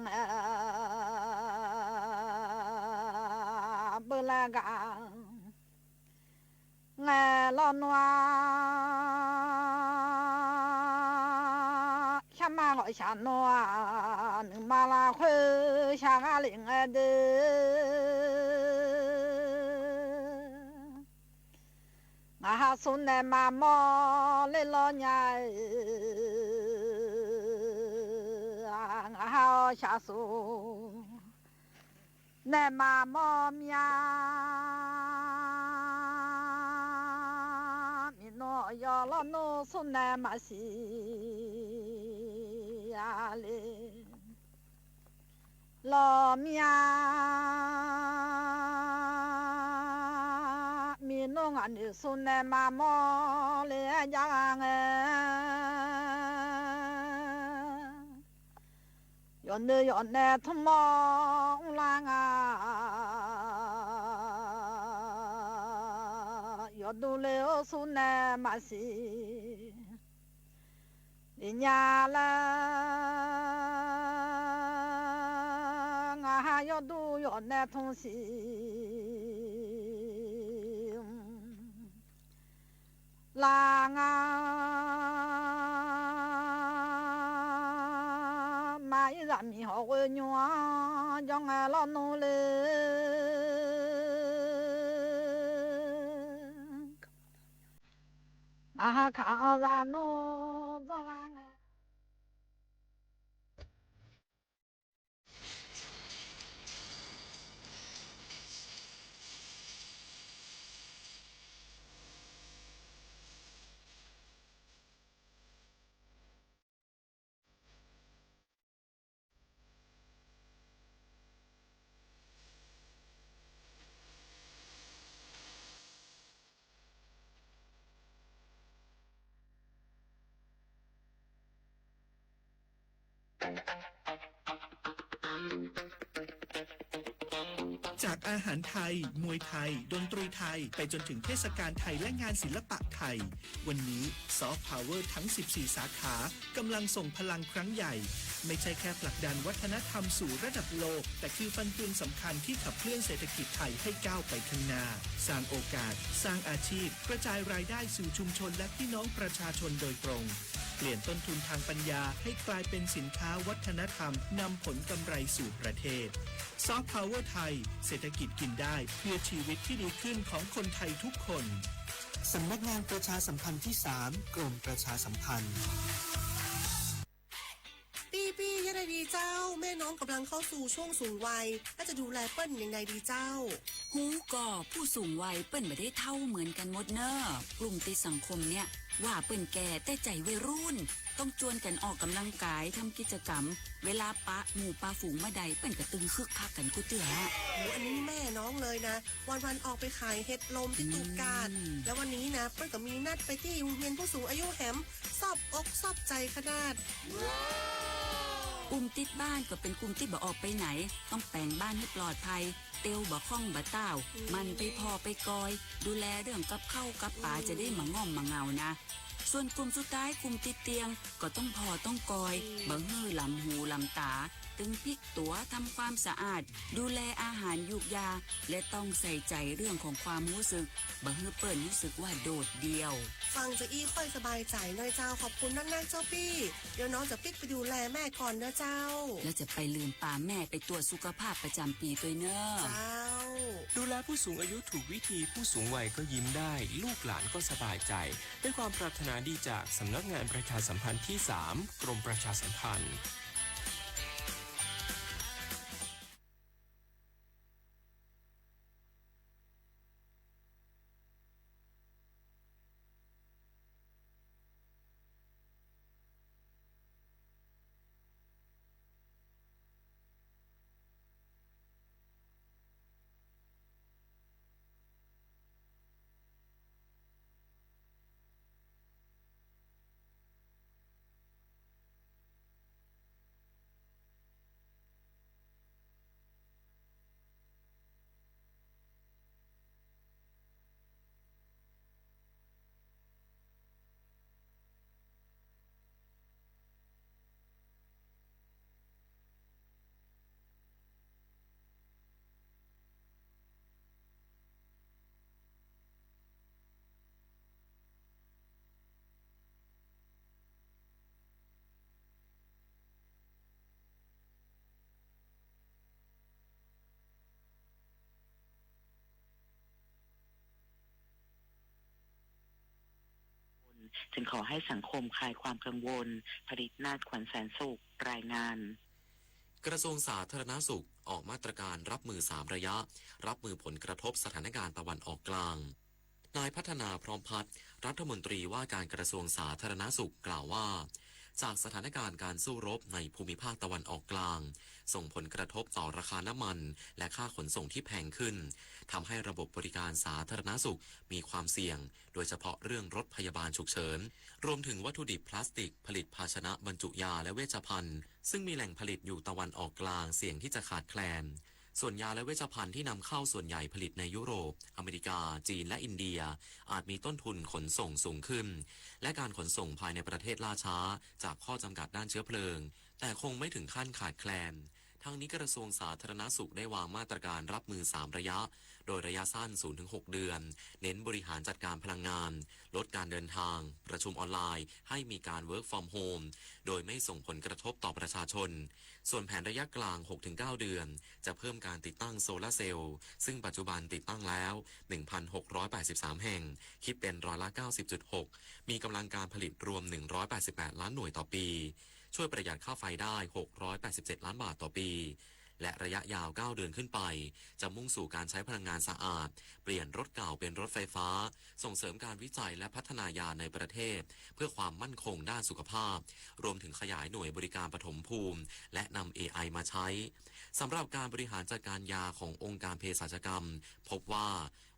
เบลกาแงลอนวาชะมาลอยชานัวนึมาลาคุชากาลิงเดงาฮาสุนเนมามอเลลอญางาฮาชาสุเนมามอมียมิโนยอลโนสุนเนมาสีอาเลลอมียมีโนงอันสุนเนมามอเลยังยอนเนยอนเนทุมองลางายอดูเลโอสุนเนมาสีลิญาลางายอดูยอนเนทงสีลางามาอีรามีหอกญวจงลอนูเลอาคาราโนจงจากอาหารไทยมวยไทยดนตรีไทยไปจนถึงเทศกาลไทยและงานศิลปะไทยวันนี้ซอฟต์พาวเวอร์ทั้ง14สาขากำลังส่งพลังครั้งใหญ่ไม่ใช่แค่ผลักดันวัฒนธรรมสู่ระดับโลกแต่คือฟันเฟืองสำคัญที่ขับเคลื่อนเศรษฐกิจไทยให้ก้าวไปข้างหน้าสร้างโอกาสสร้างอาชีพกระจายรายได้สู่ชุมชนและพี่น้องประชาชนโดยตรงเปลี่ยนต้นทุนทางปัญญาให้กลายเป็นสินค้าวัฒนธรรมนำผลกำไรสู่ประเทศซอฟต์พาวเวอร์ไทยเศรษฐกิจกินได้เพื่อชีวิตที่ดีขึ้นของคนไทยทุกคนสำนักงานประชาสัมพันธ์ที่3กรมประชาสัมพันธ์ปี้ยังไงดีเจ้าแม่น้องกำลังเข้าสู่ช่วงสูงวัยและจะดูแลเปิ้ลยังไงดีเจ้าหูก่อผู้สูงวัยเปิ้ลไม่ได้เท่าเหมือนกันหมดเนอะกลุ่มติดสังคมเนี่ยว่าเปิ้ลแก่แต่ใจวัยรุ่นต้องชวนกันออกกำลังกายทำกิจกรรมเวลาปะหมู่ปะฝูงมาใดเปิ้ลก็ตึงคึกคักกันกูเตืออันนี้แม่น้องเลยนะวันออกไปขายเห็ดลมที่ตูกาดแล้ววันนี้นะเปิ้ลก็มีนัดไปที่โรงเรียนผู้สูงอายุแหมซอบอกซอบใจขนาดกลุ่มติดบ้านก็เป็นกลุ่มที่บ่ออกไปไหนต้องแต่งบ้านให้ปลอดภัยเตียวบ่ข้องบ่เต้ามันไปพอไปกอยดูแลเรื่องกับข้าวกับป่าจะได้มาง่อมมาเงานะส่วนกลุ่มสุดท้ายกลุ่มติดเตียงก็ต้องพอต้องกอยบ่ฮื้อลำหูลำตาตึงพลิกตัวทำความสะอาดดูแลอาหารยุกยาและต้องใส่ใจเรื่องของความรู้สึกบ่ฮื้อเปิ้นรู้สึกว่าโดดเดี่ยวฟังจะอี้ค่อยสบายใจหน่อยเจ้าขอบคุณนักๆเจ้าพี่เดี๋ยวน้องจะปิ๊กไปดูแลแม่ก่อนนะเจ้าแล้วจะไปลืมป่าแม่ไปตรวจสุขภาพประจำปีด้วยเนอะเจ้าดูแลผู้สูงอายุถูกวิธีผู้สูงวัยก็ยิ้มได้ลูกหลานก็สบายใจด้วยความปรารถนาดีจากสำนักงานประชาสัมพันธ์ที่3กรมประชาสัมพันธ์ จึงขอให้สังคมคลายความกังวลผลิตนาถขวัญแสนสุขรายงานกระทรวงสาธารณสุขออกมาตรการรับมือ3ระยะรับมือผลกระทบสถานการณ์ตะวันออกกลางนายพัฒนาพร้อมพัฒน์รัฐมนตรีว่าการกระทรวงสาธารณสุขกล่าวว่าจากสถานการณ์การสู้รบในภูมิภาคตะวันออกกลางส่งผลกระทบต่อราคาน้ำมันและค่าขนส่งที่แพงขึ้นทำให้ระบบบริการสาธารณสุขมีความเสี่ยงโดยเฉพาะเรื่องรถพยาบาลฉุกเฉินรวมถึงวัตถุดิบพลาสติกผลิตภาชนะบรรจุยาและเวชภัณฑ์ซึ่งมีแหล่งผลิตอยู่ตะวันออกกลางเสี่ยงที่จะขาดแคลนส่วนยาและเวชภัณฑ์ที่นำเข้าส่วนใหญ่ผลิตในยุโรปอเมริกาจีนและอินเดียอาจมีต้นทุนขนส่งสูงขึ้นและการขนส่งภายในประเทศล่าช้าจากข้อจำกัดด้านเชื้อเพลิงแต่คงไม่ถึงขั้นขาดแคลนทั้งนี้กระทรวงสาธารณสุขได้วางมาตรการรับมือ3ระยะโดยระยะสั้น 0-6 เดือนเน้นบริหารจัดการพลังงานลดการเดินทางประชุมออนไลน์ให้มีการ work from home โดยไม่ส่งผลกระทบต่อประชาชนส่วนแผนระยะกลาง 6-9 เดือนจะเพิ่มการติดตั้งโซลาร์เซลล์ซึ่งปัจจุบันติดตั้งแล้ว 1,683 แห่งคิดเป็น90.6% มีกำลังการผลิตรวม188ล้านหน่วยต่อปีช่วยประหยัดค่าไฟได้687ล้านบาทต่อปีและระยะยาว9เดือนขึ้นไปจะมุ่งสู่การใช้พลังงานสะอาดเปลี่ยนรถเก่าเป็นรถไฟฟ้าส่งเสริมการวิจัยและพัฒนายาในประเทศเพื่อความมั่นคงด้านสุขภาพรวมถึงขยายหน่วยบริการปฐมภูมิและนำ AI มาใช้สำหรับการบริหารจัดการยาขององค์การเภสัชกรรมพบว่า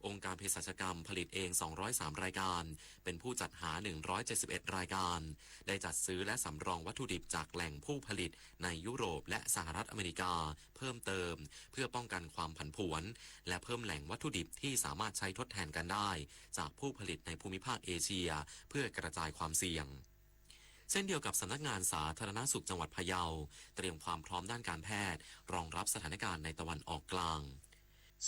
องค์การเภสัชกรรมผลิตเอง203รายการเป็นผู้จัดหา171รายการได้จัดซื้อและสำรองวัตถุดิบจากแหล่งผู้ผลิตในยุโรปและสหรัฐอเมริกาเพิ่มเติมเพื่อป้องกันความผันผวนและเพิ่มแหล่งวัตถุดิบที่สามารถใช้ทดแทนกันได้จากผู้ผลิตในภูมิภาคเอเชียเพื่อกระจายความเสี่ยงเช่นเดียวกับสำนักงานสาธารณสุขจังหวัดพะเยาเตรียมความพร้อมด้านการแพทย์รองรับสถานการณ์ในตะวันออกกลาง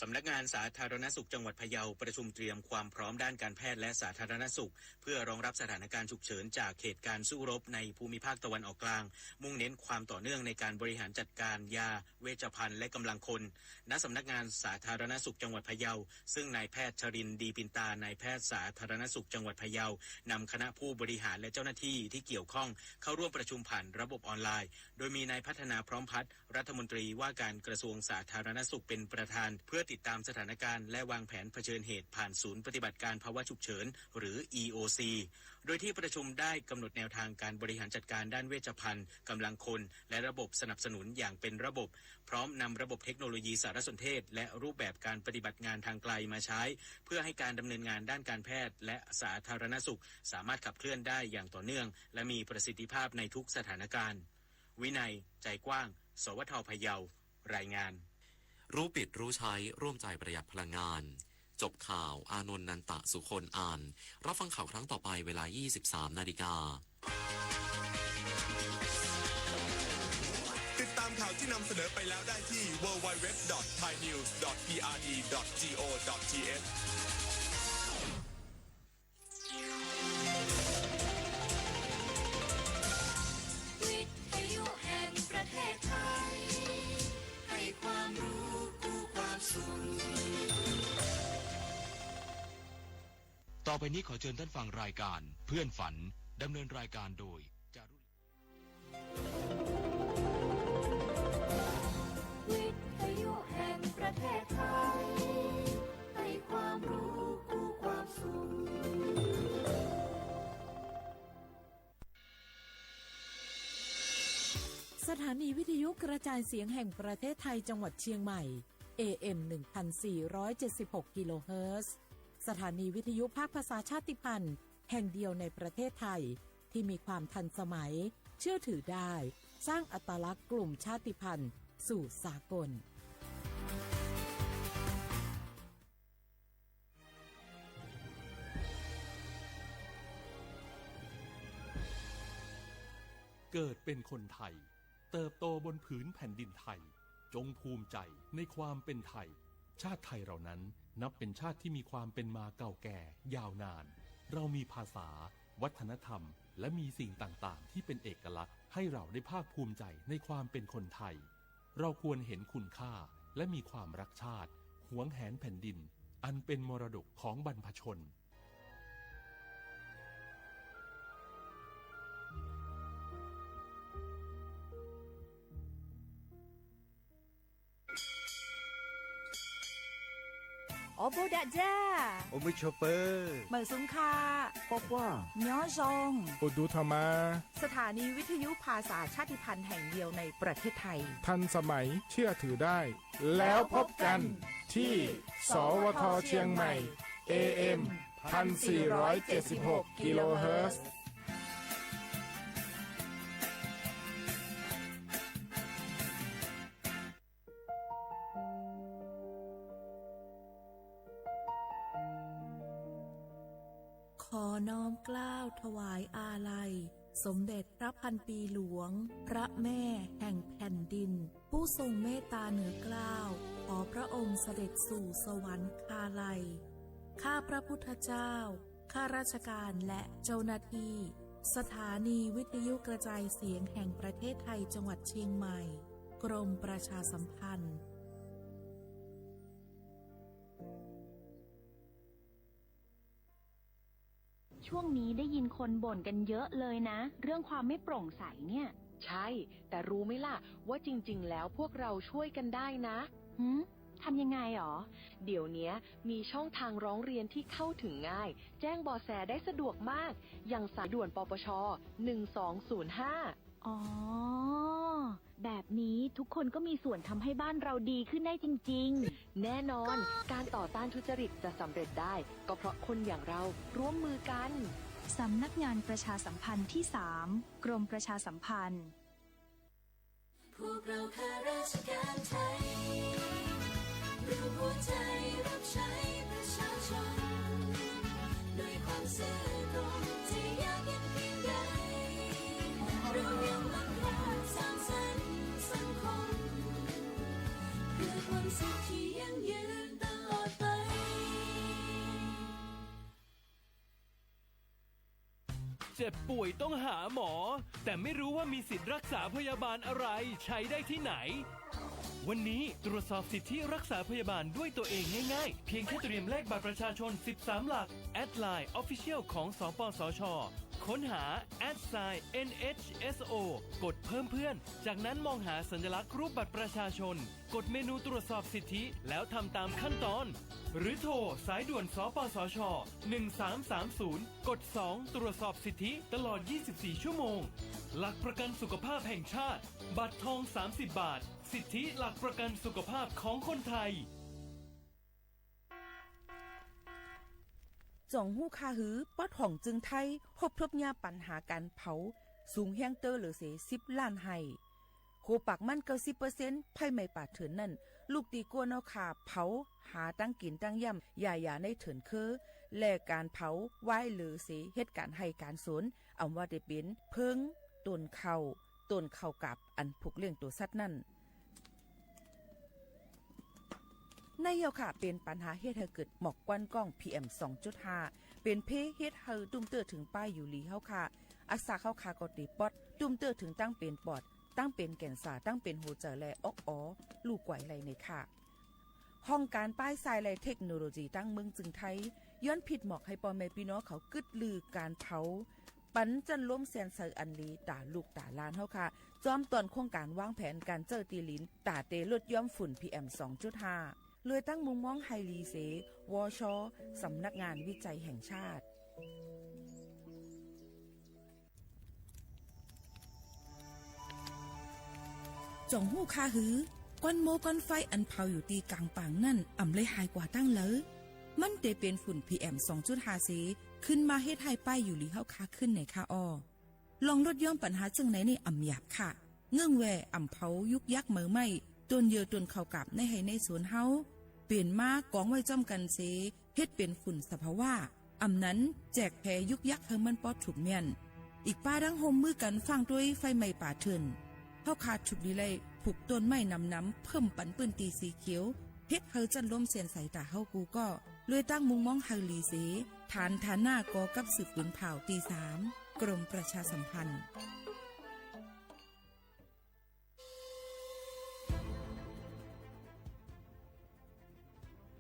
สำนักงานสาธารณสุขจังหวัดพะเยาประชุมเตรียมความพร้อมด้านการแพทย์และสาธารณสุขเพื่อรองรับสถานการณ์ฉุกเฉินจากเหตุการณ์สู้รบในภูมิภาคตะวันออกกลางมุ่งเน้นความต่อเนื่องในการบริหารจัดการยาเวชภัณฑ์และกำลังคนณสำนักงานสาธารณสุขจังหวัดพะเยาซึ่งนายแพทย์ชรินทร์ดีปินตานายแพทย์สาธารณสุขจังหวัดพะเยานำคณะผู้บริหารและเจ้าหน้าที่ที่เกี่ยวข้องเข้าร่วมประชุมผ่านระบบออนไลน์โดยมีนายพัฒนาพร้อมพัฒน์รัฐมนตรีว่าการกระทรวงสาธารณสุขเป็นประธานเพื่อติดตามสถานการณ์และวางแผนเผชิญเหตุผ่านศูนย์ปฏิบัติการภาวะฉุกเฉินหรือ EOC โดยที่ประชุมได้กำหนดแนวทางการบริหารจัดการด้านเวชภัณฑ์กำลังคนและระบบสนับสนุนอย่างเป็นระบบพร้อมนำระบบเทคโนโลยีสารสนเทศและรูปแบบการปฏิบัติงานทางไกลมาใช้เพื่อให้การดำเนินงานด้านการแพทย์และสาธารณสุขสามารถขับเคลื่อนได้อย่างต่อเนื่องและมีประสิทธิภาพในทุกสถานการณ์วินัยใจกว้างสวท.พะเยารายงานรู้ปิดรู้ใช้ร่วมใจประหยัดพลังงานจบข่าวอานนท์นันตะสุคนอ่านรับฟังข่าวครั้งต่อไปเวลา 23:00 น.ติดตามข่าวที่นำเสนอไปแล้วได้ที่ www.thainews.prd.go.thวิทยุแห่งประเทศไทยให้ความรู้กู้ความสุขต่อไปนี้ขอเชิญท่านฟังรายการเพื่อนฝันดำเนินรายการโดยจารุวิทยุแห่งประเทศไทยให้ความรู้กู้ความสุขสถานีวิทยุกระจายเสียงแห่งประเทศไทยจังหวัดเชียงใหม่ AM 1476 กิโลเฮิรตซ์สถานีวิทยุภาคภาษาชาติพันธุ์แห่งเดียวในประเทศไทยที่มีความทันสมัยเชื่อถือได้สร้างอัตลักษณ์กลุ่มชาติพันธุ์สู่สากลเกิดเป็นคนไทยเติบโตบนผืนแผ่นดินไทยจงภูมิใจในความเป็นไทยชาติไทยเรานั้นนับเป็นชาติที่มีความเป็นมาเก่าแก่ยาวนานเรามีภาษาวัฒนธรรมและมีสิ่งต่างๆที่เป็นเอกลักษณ์ให้เราได้ภาคภูมิใจในความเป็นคนไทยเราควรเห็นคุณค่าและมีความรักชาติหวงแหนแผ่นดินอันเป็นมรดกของบรรพชน อโบดะจ้า โอมิชอเปอร์ เหมอซุงคา ป๊อกว่า ย้อซง อุดูธรรมา สถานีวิทยุภาษาชาติพันธุ์แห่งเดียวในประเทศไทย ทันสมัยเชื่อถือได้ แล้วพบกันที่สวทเชียงใหม่ AM 1476 กิโลเฮิรตซ์ขอน้อมเกล้าถวายอาลัยสมเด็จพระพันปีหลวงพระแม่แห่งแผ่นดินผู้ทรงเมตตาเหนือเกล้าขอพระองค์เสด็จสู่สวรรคาลัยข้าพระพุทธเจ้าข้าราชการและเจ้าหน้าที่สถานีวิทยุกระจายเสียงแห่งประเทศไทยจังหวัดเชียงใหม่กรมประชาสัมพันธ์ช่วงนี้ได้ยินคนบ่นกันเยอะเลยนะเรื่องความไม่โปร่งใสเนี่ยใช่แต่รู้ไหมล่ะว่าจริงๆแล้วพวกเราช่วยกันได้นะทำยังไงหรอเดี๋ยวนี้มีช่องทางร้องเรียนที่เข้าถึงง่ายแจ้งเบาะแสได้สะดวกมากอย่างสายด่วนปปช1205อ๋อแบบนี้ทุกคนก็มีส่วนทำให้บ้านเราดีขึ้นได้จริงๆแน่นอนการต่อต้านทุจริตจะสำเร็จได้ก็เพราะคนอย่างเราร่วมมือกันสำนักงานประชาสัมพันธ์ที่ 3 กรมประชาสัมพันธ์พวกเราข้าราชการไทยรู้หัวใจรับใช้ประชาชนด้วยความซื่อตรงที่ยากเย็นเพียงใดเรายังมั่นคงสร้างสรรค์สังคมเพื่อความสุขที่ยั่งยืนตลอดไปเจ็บป่วยต้องหาหมอแต่ไม่รู้ว่ามีสิทธิ์รักษาพยาบาลอะไรใช้ได้ที่ไหนวันนี้ตรวจสอบสิทธิรักษาพยาบาลด้วยตัวเองง่ายๆเพียงแค่เตรียมเลขบัตรประชาชน13หลักแอดไลน์ Official ของสปสช.ค้นหา @NHSO กดเพิ่มเพื่อนจากนั้นมองหาสัญลักษณ์รูปบัตรประชาชนกดเมนูตรวจสอบสิทธิแล้วทำตามขั้นตอนหรือโทรสายด่วนสปสช1330กด2ตรวจสอบสิทธิตลอด24ชั่วโมงหลักประกันสุขภาพแห่งชาติบัตรทอง30บาทสิทธิหลักประกันสุขภาพของคนไทยจ่องหู้คาหือป้อถ่องจึงไทยพบทบยาปัญหาการเผาสูงแห้งเตอร์เหลือเส10ล้านไห้โคปักมัน90%ไผ่ไม่ป่าเถินนั่นลูกตีกัวเนาขาเผาหาตั้งกินตั้งย่ำอย่าในเถินคือและการเผาไว้หรือเสเหตุการณ์ให้การสนอำว่าได้เป็นเพิงต้นเข้ากับอันผูกเลี้ยงตัวสัตว์นั่นในเยาค่ะเป็นปัญหาเฮ็ดให้เกิดหมอกควันกล้อง PM 2.5 เป็นเพเฮ็ดให้ตุ้มเตอถึงป้ายอยู่ลีเฮาค่ะอักษาเข้าคากอติปอดตุ้มเตอถึงตั้งเป็นปอดตั้งเป็นแก่นสาตั้งเป็นหัวใจและออกอ๋อลูกไกวไหลในค่ะห้องการป้ายทรายและเทคโนโลยีตั้งเมืองจึงไทยย้อนผิดหมอกให้พ่อแม่พี่น้องเขากึดลือการเผาปันจันล้มแสนเซออันลีตาลูกตาลานเฮาค่ะจอมตอนโครงการวางแผนการเจอตีลินตาเตลดย่อมฝุ่น PM 2.5 เลยตั้งมุมมองไฮรีเสวชสำนักงานวิจัยแห่งชาติจ่องหู้คาหือก้อนโมก้อนไฟอันเผาอยู่ตีกลางป่างนั่นอ่ำเลยหายกว่าตั้งเลยมันเตเป็นฝุ่น PM 2.5 เสขึ้นมาเฮ็ดให้ป้ายอยู่ลีเฮาคาขึ้นในค่าอ้อลองลดย่อมปัญหาจังไหนในอ่ำหยาบค่ะเงื่องแวอ่ำเผายุกยักเหมือไม่ต้นเยอต้นเข้ากับในให้ในสวนเฮาเปลี่ยนมากองไว้จ้อมกันเสเฮ็ดเป็นฝุ่นสภาวะอำนั้นแจกแพยุกยักเฮมันปอดถูกแม่นอีกป้าดังโฮมมือกันฟังด้วยไฟไหม้ป่าเถินเฮาขาดฉุกดีเลยผูกต้นไม้น้ำเพิ่มปันปืนตีสีเขียวเฮ็ดเฮาจันล้มเสียนใส่ตาเฮากูก็เลยตั้งมุงมองเฮาลีเสฐานหน้ากอกับสืบปืนเผาตี3กรมประชาสัมพันธ์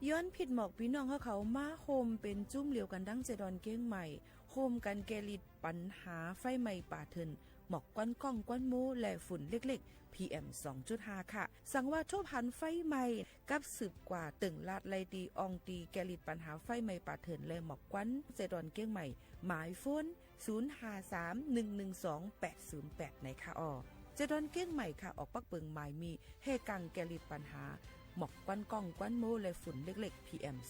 ย้อนผิดหมอกพี่น้องเขามาโฮมเป็นจุ้มเหลียวกันดั้งเจดอนเก้งใหม่โฮมกันแกลิดปัญหาไฟไหม้ป่าเถิน หมอกควันก้องควันโมและฝุ่นเล็กๆ PM 2.5 ค่ะสังว่าโชพันไฟใหม่กับสืบกว่าตึงลาดไลดีอองตีแกลิดปัญหาไฟใหม่ป่าเถินและหมอกควันเจดอนเก้งใหม่หมายโฟน0531128808ในค่ะเจดอนเก้งใหม่ค่ะออกปักเปิงหมายมีเฮกังแกลิดปัญหาหมอกควันก้องควันโมและฝุ่นเล็กๆ PM 2.5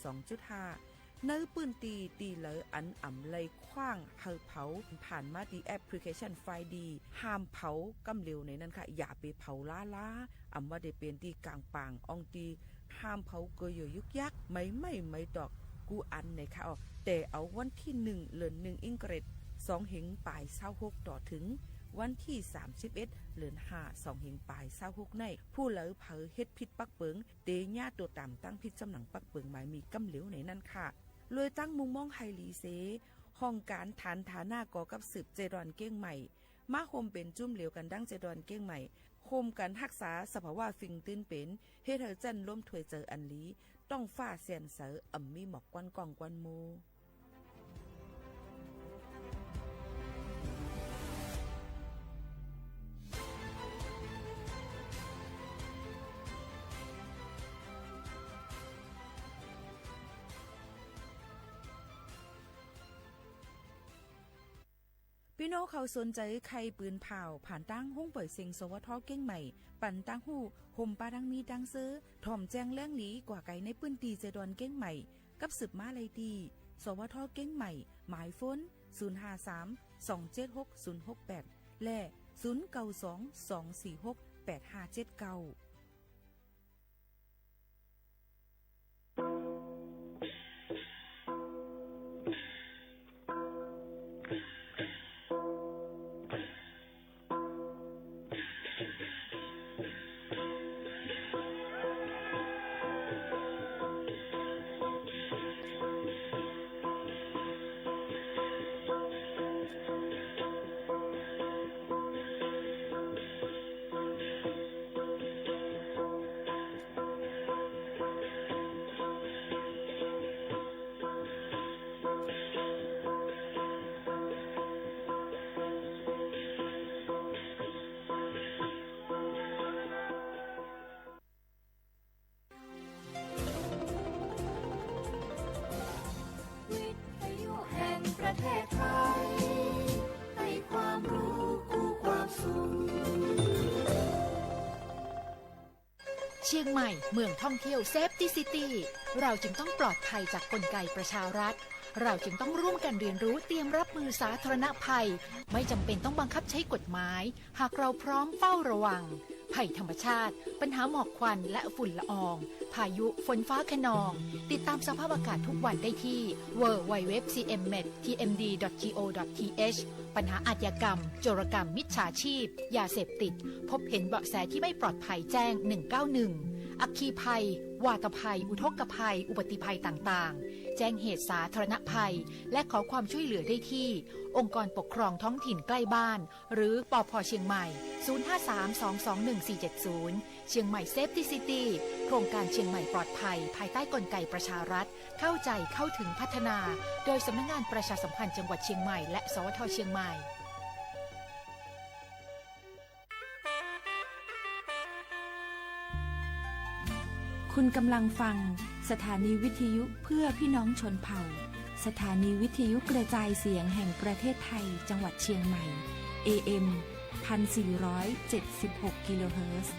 เนื้อปืนตีเหลออันอ่ำเลยคว้างเฮาเผาผ่านมาดีแอปพลิเคชันไฟดีห้ามเผากำเร็วในนั้นค่ะอย่าไปเผาล้าอ่ำว่าได้เป็นตีกลางปางอองตีห้ามเผาเกยยุกยักไม่ดอกกูอันในค่ะแต่เอาวันที่1เดือน1อิงเกรด2เหงปลาย26ต่อถึงวันที่31เดือน5 2เหงปลาย26ในผู้เหลอเผาเฮ็ดผิดปักเปิงเตญาตัวต่ำตั้งผิดจำหนังปักเปิงหมายมีกำเหลวในนั้นค่ะเลยตั้งมุมมองไฮลีเซห้องการฐานฐาหน้ากอกับสืบเจดอนเก้งใหม่มาโฮมเป็นจุ่มเหลวกันดั้งเจดอนเก้งใหม่โฮมกันรักษาสภาวะฟิงตื้นเป็นเฮ็ดให้จันล้มถวยเจออันลีต้องฟ้าเสียนเสออ่ำมีหมอกควันกองควันโมพี่น้องเขาสนใจใครปืนเผาผ่านตั้งห้องเปิดเซิงสวทเก้งใหม่ปั่นตั้งหูห่มปลาดังมีดังซื้อถ่อมแจ้งแล้งหลีกว่าไก่ในปืนตีเจดอนเก้งใหม่กับสืบมาไลดีสวทเก้งใหม่หมายฝน053-276-068และ092-246-8579ประเทศไทยให้ความรู้คู่ความสุขเชียงใหม่เมืองท่องเที่ยวเซฟตี้ซิตี้เราจึงต้องปลอดภัยจากกลไกประชารัฐเราจึงต้องร่วมกันเรียนรู้เตรียมรับมือสาธารณภัยไม่จำเป็นต้องบังคับใช้กฎหมายหากเราพร้อมเฝ้าระวังภัยธรรมชาติปัญหาหมอกควันและฝุ่นละอองพายุฝนฟ้าคะนองติดตามสภาพอากาศทุกวันได้ที่ www.cmmet.tmd.go.th ปัญหาอาชญากรรมโจรกรรมมิจฉาชีพยาเสพติดพบเห็นเบาะแสที่ไม่ปลอดภัยแจ้ง191อัคคีภัยวาตภัยอุทกภัยอุบัติภัยต่างๆแจ้งเหตุสาธารณภัยและขอความช่วยเหลือได้ที่องค์กรปกครองท้องถิ่นใกล้บ้านหรือปภ.เชียงใหม่053-221-470เชียงใหม่เซฟตี้ซิตี้โครงการเชียงใหม่ปลอดภัยภายใต้กลไกประชารัฐเข้าใจเข้าถึงพัฒนาโดยสำนักงานประชาสัมพันธ์จังหวัดเชียงใหม่และสวท.เชียงใหม่คุณกำลังฟังสถานีวิทยุเพื่อพี่น้องชนเผ่าสถานีวิทยุกระจายเสียงแห่งประเทศไทยจังหวัดเชียงใหม่ AM 1476 กิโลเฮิรตซ์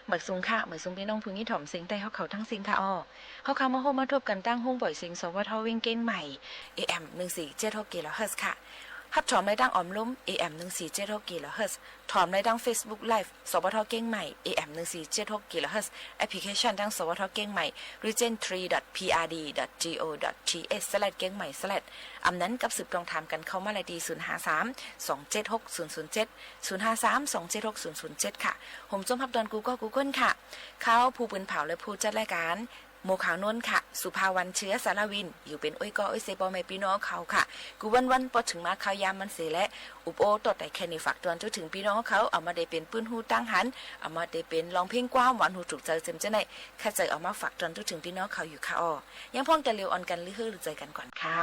เหมือนซุงค่ะเหมือนซุงพี่น้องพึ่งยี่ถ่อมสิงแต่เขาทั้งสิงค่ะเขามาโฮมาทบกันตั้งห้องบ่อยสิงสวทวิ่งเก้งใหม่ AM 1476 กิโลเฮิรตซ์ค่ะฮับถอมในดังออมล้ม AM 1476 กิโลเฮิรตซ์ถอมในดัง Facebook Live สวทเก้งใหม่ AM 1476 กิโลเฮิรตซ์แอปพลิเคชันดังสวทเก้งใหม่ region3.prd.go.th เก้งใหม่อำนั้นกับสืบตรงถามกันเข้ามาเลยดี053-276-007 ค่ะผมจมพับดอนกูเกิลค่ะเขาผู้ปืนเผาและผู้จัดรายการโมขาวนนท์ค่ะสุภาวันเชื้อสารวินอยู่เป็นอ้อยก็อ้อยเซบอแม่พี่น้องเขาค่ะกูวันพอถึงมาเขายามมันเสียและอุปโอตดแต่แค่นี้ฝากตอนจนถึงพี่น้องเขาเอามาได้เป็นปืนหูตั้งหันเอามาได้เป็นร้องเพลงกว้างหวานหูถูกใจเต็มใจในแค่ใจเอามาฝากตอนจนถึงพี่น้องเขาอยู่ค่ะยังพ้องแต่เร็วออนกันหรือใจกันก่อนค่ะ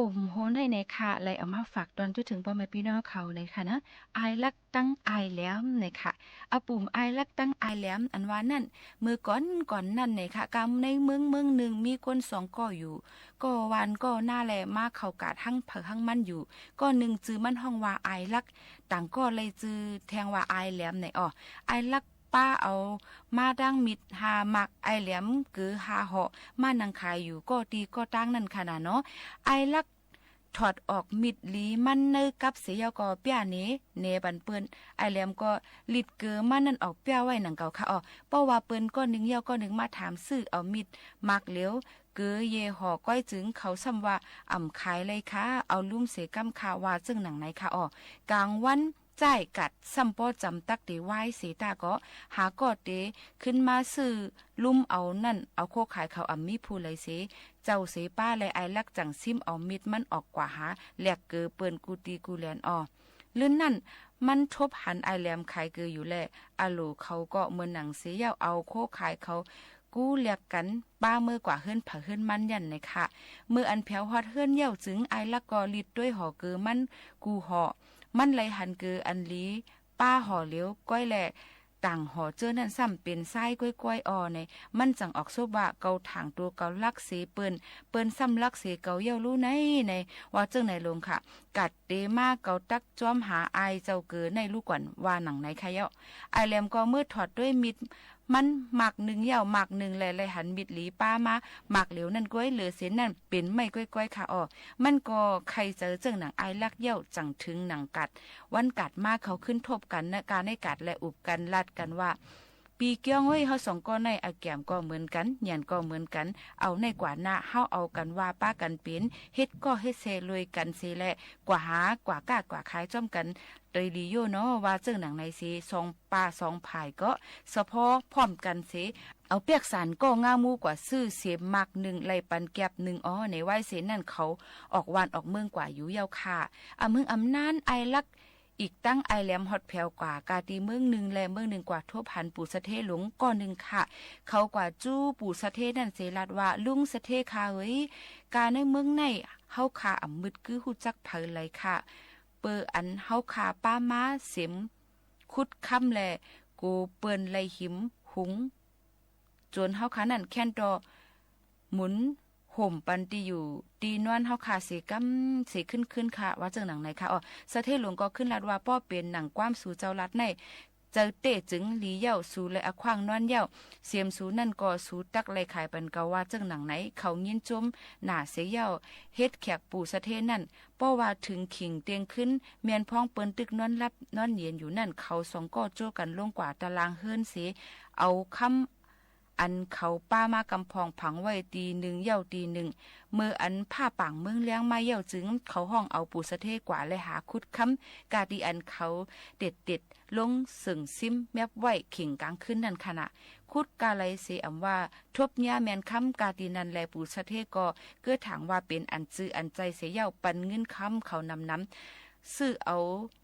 ปุ่มโหนให้ในค่ะเลยเอามาฝากตอนจุดถึงพ่อแม่พี่น้องเขาเลยค่ะนะอายลักตั้งอายแหลมเนี่ยค่ะเอาปุ่มอายลักตั้งอายแหลมอันว่านั่นมือก่อนนั่นเนี่ยค่ะกำในเมืองหนึ่งมีคนสองก่ออยู่ก็วันก็หน้าแลมาเข้ากาดหั่งเผอหั่งมันอยู่ก็หนึ่งจื้อมันห้องว่าอายลักต่างก็เลยจื้อแทงว่าอายแหลมเนี่ยออายลักป้าเอามาดังมิดหามักไอแหลมกือหาเหาะมานังขายอยู่ก็ตีก็ตั้งนั่นขนาดเนาะไอลักถอดออกมิดหลีมันเนยกับเสียก็เปียเนเนบันเปิ้นไอแหลมก็ลิดเกือมันนั่นออกเปียไว้หนังเก่าค่ะเพราะว่าเปิ้นก็นึงเยาก็นึงมาถามซื้อเอามิดมักเหลียวเกือเยหอก้อยจึงเขาซ้ำว่าอ่ำขายเลยค่ะเอาลุ่มเสกำคาว่าจึงหนังไหนค่ะกลางวันจ่ายกัดซัมปอจำตักเดไว้เสตาก็หากอดเดขึ้นมาซื้อลุ่มเอานั่นเอาโคขายเขามีผู้เลยเสเจ้าเสป้าเลยไอลักจังซิมเอามิดมันออกกว่าหาแหลกเกอเปิ้นกูตีกูแลนลื่นนั่นมันทบหันไอแหลมขายเกออยู่แลอาโลเขาก็เหมือนหนังเสียเอาโคขายเขากูเรียกกันป้าเมื่อกว่าเฮือนผาเฮือนมันยันเลยค่ะเมื่ออันแผวฮอดเฮือนเย่าจึงไอลักก็ลิดด้วยหอเกอมันกูหอมันไหลหันเกืออันลีป้าห่อเหลียวก้อยแหละต่างห่อเจอนั่นซ้ำเป็นไส้ก้อยในมันจังออกโซบะเกาถางตัวเกาลักเสเปิ้นซ้ำลักเสเกาเย่ารู้ในว่าเจ้าไหนลงค่ะกัดเดมาเกาตักจ้อมหาไอเจ้าเกือในลูกก่อนว่าหนังไหนค่ะเย่าไอแหลมก็มืดถอดด้วยมิดมันหมักหนึ่งเย่าหมักหนึ่งเลยหันมิดหลีป้ามาหมักเหลวนั่นก้อยเหลือเส้นนั่นเป็นไม่ก้อยค่ะมันก็ใครเจอเจิงหนังไอลักเย่าจังถึงหนังกัดวันกัดมาเขาขึ้นทบกันนะการให้กัดและอุบกันลัดกันว่าปีเกี้ยงเว้ยเฮาสองก็ในอาแก้มก็เหมือนกันหยันก็เหมือนกันเอาในกว่าหน้าเฮาเอากันว่าป้ากันเป็นเฮ็ดก็เฮ็ดเซรวยกันเซแลกว่าหากว่ากากว่าขายจ้อมกันโดยดีโยเนาะว่าเจิงหนังในเซสองป้าสองภายก็เฉพาะพร้อมกันเซเอาเปียกสารก็ง่ามูกว่าซื้อเสียมักหนึ่งไหลปันแก็บหนึ่งในไหวเสนั่นเขาออกวานออกเมืองกว่าอยู่ยาวค่ะเมืองอำนานไอลักอีกตั้งไอแหลมฮอดแผวกว่ากาตีเมืองหนึ่งและเมืองหนึ่งกว่าทั่วพันปู่สะเทหลงก่อนหนึ่งค่ะเขากว่าจู้ปู่สะเทนั่นเสลัดว่าลุงสะเทค่ะเฮ้ยกาในเมืองในเฮาขาอ่ำมึดคือฮู้จักเผยเลยค่ะเปออันเฮาขาป้าม้าเสียมคุดค่ำแลกูเปิ้นไหลหิมหุงจนเฮาขานั่นแค่นดอหมุนห่มปันตีอยู่ตีนวนเฮาขาเสกำเสขึ้นค่ะว่าจังหนังไหนค่ะสะเทหลวงก็ขึ้นลัดว่าป้อเป็นหนังความสู่เจ้ารัดในเจอเตะจึงหลีเย่าสู่และอควางนอนเย่าเสียมสู่นั่นก็สู่ตักไหลขายปันเกาว่าจังหนังไหนเขายินจมหน้าเสียเย่าเฮ็ดแขกปู่สะเทนั่นป้อว่าถึงขิงเตียงขึ้นเมียนพ้องเปิ้นตึกนอนรับนอนเย็นอยู่นั่นเขาสองก็โจกันลงกว่าตารางเฮือนเสเอาคำอันเขาป้ามากำพองผังไว้ตีหนึ่งเย่าตีหนึ่งเมื่ออันผ้าป่างเมืองเลี้ยงมาเย่าจึงเขาห้องเอาปู่สะเทกว่าเลยหาคุดค้ำกาดีอันเขาเด็ดลงสึ่งซิมแมบไว้ขิงกลางขึ้นนั่นขณะคุดกาไลเสอำว่าทบญ่าแมนค้ำกาดีนันแลปู่สะเทก็เกื้อถางว่าเป็นอันจื้ออันใจเสียเย่าปันเงินค้ำเขานำซื้อเอา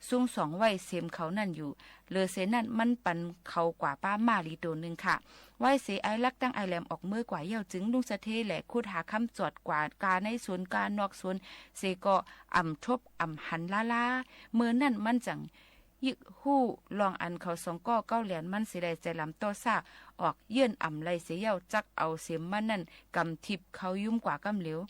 ซุ้งสองไว้เสมเขานั่นอยู่เลือเสนั่นมันปันเขากว่าป้ามาลีตัวนึงค่ะไว้เสไอลักตั้งไอแหลมออกมือกว่าเย่าจึงลุงสะเทแหละคุดหาคำจอดกว่ากาในสวนกานอกสวนเสก็อ่ำทบอ่ำหันลาเมื่อนั่นมันจังยึกหู้ลองอันเขาสองก็เก้าเหรียญมันสิได้ใจลำโตซ่าออกเยื่อนอ่ำไหลเสียเย่าจักเอาเสียมมันนั่นกำทิพเขายุ่มกว่ากำเหลว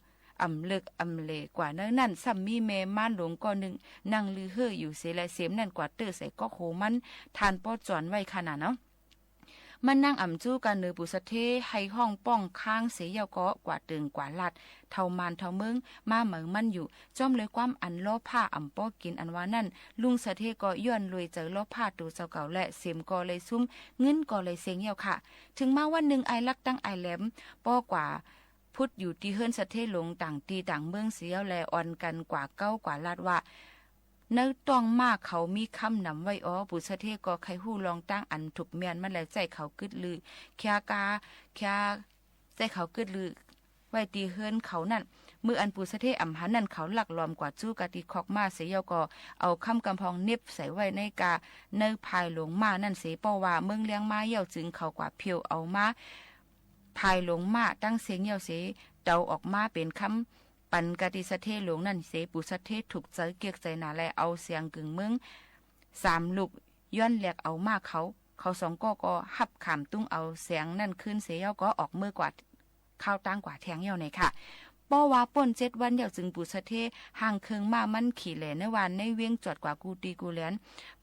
อ่ำเลิกอ่ำเลกว่านั่นซ้ำมีแม่ม่านหลงก็หนึ่งนั่งลือเฮ่ออยู่เสียและเสียมนั่นกว่าเตอใส่ก็โหมันทานป้อจอนไว้ขนาดเนาะมันนั่งอ่ำจู้กันเนือปุสะเทให้ห้องป้องข้างเสียเยาก็กว่าตึงกว่าลัดเท่ามานเท่าเมืองมาเหมืองมันอยู่จ้อมเลยความอันล้อผ้าอ่ำป้อกินอันว่านั่นลุงสะเทก็ย้อนลุยเจอล้อผ้าตูเจ้าเก่าและเสียมก็เลยซุ้มเงินก็เลยเสียงเยาค่ะถึงมาวันหนึ่งไอลักตั้งไอแหลมป้อกว่าพุทธอยู่ที่เฮือนสะเทหลงต่างตีต่างเมืองเสียแลอ่อนกันกว่าเก้ากว่าลาดว่าเนื้อต้องมากเขามีคำนำไว้ปุสะเทก็ใครหู้ลองตั้งอันถูกเมียนมันแล้วใจเขากึดลือแค่ใจเขากึดลือไว้ตีเฮือนเขานั่นมืออันปุสะเทอำหันนั่นเขาหลักล้อมกว่าจู้กะติคอกมาเสียก็เอาคำกำพองเน็บใส่ไว้ในกาเนื้อภายหลงมานั่นเสียป้อว่าเมืองเลี้ยงมาเย่าจึงเขากว่าเพียวเอามาภายหลงมาตั้งเสียงเยาเสเดาออกมาเป็นคำ ปันกะติสะเทหลวงนั่นเสปุสะเทถูกใจเกียกใจหนาแลเอาเสียงกึ่งเมือง3ลูกย้อนแหลกเอามาเขาสองก็หับขามตุ้งเอาเสียงนั่นขึ้นเสียก็ออกมือกว่าข้าวตั้งกว่าแทงเหี่ยวในค่ะป้อว่าป่น7วันเดียวจึงปุสะเทห่างเคิงมามันขี่แหลในวันในเวียงจอดกว่ากูตีกูแหลน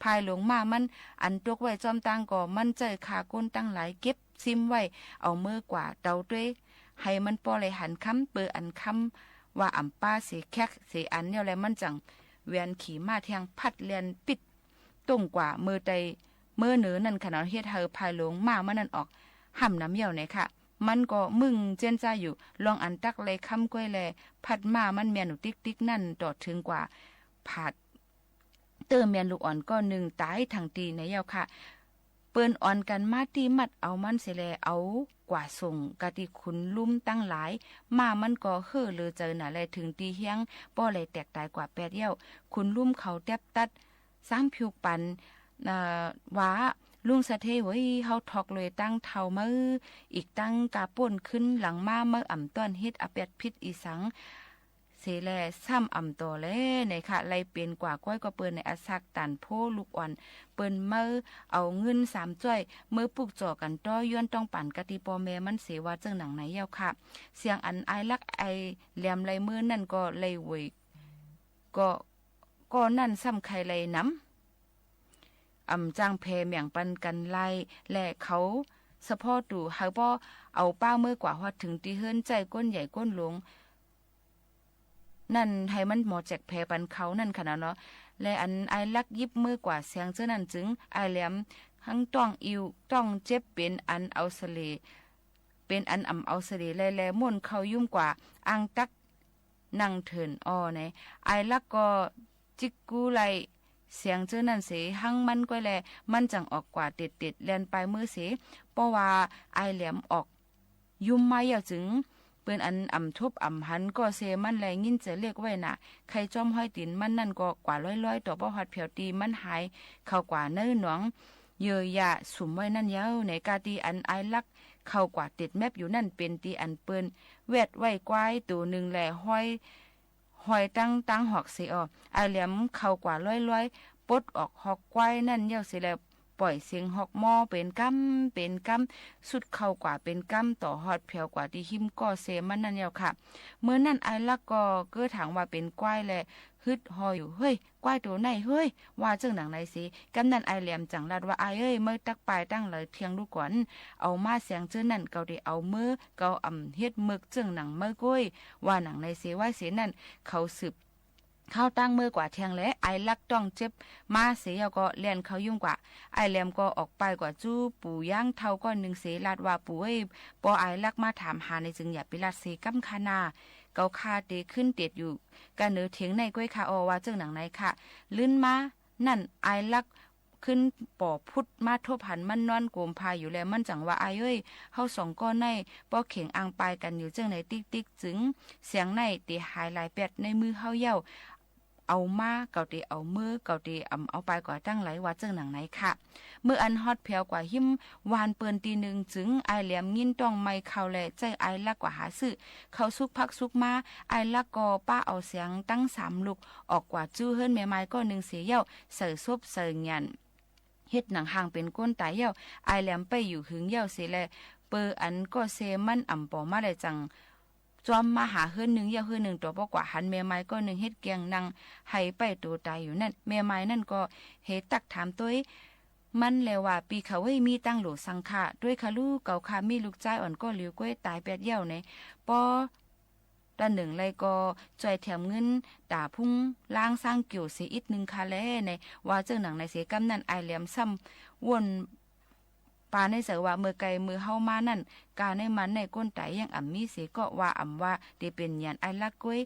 ภายหลงมามันอันตกไว้จอมตังก็มันใจขาก้นตั้งหลายเก็บซิมไว้เอามือกว่าเตาด้วยให้มันป้อเลยหันคำเปิดอันคำว่าอ่ำป้าเสียแคกเสียอันเนี่ยแหละมันจังเวียนขี่มาแทงพัดเลียนปิดตรงกว่ามือใดมือเหนือนั่นขนาดเฮ็ดเฮอภายหลงมามันนั่นออกห่ำน้ำเหี่ยวไหนค่ะมันก็มึงเจนจ้าอยู่ลองอันตักเลยคำก้อยแลพัดมามันเมียนหนูติ๊กนั่นตอดถึงกว่าผาดเติมเมียนลูกอ่อนก็หนึ่งตายทางตีในเยาค่ะเปิ้นอ่อนกันมาตีมัดเอามันเสแลเอากว่าส่งกะติคุณลุ่มตั้งหลายมามันก็เฮ่อเลยเจอหน่ะแลถึงตีเฮียงป้อเลยแตกตายกว่า8เย้าคุณลุ่มเขาแทบตัด3ผิวปันว่าลุงสะเทเว้ยเฮาทอกเลยตั้งเท่ามืออีกตั้งกาป่นขึ้นหลังมาเมื่ออ่ำต้อนเฮ็ดอเป็ดพิษอีสังเสแลซ้ำอ่ำต่อแลในค่ะไล่เป็นกว่าก้อยก็เปิ้นในอาซักตันโพลูกอ่อนเปิ้นเมื่อเอาเงิน3จ้อยเมื่อปลูกจ่อกันต้อย้อนต้องปั่นกะติปอแม่มันเสว่าจังหนังไหนเย้าค่ะเสียงอันไอลักไอแหลมไลมือนั่นก็ไลเวยก็นั่นซ้ำไข่ไลน้ำจ้างเพเมียงปันกันไล่และเขาสะพอดูเฮาบ่เอาป้าเมื่อกว่าฮอดถึงตีเฮิรนใจก้นใหญ่ก้นหลงนั่นให้มันหมอแจกแพปันเขานั่นค่ะเนาะและอันไอลักยิบมือกว่าเสียงเจ้านั่นจึงไอแหลมทั้งต้องอิวต้องเจ็บเป็นอันเอาเสลเป็นอันเอาเสลแลม่วนเขายุ่มกว่าอังตักนั่งเถินอ้อในไอลักก็จิกกูไลเสียงเจ้านั่นเสหังมันก็แลมันจังออกกว่าเด็ดแลนไปมือเสเพราะว่าไอแหลมออกยุ่มมาอย่าจึงเปิ้นอันทุบหันก็เสมันแลงินจะเรียกไว้น่ะใครจอมห้อยตินมันนั่นก็กว่าร้อยต่อบ่ฮอดเผียวตีมันหายเข้ากว่าเนื้อหนองเยอะยะสุมไว้นั่นยาวในกาตีอันไอลักเข้ากว่าติดแมปอยู่นั่นเป็นตีอันเปิ้นแวดไว้กวายตัวนึงแลห้อยตั้งหอกเสียไอแหลมเข้ากว่าร้อยปลดออกหอกไว้นั่นเย้าสิแล้วปล่อยเสียงหอกหม้อเป็นกำสุดเข้ากว่าเป็นกำต่อฮอดเพียวกว่าที่หิมก่อเซมันนั่นเย้าค่ะเมื่อนั้นไอลักก็เก้อถางว่าเป็นกวายแลฮึดหออยู่เฮ้ยกวายตัวไหนเฮ้ยว่าจังหนังไหนสิกำนันไอแหลมจังลัดว่าไอเอ้ยเมื่อตักปลายตั้งเลยเทียงลูกก่อนเอามาเสียงเจ้านั่นเกาได้เอามือเกาเฮ็ดมึกจังหนังเมื่อก้อยว่าหนังในเสว่าเสียนั่นเขาสืบเข้าตั้งมือกว่าเทียงและไอลักต้องเจ็บมาเสียก็เลียนเขายุ่งกว่าไอแหลมก็ออกไปกว่าจู้ปู่ย่างเท่าก็หนึ่งเสลาดว่าปู่เอ้ยปอไอลักมาถามหาในจึงอย่าไปลาดเสกำคานาเกาคาเตขึ้นเตียดอยู่กันเนือเถียงในก้อยคาอว่าเจ้าหนังไหนค่ะลื่นมานั่นไอลักขึ้นป่อพุดมาทบหันมันนอนโกมพายอยู่แล้วมันจังว่าไอเอ้ยเฮา2ก้อนในป้อเข่งอังปายกันอยู่จังไหนติ๊กจึงเสียงในตีหายหลายแปดในมือเฮาเย้าเอามาเกาตีเอามือเกาตีเอาไปกว่าตั้งไหลว่าเจ้าหนังไหนค่ะเมื่ออันฮอดเพียวกว่าหิมวานเปิ้นตีหนึ่งจึงไอแหลมยินต้องไม่เข้าแลใจไอลักกว่าหาซื้อเขาซุกพักซุกมาไอลักก็ป้าเอาเสียงตั้ง3ลูกออกกว่าจู้เฮิรนแม่ไม้ก็1เสียเย้าเสือซบเสือหยันเฮ็ดหนังห่างเป็นก้นตายเย้าไอแหลมไปอยู่หึงเย้าเสียแลเปออันก็เซมันปอมาได้จังจอมมาหาเฮือนหนึ่งเยาเฮือนหนึ่งตัวบ่กว่าหันแม่ไม้ก็หนึ่งเฮ็ดเกียงนางให้ไปตัวตายอยู่นั่นแม่ไม้นั่นก็เฮ็ดตักถามตัวมันแล้วว่าปีเขาเว้ยมีตั้งโหลสังฆะด้วยค่ะลูกเก่าค่ะมีลูกใจอ่อนก็เหลียวก้อยตายแปดเย้าในปอด้านหนึ่งเลยก็จ่อยแถมเงินด่าพุ่งล้างสร้างเกี่ยวเสียอีกนึงค่ะแลในว่าเจ้าหนังในเสกำนั่นไอแหลมซ้ำวนปาในเสือว่าเมื่อไกลมือเฮามานั่นการในมันในก้นไตยังมีเสก็ว่าว่าได้เป็นยันไอลักก้อย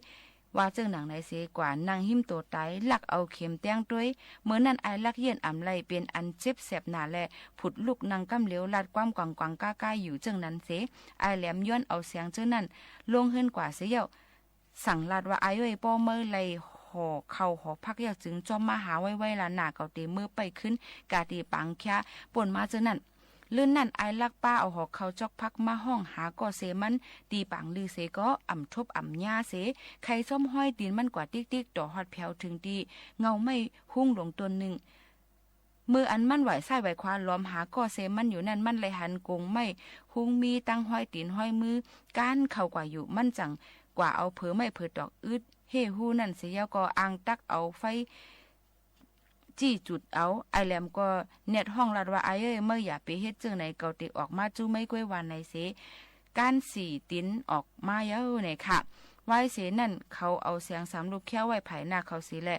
ว่าเจ้าหนังในเสกว่านางหิมตัวไตลักเอาเข็มแต้งด้วยเมื่อนั้นไอลักเย็นไลเป็นอันเจ็บแสบหนาและผุดลูกนางกำเหลียวลาดความกวางก้าอยู่เจ้านั้นเสไอแหลมย้อนเอาเสียงเจ้านั้นลงเฮิรนกว่าเสียเย้าสั่งลาดว่าไอเอ้ยป้อเมื่อไลหอเข่าหอพักอยากจึงจอมมาหาไว้ละหน้าเกาตีมือไปขึ้นกาตีปังแค่ป่นมาเจ้านั้น ลื่นนั่นไอลักป้าเอาหอกเขาจอกพักมาห้องหาก่อเสมันตีปังลือเสก็อ่ำทบอ่ำยาเสใครส้มห้อยตีนมันกว่าติ๊กๆต่อฮอดแผวถึงดีเงาไม่หุ้งลงตัวหนึ่งมืออันมันไหวไส้ไหวควาล้อมหาก่อเสมันอยู่นั่นมันเลยหันกงไม่หุ้งมีตั้งห้อยตีนห้อยมือก้านเข้ากว่าอยู่มันจังกว่าเอาเผอไม่เผอดอกอึดเฮฮู้นั่นเสียก็อ่างตักเอาไฟจี้จุดเอาไอแหลมก็เน็ตห้องลัดว่าไอเอ้ยเมื่ออย่าไปเฮ็ดเจือไหนเกาติออกมาจู้ไม่ก้วยวันในเสการสี่ติ้นออกมาเยอะเนี่ยค่ะไว้เสนั่นเขาเอาเสียงสามลูกแค่ไว้ไผ่หน้าเขาสีแหละ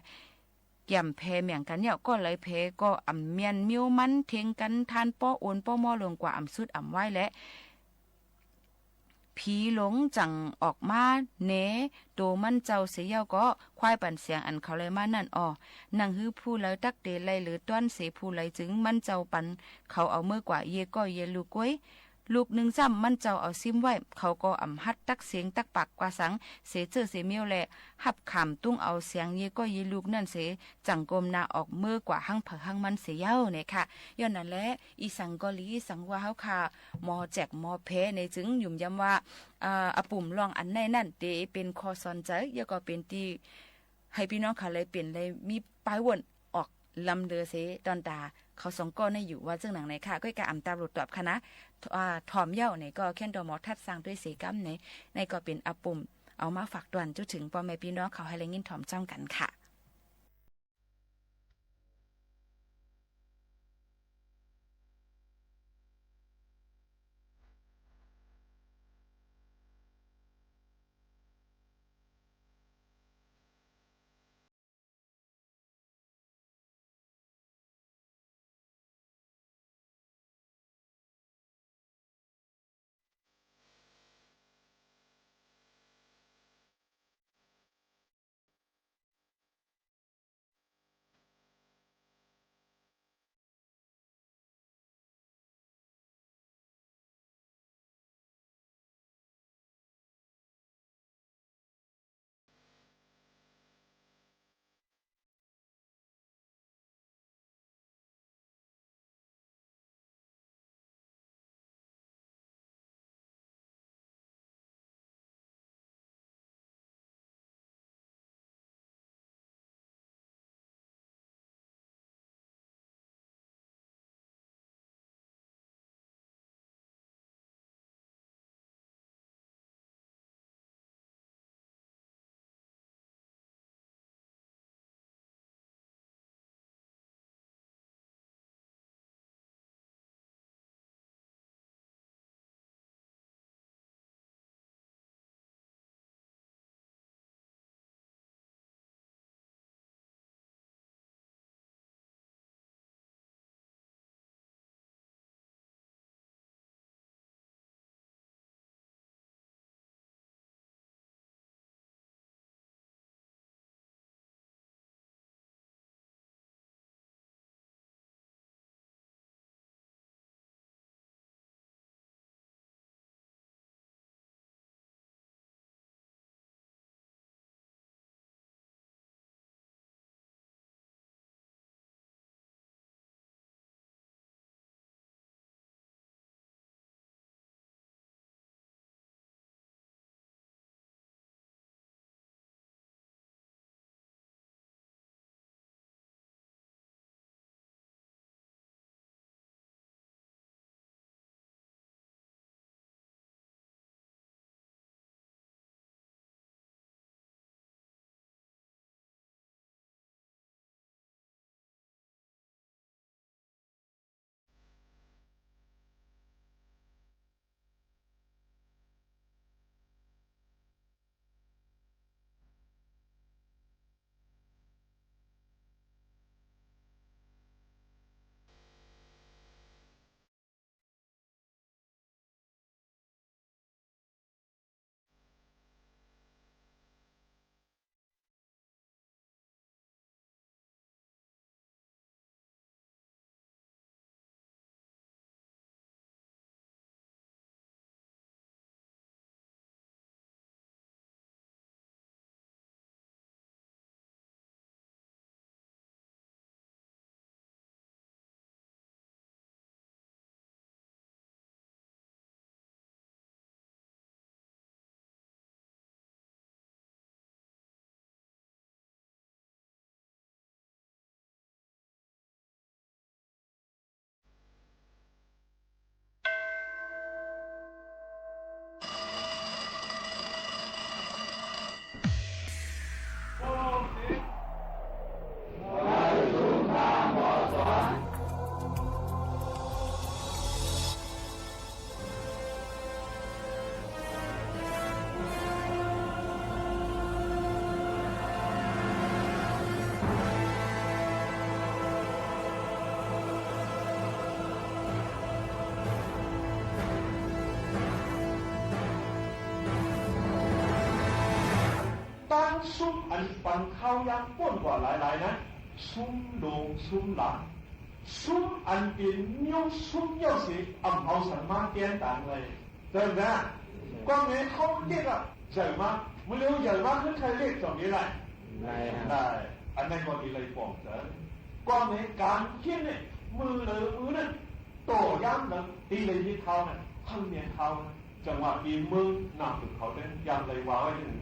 ย่ำแพเมียงกันเนี่ยก็เลยเพก็อ่ำเมียนมิ้วมันเทงกันทานป้อโอนป้อมอลงกว่าอ่ำสุดอ่ำไว้และผีหลงจังออกมาเนโตมันเจ้าเสียก็ควายปั่นเสียงอันเขาเลยมานั่นนังฮื้อผู้เลยตักเตไลหรือต้อนเสผู้เลยจึงมันเจ้าปันเขาเอาเมื่อกว่าเยก็เยลูกก้วยลูกหนึ่งซ้ำมันเจ้าเอาซิมไว้เขาก็อ่ำฮัดตักเสียงตักปากกว่าสังเสเจอเสเมียวแหละหับขามตุ้งเอาเสียงเยก็เยลูกนั่นเสจังกมนาออกเมื่อกว่าหั่งเผอหั่งมันเสียเย้าเนี่ยค่ะย้อนนั่นแหละอีสังกอลีสังว่าเฮาค่ะหมอแจกหมอเพในจึงยุ่มย้ำว่าอปุ่มลองอันในนั่นเตเป็นคอสอนใจแล้วก็เป็นที่ให้พี่น้องค่ะเลยเปลี่ยนเลยมีปลายวนออกลำเดือเสตอนตาเขาสองก้อนในอยู่ว่าเจ้าหนังไหนค่ะก็กะอำตาหลุดตอบคณะถอมเย้าในก็แค่นดอหมอทัดสร้างด้วยเสกัมในก็เป็นอปุ่มเอามาฝากตวนจุถึงพ่อแม่พี่น้องเขาให้แรงยินถอมจ้ำกันค่ะ ซุ้มอันปันข้าวยางป้นกว่าหลายๆนะซุ้มลงซุ้มหลังซุ้มอันเป็นนิ้วซุ้มเยี่ยวสีอ่ำเอาสันมาเตียนต่างเลยเดินนะกว่าเนี้ยเขาเรียกอะใหญ่มากไม่รู้ใหญ่มากขึ้นใครเรียกจบนี้ไรได้อันนั้นก็ดีเลยบอกเถอะกว่าเนี้ยการเขียนเนี่ยมือเลยมือนั่นโตย้ำนั่นตีเลยที่เขาเนี่ยทั้งเนียนเขาจังหวะปีมือนำถึงเขาเนี่ยยำเลยว้าไว้ถึง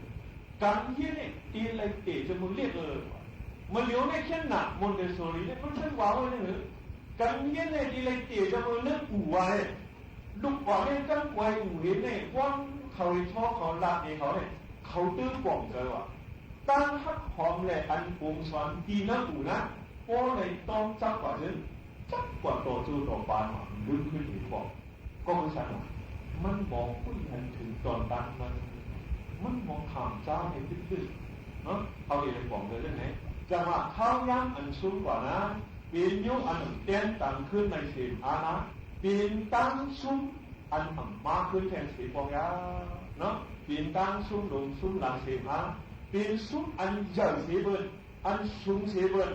การเขียนเนี่ยตีเลยเตะจนมึงเรียกมันเลี้ยวเนี่ยเขียนหนักมันเดโซลีเนี่ยมันเช่นว้าไว้เนี่ยการเขียนเนี่ยตีเลยเตะจนมึงเลือกอู่ไว้ลูกว่าเนี่ยกันไว้อู่เห็นเนี่ยว่างเขาชอบเขาลาเองเขาเนี่ยเขาตื้อกล่องเลยว่ะตั้งฮักหอมเลยอันปุงสอนดีนะอู่นะโอ้เลยต้องจับกว่านึงจับกว่าตัวจูตัวปานลึกขึ้นอีกบอกก็ไม่ใช่มันมองผู้เห็นถึงตอนตั้งมันมองถามเจ้าในลึกๆเนาะเขาเองบอกเลยเรื่องไหนจังหวะข้าวย่างอันสูงกว่านะปีนยุอันเต้นตั้งขึ้นในสีอานะปีนตั้งสูงอันมาขึ้นแทนสีปองยาเนาะปีนตั้งสูงลงสูงหลังสีอาปีนสูงอันใหญ่สีเบิร์นอันสูงสีเบิร์น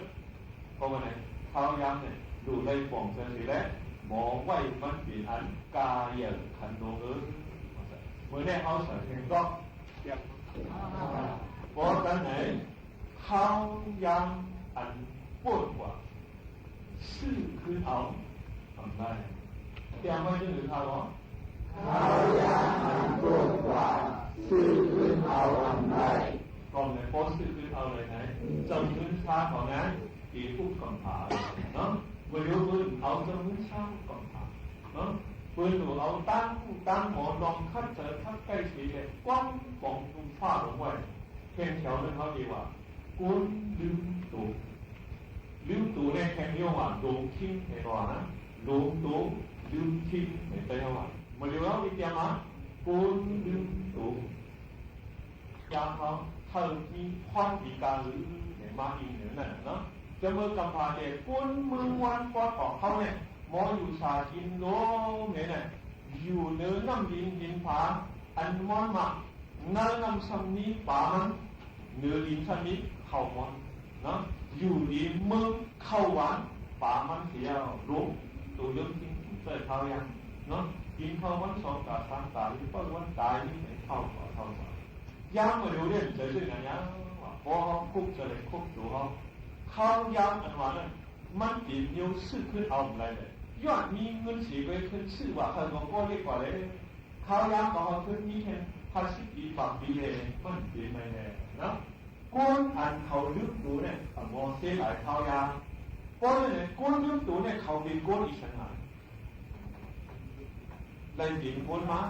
เพราะว่าไหนข้าวย่างเนี่ยดูในปองเส้นสีแล้วมองไว้มันเป็นอันกาเยขันโนเมื่อได้เอาใส่เองก็เพราะกันไหนข้าวย่างอันปวดกว่าซื่อคือเอาทำได้เตรียมไว้ยังหรือข้าวหรอข้าวยางอันปวดกว่าซื่อคือเอาทำได้ก่อนเลยโพสซื่อคือเอาเลยไหนจำพื้นชาของนั้นปีพูดก่อนผ่าเนาะเมื่อเลี้ยวพื้นเอาจำพื้นชาก่อนผ่าเนาะปืนหนูเอาตั้งหมอนรองคัดเจอคัดใกล้สีเลยกว้างกองตุ้มผ้าลงไว้เพียงแถวนึงเขาดีว่ากุ้นลืมตูเนี่ยแค่เดียวว่าลงทิ้งในตัวนะลงตูลืมทิ้งในตัวว่าเมื่อเลี้ยวอีกอย่างมากุ้นลืมตูยาเขาเธอมีความดีการหรือในมาอีกหนึ่งนั่นเนาะจะเมื่อกำพาเด็กกุ้นมือวันกว่าของเขาเนี่ยมออยู่ชาจินโง่เนี่ยอยู่เนื้อน้ำดินผาอันมอนมาเนื้อน้ำสัมนี้ป่ามันเนื้อดินสัมนี้เข้ามอนเนาะอยู่ดีมือเข้าหวานป่ามันเสียวรู้ตัวเรื่องที่เกิดเขายังเนาะกินเข้าวันสองตาสามตาหรือว่าวันตายนี่ไม่เข้ายังมาดูเรื่องเจอเรื่องอะไรยังพอเขาคุกจะเลยคุกดูเขายังอันว่านั้นมันติดนิ้วซื้อขึ้นเอาอะไรเลยยอดมีเงินสีไปขึ้นซื้อว่าเขาบอกก็เรียกว่าเลยเขายังบอกเขาขึ้นนี้แค่50 ปีฝากปีเลยมันเปลี่ยนไปเลยนะก้นอันเขาลึกดูเนี่ยมองเส้นหลายเขายังก้นเนี่ยก้นลึกดูเนี่ยเขาเป็นก้นอีกขนาดเลยเป็นก้นมา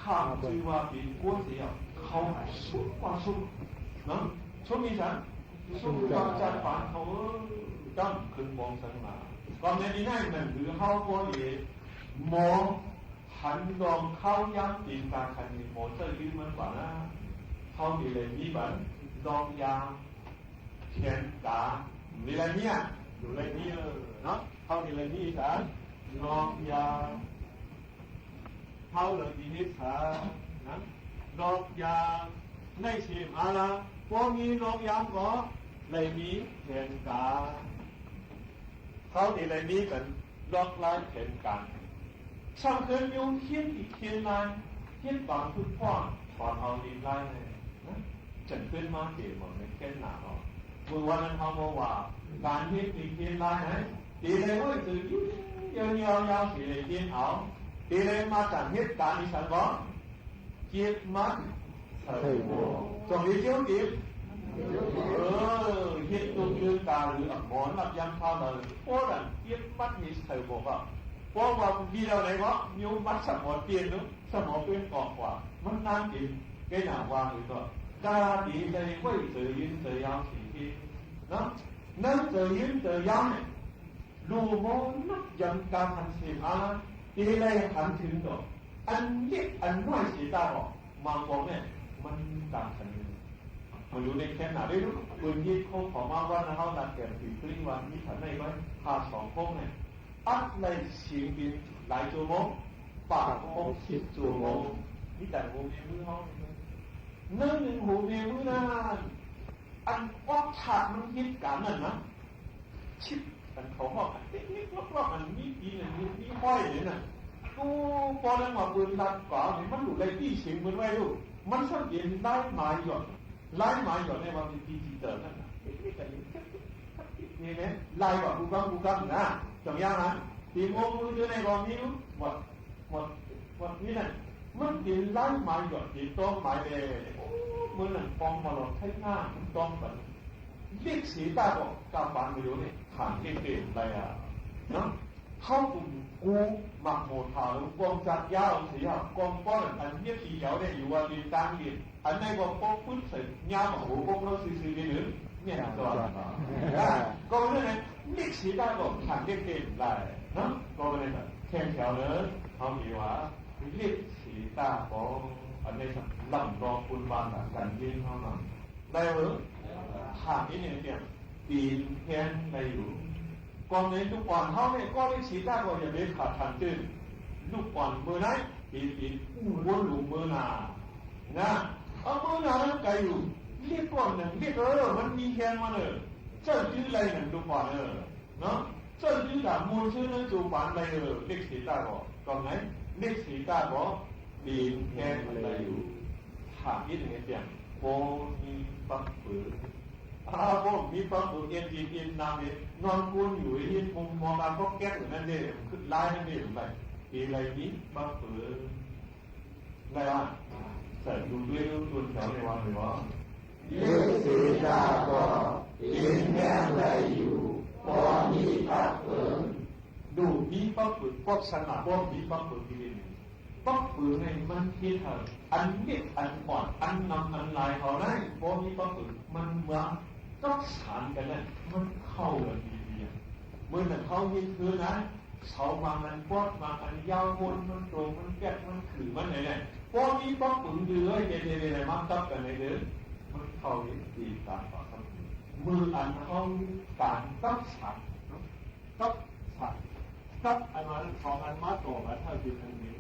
ข้ามชื่อว่าเป็นก้นเสียเขาสุดกว่าสุดนะชุดมีฉันสุดกว่าจัดฝันเขาจ้ำขึ้นมองสังมาก่อนในนี้นั่นหนึ่งหรือเข้าก้นเอ๋มองหันลองเข้าย้ำตีนตาคันนี้โมเตอร์ยืนมันกว่านะเข้าดีเลยมีบันลองยางเขียนตามีอะไรเนี่ยอยู่อะไรนี่เนาะเข้าดีเลยนี่สันลองยางเข้าเลยดีนิดสันนะลองยางในชีมอะไรพวกมีลองยางก็เลยมีเขียนตาเขาดีเลยนี้กันลอกลายเขียนกันช่างเคยมีเขียนอีกเขียนนานเขียนบางทุกข้อถอนเอาดีไล่เลยนะจัดขึ้นมาเกี่ยวกับในเขียนหนาเนาะเมื่อวันนั้นเขาบอกว่าการเขียนอีกเขียนไล่ไหนตีเลยว่าจะยาวสีเลยเขียนเอาตีเลยมาจากเหตุการณ์ที่ฉันบอกเกียรติมันเถิดจงดีเจ้าเกียรติเหตุตัวยืนตาหรือหมอนรับยันเข้าเลยโอ้ดันเกียรติมันมีเถิดบอกว่าเพราะว่ามีเราไหนวะมีมัดสมองเปลี่ยนนึกสมองเปลี่ยนกอกกว่ามันนั่งกินแกหนาวางอยู่ก็กาดีใจไม่เจอยืนเจอยาวสีที่นะนั่งเจอยืนเจอยาวเนี่ยดูมองนักยังการทันสีมาตีเลยหันถึงตัวอันเล็กอันน้อยสีตาบอกมองบอกเนี่ยมันต่างกันเลยมาดูในแค่ไหนได้รู้ปืนที่เขาขอมาว่านะเขาหลักแก่ถึงครึ่งวันที่ถัดในไว้พา2 พงเนี่ยอัดในเสียงบินหลายชั่วโมงปาก10 ชั่วโมงนี่แต่หูมีมือเขานั่งหนึ่งหูมีมือนาน อันว่าขาดมันคิดกันนั่นนะชิดกันเขาบอกนี่ว่ามันมีปีนึงมีห้อยเลยนะกูพอแล้วมาปืนดักก่อนมันอยู่ในที่เสียงมันไว้อยู่มันสังเกตได้หมายหยดไล่หมายหยดในวันที่ดีเตอร์นั่นนะนี่ไหมไล่ว่ากูกังนะจงยังนะตีมงมืออยู่ในกองนี้หมดนี่นั่นมันกินไล่หมายหยดกินต้องหมายเลยมือนั่นฟองมาหลอกใช้หน้ามันต้องแบบเรียกสีตาบอกกำบังไม่รู้เนี่ยผ่านเก่งๆไปอ่ะนะเข้ากลุ่มกูหมักโหดถาวกองจัดยาวเสียกองป้อนอันเนี้ยทีเดียวเนี่ยอยู่วันเรียนตั้งเรียนอันไหนก็ป้องพื้นเสร็จยาวโหกองเราซื้อๆนี่หรือเนี่ยตัวก็เนี่ยเรียกสีตาบอกผ่านเก่งๆได้นะก็เลยแบบแข่งแถวเลยเขามีว่าเรียกสีตาบอกอันนี้ลำรองคุณบานการยิงเขาหน่อยได้หรือถามนิดนึงเนี่ยปีนแค่ในอยู่ก่อนในลูกบอลเขาเนี่ยก็ได้ฉีดได้ก็อย่าไปขาดทันจืดลูกบอลมือไหนปีนวนหลุมมือหนานะเอามือหนาแล้วไกลอยู่เรียกก่อนหนึ่งเรียกมันมีแค่มาเลยเจ้าจื้ออะไรหนึ่งลูกบอลเนาะเจ้าจื้อด่ามูลชื่อนั้นจูบานอะไรเรียกฉีดได้ก็ก่อนไหนเรียกฉีดได้ก็ปีนแค่อะไรอยู่ถามนิดนึงเนี่ยโบมีปักปืนพวกมีปักปืนเอ็นนำเนี่ยนอนกุนอยู่ที่มุมมองการพวกแก๊สนั่นเองคือลายนั่นเองไปปีอะไรนี้ปักปืนไงวะใส่ดูด้วยตัวแถวในวันหรือว่าเลือกสีดาก็ยินแง่อะไรอยู่พอมีปักปืนดูมีปักปืนพวกสนาพวกมีปักปืนที่นี่ปักปืนในมันที่เธออันเล็กอันอ่อนอันนำอันลายเขาได้พอมีปักปืนมันว่าก็สานกันเลยมันเข้ากันดีๆเมื่อนั้นเขามีคือนะเขาบางอันปวดบางอันยาววนมันตรงมันแก๊กมันขือมันไหนพอมีปักปืนเดือยเย็นๆมันตับกันเลยเด้อมันเข้าดีการต่อสู้มืออันเขาการตับฉันตับอันนั้นสองอันมาต่อกันเท่าที่ทันนี้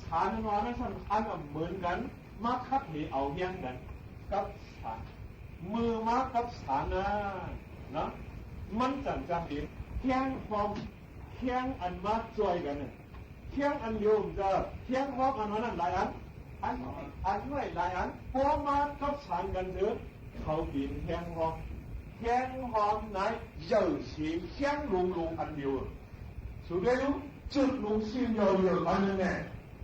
ฉันว่านั้นฉันอันเหมือนกันมาคัดเหเอาเฮี้ยงกันกับฉันมือมากับฉันนะมันจังเองแข้งความแข้งอันมาจ่วยกันเนี่ยแข้งอันโยมจะแข้งความอันนั้นหลายอันไม่หลายอันพอมากับฉันกันเถอะเขาบินแข้งความไหนเยอะสีแข้งลุงอันเดียวสุดท้ายจุดลุงซิมเยอะอันนึงเนี่ย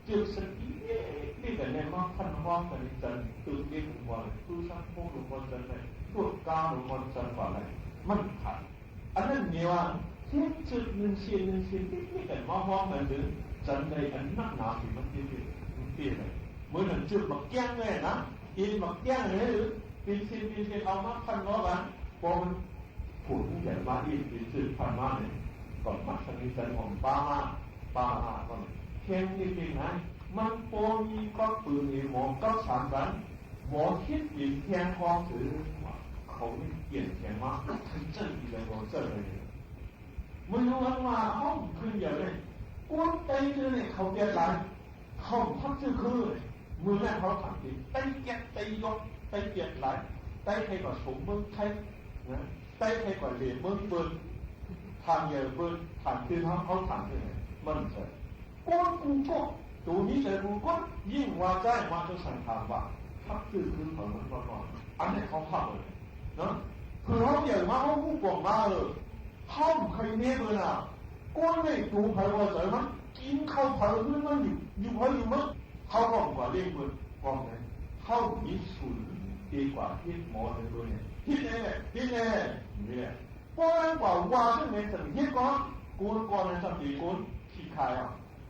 จุดสักนี่แต่เนี่ยมาพันว่ากันจันตื่นเต้นว่าผู้สร้างพวกหลวงพ่อจันเนี่ยพวกก้าวหลวงพ่อจันว่าอะไรมันขาดอันนั้นเนี่ยว่าที่จุดหนึ่งเสียนี่แต่มาห้องนั้นหรือจันในอันนักหนาที่มันเปลี่ยนเลยเมื่อนั้นจุดมาแก้งเลยนะกินมาแก้งเลยหรือปีเสียเอามาพันว่ากันพอมันผุนใหญ่มาอีกปีจุดพันมาเนี่ยก่อนมาสนิทจันของป้ามาก่อนแข่งจริงๆนะมันโปมีก็ปืนหมอก็สามกันหมอคิดยิงแทงคอถือเขาเปลี่ยนแทงมาถึงเจ้าอีกเลยเจ้าเลยมันรู้ว่าห้องขึ้นอย่างเลยก้นเตยเลยเขาเปลี่ยนไรเขาพักชื่อคือมือแรกเขาถามทีเตยแกะเตยยกเตยเปลี่ยนไรเตยใครก่อนสมมึงใครนะเตยใครก่อนเหรียญมึงเบิร์นทางเยอะเบิร์นทางคือเขาถามที่ไหนมันเสร็จก้นกูก็ตัวนี้แต่กูก็ยิ่งว่าใจมาจะสั่งทางว่าพักคือเขาเหมือนก่อนอันนี้เขาพักเลยนะคือเขาใหญ่มากเขาผู้กองมาห้องใครเนี่ยเลยนะก้นไม่ดูใครว่าใจมันกินข้าวเผาขึ้นมันอยู่มั้งเขาบอกว่าเรียกมันบอกไงเขามีสูตรดีกว่าที่หมอในตัวเนี่ยที่แน่นี่เพราะงั้นกว่าที่ในสังเกตก่อนในสังเกตก่อนขี้ขาย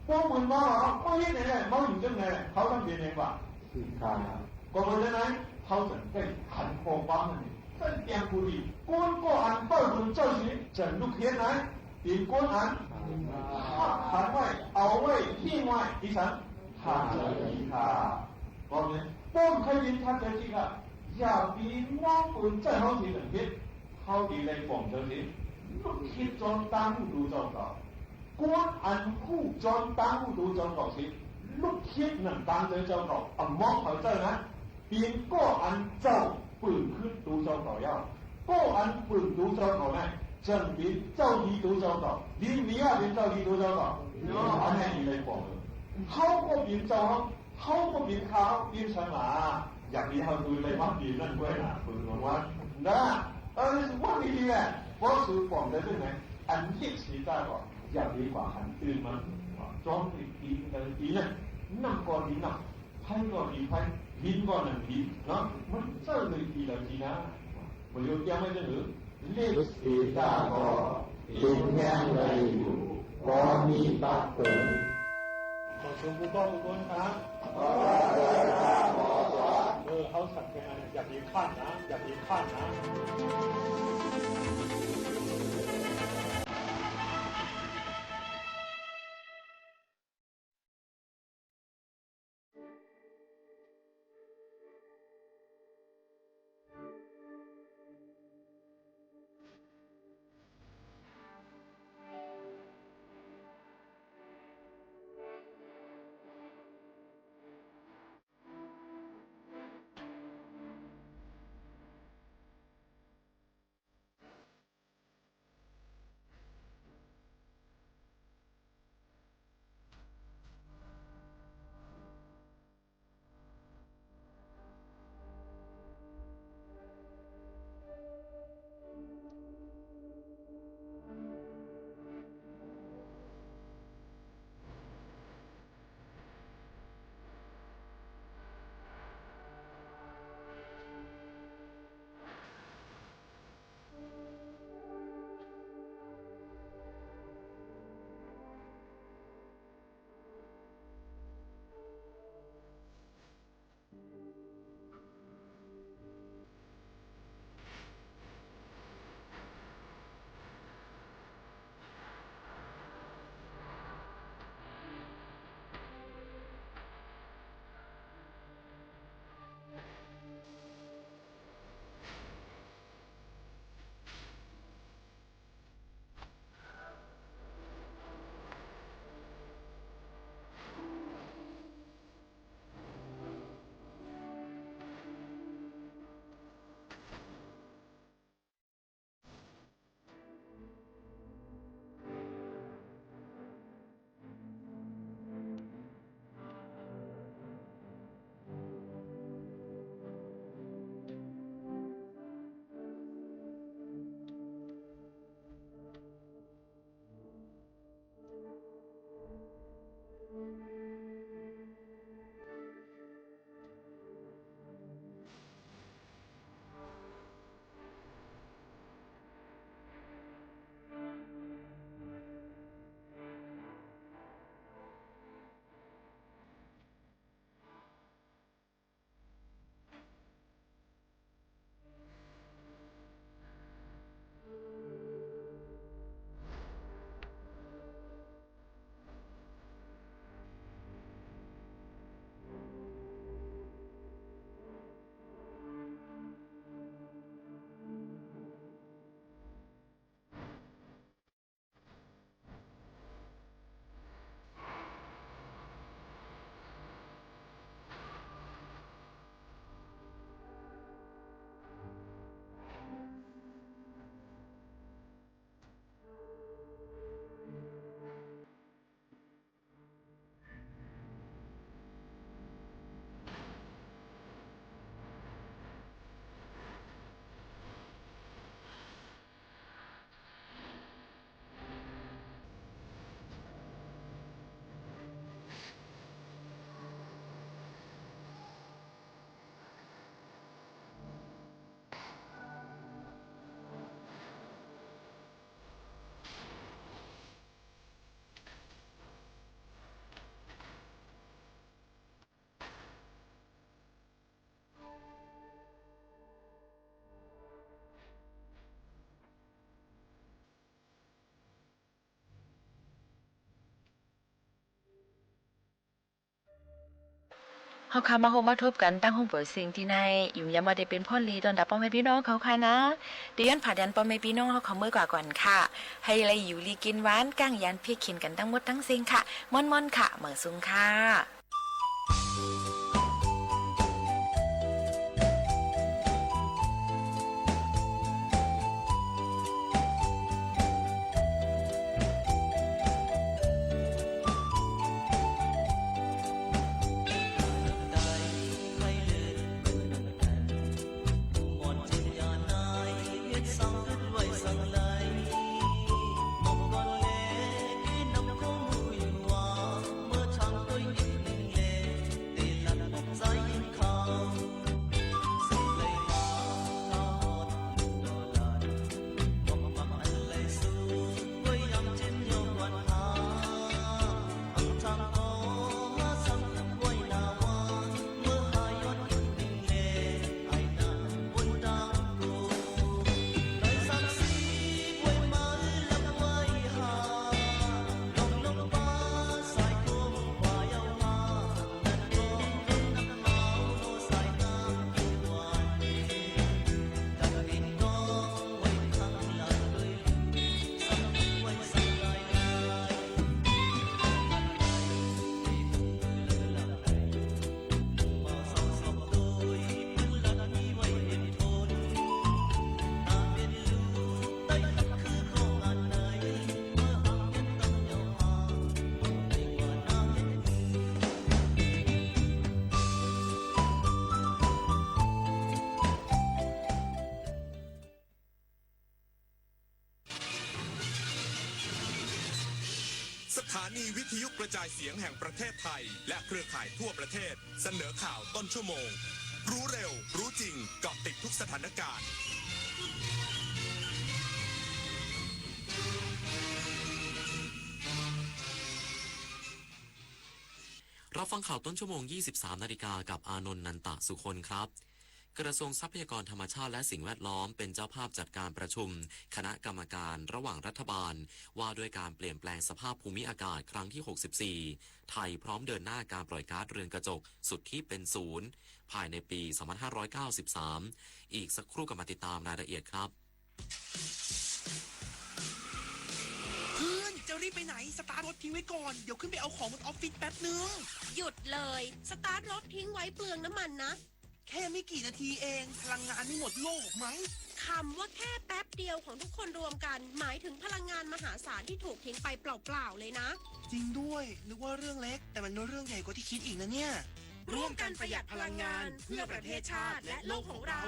พวกมึงมาไม่เห็นไหนมาอยู่จังไงเขาทำยังไงวะขี้ขายก็เพราะฉะนั้นเขาจะเป็นขันโคบ้างนี่เป็นเตียงกุฏิก้นก็อันเปิดมันเจ้าสิจะลูกเห็นไหมตีก้นอันหันไว้เอาไว้ที่ไว้ดิฉันทานเลยขี้ขาก็เนี่ยป้อมใครยินทานเลยขี้ขาอย่าปีมองปืนใจเขาทีหนึ่งนิดเขาดีเลยป่องเจ้าสิลูกคิดจนตั้งดูเจ้าต่อก้นอันคู่จนตั้งดูเจ้าต่อสิลูกคิดหนึ่งตั้งเจ้าต่อมองเขาเจ้านะปีนก็อันเจ้า ปืนขึ้นดูเจ้าต่อยาวก็อันปืนดูเจ้าต่อนั่นจังเป็นเจ้าดีดูเจ้าต่อดีมีอะไรเป็นเจ้าดีดูเจ้าต่ออันนี้อีเลยบอกเลยเขาก็เป็นเจ้าเขาก็เป็นเขาเป็นฉลาดอย่างนี้เขาดูเลยว่าดีนั่นด้วยนะปืนของว่านะว่าดีแหละเพราะสื่อบอกได้ด้วยไหมอันที่สีตาก่อนอย่างดีกว่าหันตื่นมันจ้องดีดีเนี่ยนั่งก่อนดีนั่งไพ่ก่อนดีไพ่บินก่อนนั่งบินเนาะมันเจ้าเลยดีแล้วดีนะมันยกยังไม่ได้หรือเลขสีตาก็เป็นแง่เลยอยู่ก็มีตาเปิดขอชมผู้บ้องทุกคนครับเขาสั่งเป็นอะไรอย่ามีขั้นนะอย่ามีขั้นนะ เฮาคามาโฮมาทบกันตั้งห้องเปิดสิ่งที่ในอยู่ยังบ่ได้เป็นพ่อลีตอนดับพ่อแม่พี่น้องเขาค่ะนะเดี๋ยวย้อนผ่าดันพ่อแม่พี่น้องเฮาเขามื้อกว่าก่อนค่ะให้ไรอยู่ลีกินหวานก้างยันเพียกเขียนกันทั้งหมดทั้งสิ้นค่ะม่อนๆค่ะเหมือซุงค่ะ สถานีวิทยุกระจายเสียงแห่งประเทศไทยและเครือข่ายทั่วประเทศเสนอข่าวต้นชั่วโมงรู้เร็วรู้จริงเกาะติดทุกสถานการณ์รับฟังข่าวต้นชั่วโมง 23 นาฬิกากับอานนท์ นันตะสุคนครับกระทรวงทรัพยากรธรรมชาติและสิ่งแวดล้อมเป็นเจ้าภาพจัดการประชุมคณะกรรมการระหว่างรัฐบาลว่าด้วยการเปลี่ยนแปลงสภาพภูมิอากาศครั้งที่ 64ไทยพร้อมเดินหน้าการปล่อยก๊าซเรือนกระจกสุดที่เป็นศูนย์ภายในปี 2593 อีกสักครู่กลับมาติดตามรายละเอียดครับเพื่อนจะรีบไปไหนสตาร์ทรถทิ้งไว้ก่อนเดี๋ยวขึ้นไปเอาของบนออฟฟิศแป๊บนึงหยุดเลยสตาร์ทรถทิ้งไว้เปลืองน้ำมันนะแค่ไม่กี่นาทีเองพลังงานไม่หมดโลกมั้งคำว่าแค่แป๊บเดียวของทุกคนรวมกันหมายถึงพลังงานมหาศาลที่ถูกทิ้งไปเปล่าๆเลยนะจริงด้วยนึกว่าเรื่องเล็กแต่มันเรื่องใหญ่กว่าที่คิดอีกนะเนี่ยร่วมกันประหยัดพลังงานเพื่อประเทศชาติและโลกของเรา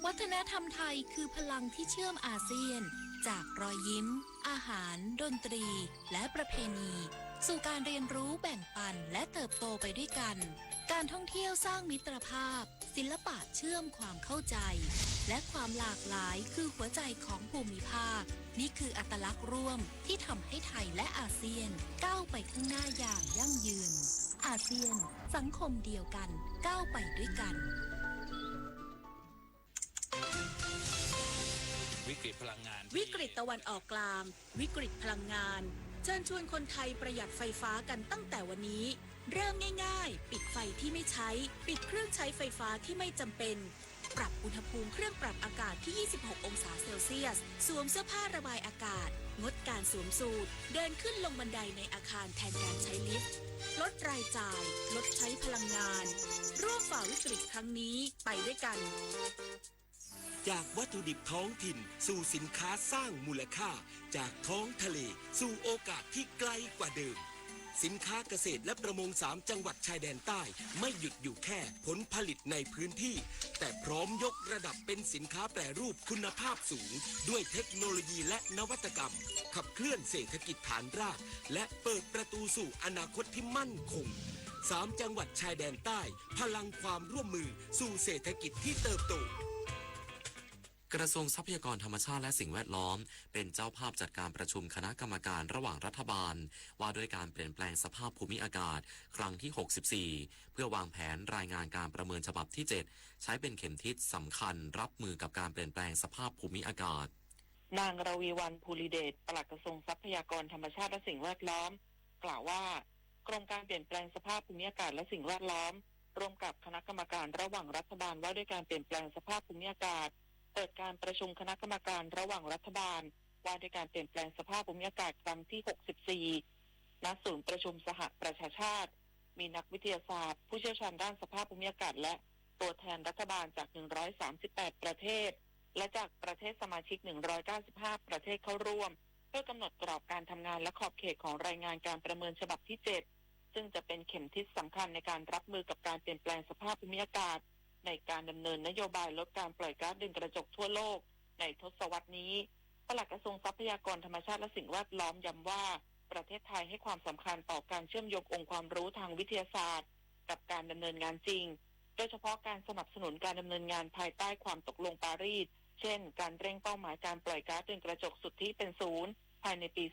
วัฒนธรรมไทยคือพลังที่เชื่อมอาเซียนจากรอยยิ้มอาหารดนตรีและประเพณีสู่การเรียนรู้แบ่งปันและเติบโตไปด้วยกันการท่องเที่ยวสร้างมิตรภาพศิลปะเชื่อมความเข้าใจและความหลากหลายคือหัวใจของภูมิภาคนี่คืออัตลักษณ์ร่วมที่ทำให้ไทยและอาเซียนก้าวไปข้างหน้าอย่างยั่งยืนอาเซียนสังคมเดียวกันก้าวไปด้วยกันวิกฤตพลังงานวิกฤตตะวันออกกลางวิกฤตพลังงานเชิญชวนคนไทยประหยัดไฟฟ้ากันตั้งแต่วันนี้เริ่มง่ายๆปิดไฟที่ไม่ใช้ปิดเครื่องใช้ไฟฟ้าที่ไม่จำเป็นปรับอุณหภูมิเครื่องปรับอากาศที่ 26 องศาเซลเซียสสวมเสื้อผ้าระบายอากาศงดการสวมสูทเดินขึ้นลงบันไดในอาคารแทนการใช้ลิฟต์ลดรายจ่ายลดใช้พลังงานร่วมฝ่าวิกฤตครั้งนี้ไปด้วยกันจากวัตถุดิบท้องถิ่นสู่สินค้าสร้างมูลค่าจากท้องทะเลสู่โอกาสที่ไกลกว่าเดิมสินค้าเกษตรและประมง3จังหวัดชายแดนใต้ไม่หยุดอยู่แค่ผลผลิตในพื้นที่แต่พร้อมยกระดับเป็นสินค้าแปรรูปคุณภาพสูงด้วยเทคโนโลยีและนวัตกรรมขับเคลื่อนเศรษฐกิจฐานรากและเปิดประตูสู่อนาคตที่มั่นคง3จังหวัดชายแดนใต้พลังความร่วมมือสู่เศรษฐกิจที่เติบโตกระทรวงทรัพยากรธรรมชาติและสิ่งแวดล้อมเป็นเจ้าภาพจัดการประชุมคณะกรรมการระหว่างรัฐบาลว่าด้วยการเปลี่ยนแปลงสภาพภูมิอากาศครั้งที่ 64เพื่อวางแผนรายงานการประเมินฉบับที่ 7ใช้เป็นเข็มทิศสำคัญรับมือกับการเปลี่ยนแปลงสภาพภูมิอากาศนางรวีวรรณ ภูริเดช ปลัดกระทรวงทรัพยากรธรรมชาติและสิ่งแวดล้อมกล่าวว่ากรมการเปลี่ยนแปลงสภาพภูมิอากาศและสิ่งแวดล้อมร่วมกับคณะกรรมการระหว่างรัฐบาลว่าด้วยการเปลี่ยนแปลงสภาพภูมิอากาศเปิดการประชุมคณะกรรมการระหว่างรัฐบาลว่าด้วยการเปลี่ยนแปลงสภาพภูมิอากาศครั้งที่ 64ณ ศูนย์ประชุมสหประชาชาติมีนักวิทยาศาสตร์ผู้เชี่ยวชาญด้านสภาพภูมิอากาศและตัวแทนรัฐบาลจาก138ประเทศและจากประเทศสมาชิก195ประเทศเข้าร่วมเพื่อกำหนดกรอบการทำงานและขอบเขตของรายงานการประเมินฉบับที่ 7ซึ่งจะเป็นเข็มทิศสำคัญในการรับมือกับการเปลี่ยนแปลงสภาพภูมิอากาศในการดำเนินนโยบายลดการปล่อยก๊าซเรือนกระจกทั่วโลกในทศวรรษนี้ปลัดกระทรวงทรัพยากรธรรมชาติและสิ่งแวดล้อมย้ำว่าประเทศไทยให้ความสำคัญต่อการเชื่อมโยงองค์ความรู้ทางวิทยาศาสตร์กับการดำเนินงานจริงโดยเฉพาะการสนับสนุนการดำเนินงานภายใต้ความตกลงปารีสเช่นการเร่งเป้าหมายการปล่อยก๊าซเรือนกระจกสุทธิเป็นศูนย์ภายในปี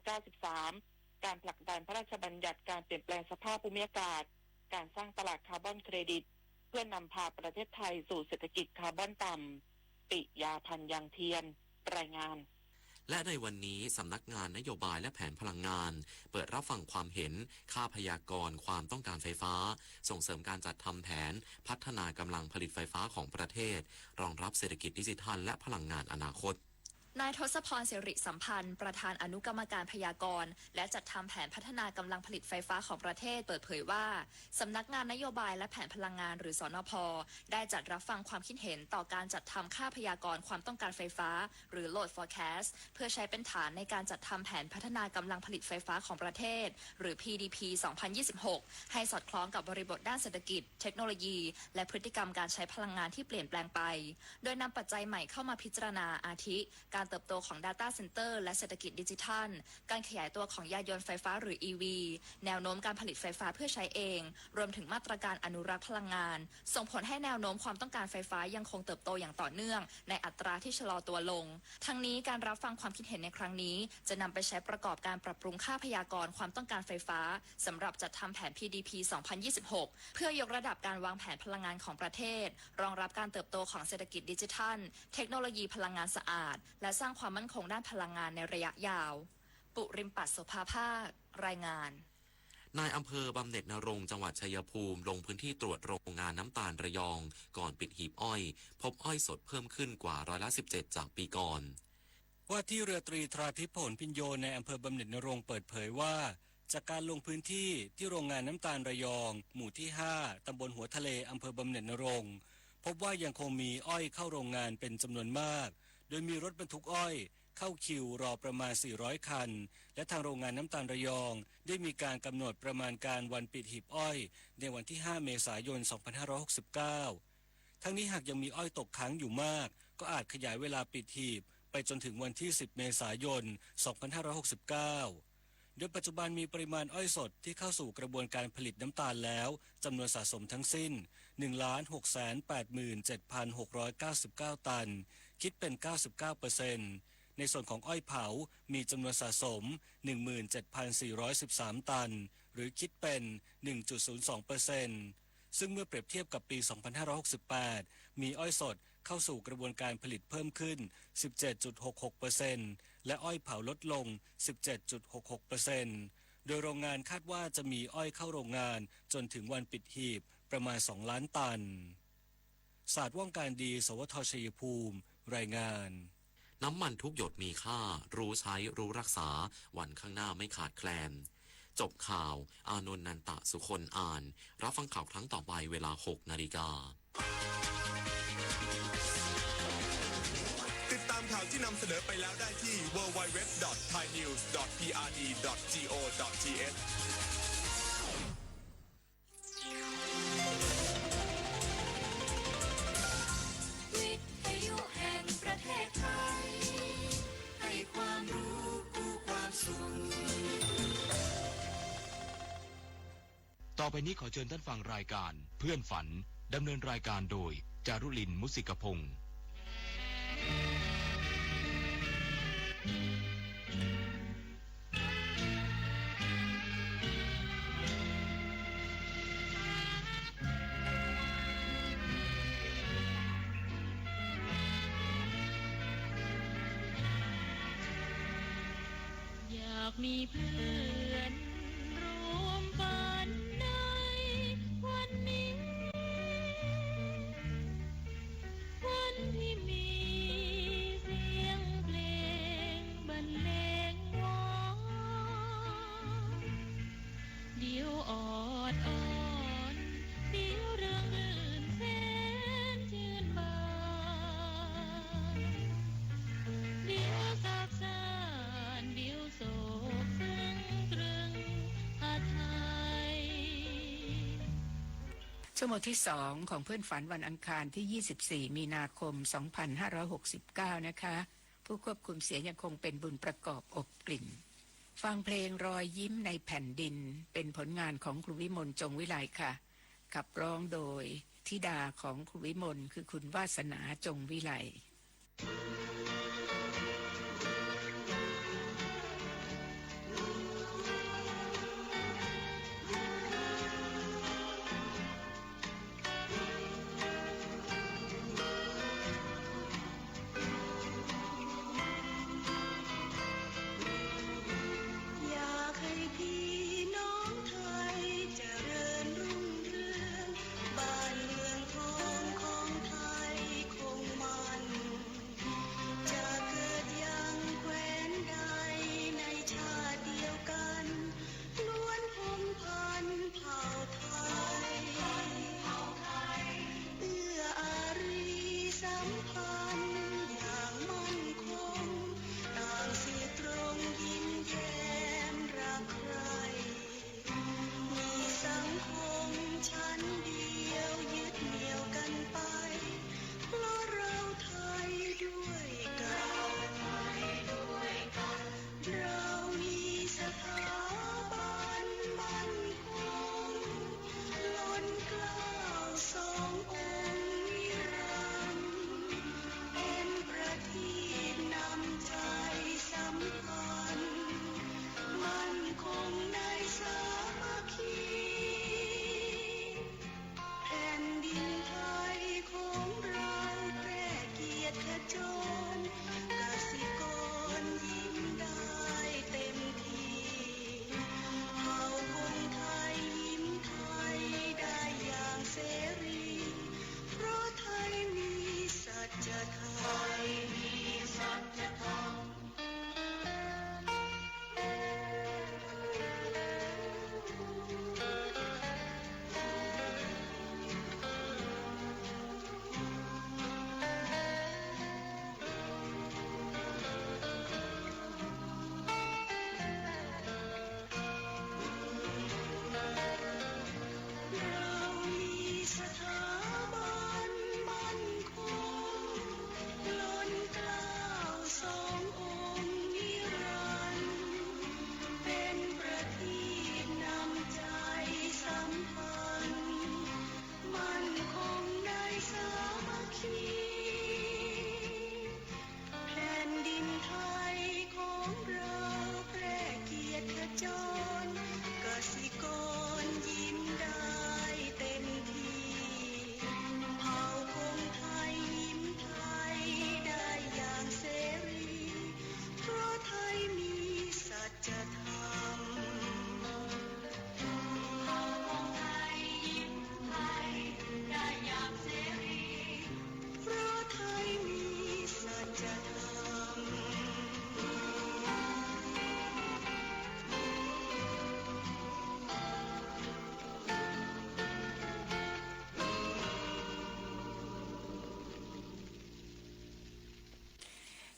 2593 การผลักดันพระราชบัญญัติการเปลี่ยนแปลงสภาพภูมิอากาศการสร้างตลาดคาร์บอนเครดิตเพื่อนำพาประเทศไทยสู่เศรษฐกิจคาร์บอนต่ำปิยาพันธ์ยังเทียนรายงานและในวันนี้สำนักงานนโยบายและแผนพลังงานเปิดรับฟังความเห็นค่าพยากรณ์ความต้องการไฟฟ้าส่งเสริมการจัดทำแผนพัฒนากำลังผลิตไฟฟ้าของประเทศรองรับเศรษฐกิจดิจิทัลและพลังงานอนาคตนายทศพร สิริสัมพันธ์ประธานอนุกรรมการพยากรณ์และจัดทำแผนพัฒนากำลังผลิตไฟฟ้าของประเทศเปิดเผยว่าสำนักงานนโยบายและแผนพลังงานหรือสนพ.ได้จัดรับฟังความคิดเห็นต่อการจัดทำค่าพยากรณ์ความต้องการไฟฟ้าหรือ load forecast เพื่อใช้เป็นฐานในการจัดทำแผนพัฒนากำลังผลิตไฟฟ้าของประเทศหรือ PDP 2026 ให้สอดคล้องกับบริบทด้านเศรษฐกิจเทคโนโลยีและพฤติกรรมการใช้พลังงานที่เปลี่ยนแปลงไปโดยนำปัจจัยใหม่เข้ามาพิจารณาอาทิการ การเติบโตของ Data Center และเศรษฐกิจดิจิทัลการขยายตัวของยานยนต์ไฟฟ้าหรือ EV แนวโน้มการผลิตไฟฟ้าเพื่อใช้เองรวมถึงมาตรการอนุรักษ์พลังงานส่งผลให้แนวโน้มความต้องการไฟฟ้ายังคงเติบโตอย่างต่อเนื่องในอัตราที่ชะลอตัวลงทั้งนี้การรับฟังความคิดเห็นในครั้งนี้จะนำไปใช้ประกอบการปรับปรุงค่าพยากรณ์ความต้องการไฟฟ้าสำหรับจัดทำแผน PDP 2026 เพื่อยกระดับการวางแผนพลังงานของประเทศรองรับการเติบโตของเศรษฐกิจดิจิทัลเทคโนโลยีพลังงานสะอาดและสร้างความมั่นคงด้านพลังงานในระยะยาวปุริมปัสโสภาภาครายงานนายอำเภอบำเหน็จนรงค์จังหวัดชัยภูมิลงพื้นที่ตรวจโรงงานน้ำตาลระยองก่อนปิดหีบอ้อยพบอ้อยสดเพิ่มขึ้นกว่า17%จากปีก่อนว่าที่เรือตรีธราทิพย์ผลพิญโยในอำเภอบำเหน็จนรงค์เปิดเผยว่าจากการลงพื้นที่ที่โรงงานน้ำตาลระยองหมู่ที่5ตำบลหัวทะเลอำเภอบำเหน็จนรงค์พบว่ายังคงมีอ้อยเข้าโรงงานเป็นจำนวนมากโดยมีรถบรรทุกอ้อยเข้าคิวรอประมาณ400คันและทางโรงงานน้ำตาลระยองได้มีการกำหนดประมาณการวันปิดหีบอ้อยในวันที่5เมษายน2569ทั้งนี้หากยังมีอ้อยตกค้างอยู่มากก็อาจขยายเวลาปิดหีบไปจนถึงวันที่10เมษายน2569โดยปัจจุบันมีปริมาณอ้อยสดที่เข้าสู่กระบวนการผลิตน้ำตาลแล้วจำนวนสะสมทั้งสิ้น 1,687,699 ตันคิดเป็น 99% ในส่วนของอ้อยเผามีจำนวนสะสม 17,413 ตันหรือคิดเป็น 1.02% ซึ่งเมื่อเปรียบเทียบกับปี 2568 มีอ้อยสดเข้าสู่กระบวนการผลิตเพิ่มขึ้น 17.66% และอ้อยเผาลดลง 17.66% โดยโรงงานคาดว่าจะมีอ้อยเข้าโรงงานจนถึงวันปิดหีบประมาณ2ล้านตันศาสตร์ว่องการดีสวทชัยภูมิรายงานน้ำมันทุกหยดมีค่ารู้ใช้รู้รักษาวันข้างหน้าไม่ขาดแคลนจบข่าวอานนท์นันตะสุคนอ่านรับฟังข่าวครั้งต่อไปเวลา 6 นาฬิกาติดตามข่าวที่นำเสนอไปแล้วได้ที่ www.thainews.prd.go.thต่อไปนี้ขอเชิญท่านฟังรายการเพื่อนฝันดำเนินรายการโดยจารุลินมุสิกพงศ์อยากมีเพื่อนร่วมฝันในวันนี้วันที่มีเสียงเพลงบรรเลงวอนเดี๋ยวออดอ่อนเดี๋ยวเรื่องอื่นแสนชื่นบานเดี๋ยวสับสานเดี๋ยวโศกซึ้งตรึงอาไทย ชั่วโมงที่2ของเพื่อนฝันวันอังคารที่24มีนาคม2569นะคะผู้ควบคุมเสียงยังคงเป็นบุญประกอบอบกลิ่นฟังเพลงรอยยิ้มในแผ่นดินเป็นผลงานของครูวิมลจงวิไลค่ะขับร้องโดยธิดาของครูวิมลคือคุณวาสนาจงวิไลอยากให้พี่น้องไทยเจริญรุ่งเรืองบ้านเมืองทองของไทยคงมัน ค่จนกสิกรยิ้มได้เต็มที่เผ่าคนไทยยิ้มไทยได้อย่างเสรีเพราะไทยมีสัจธรรม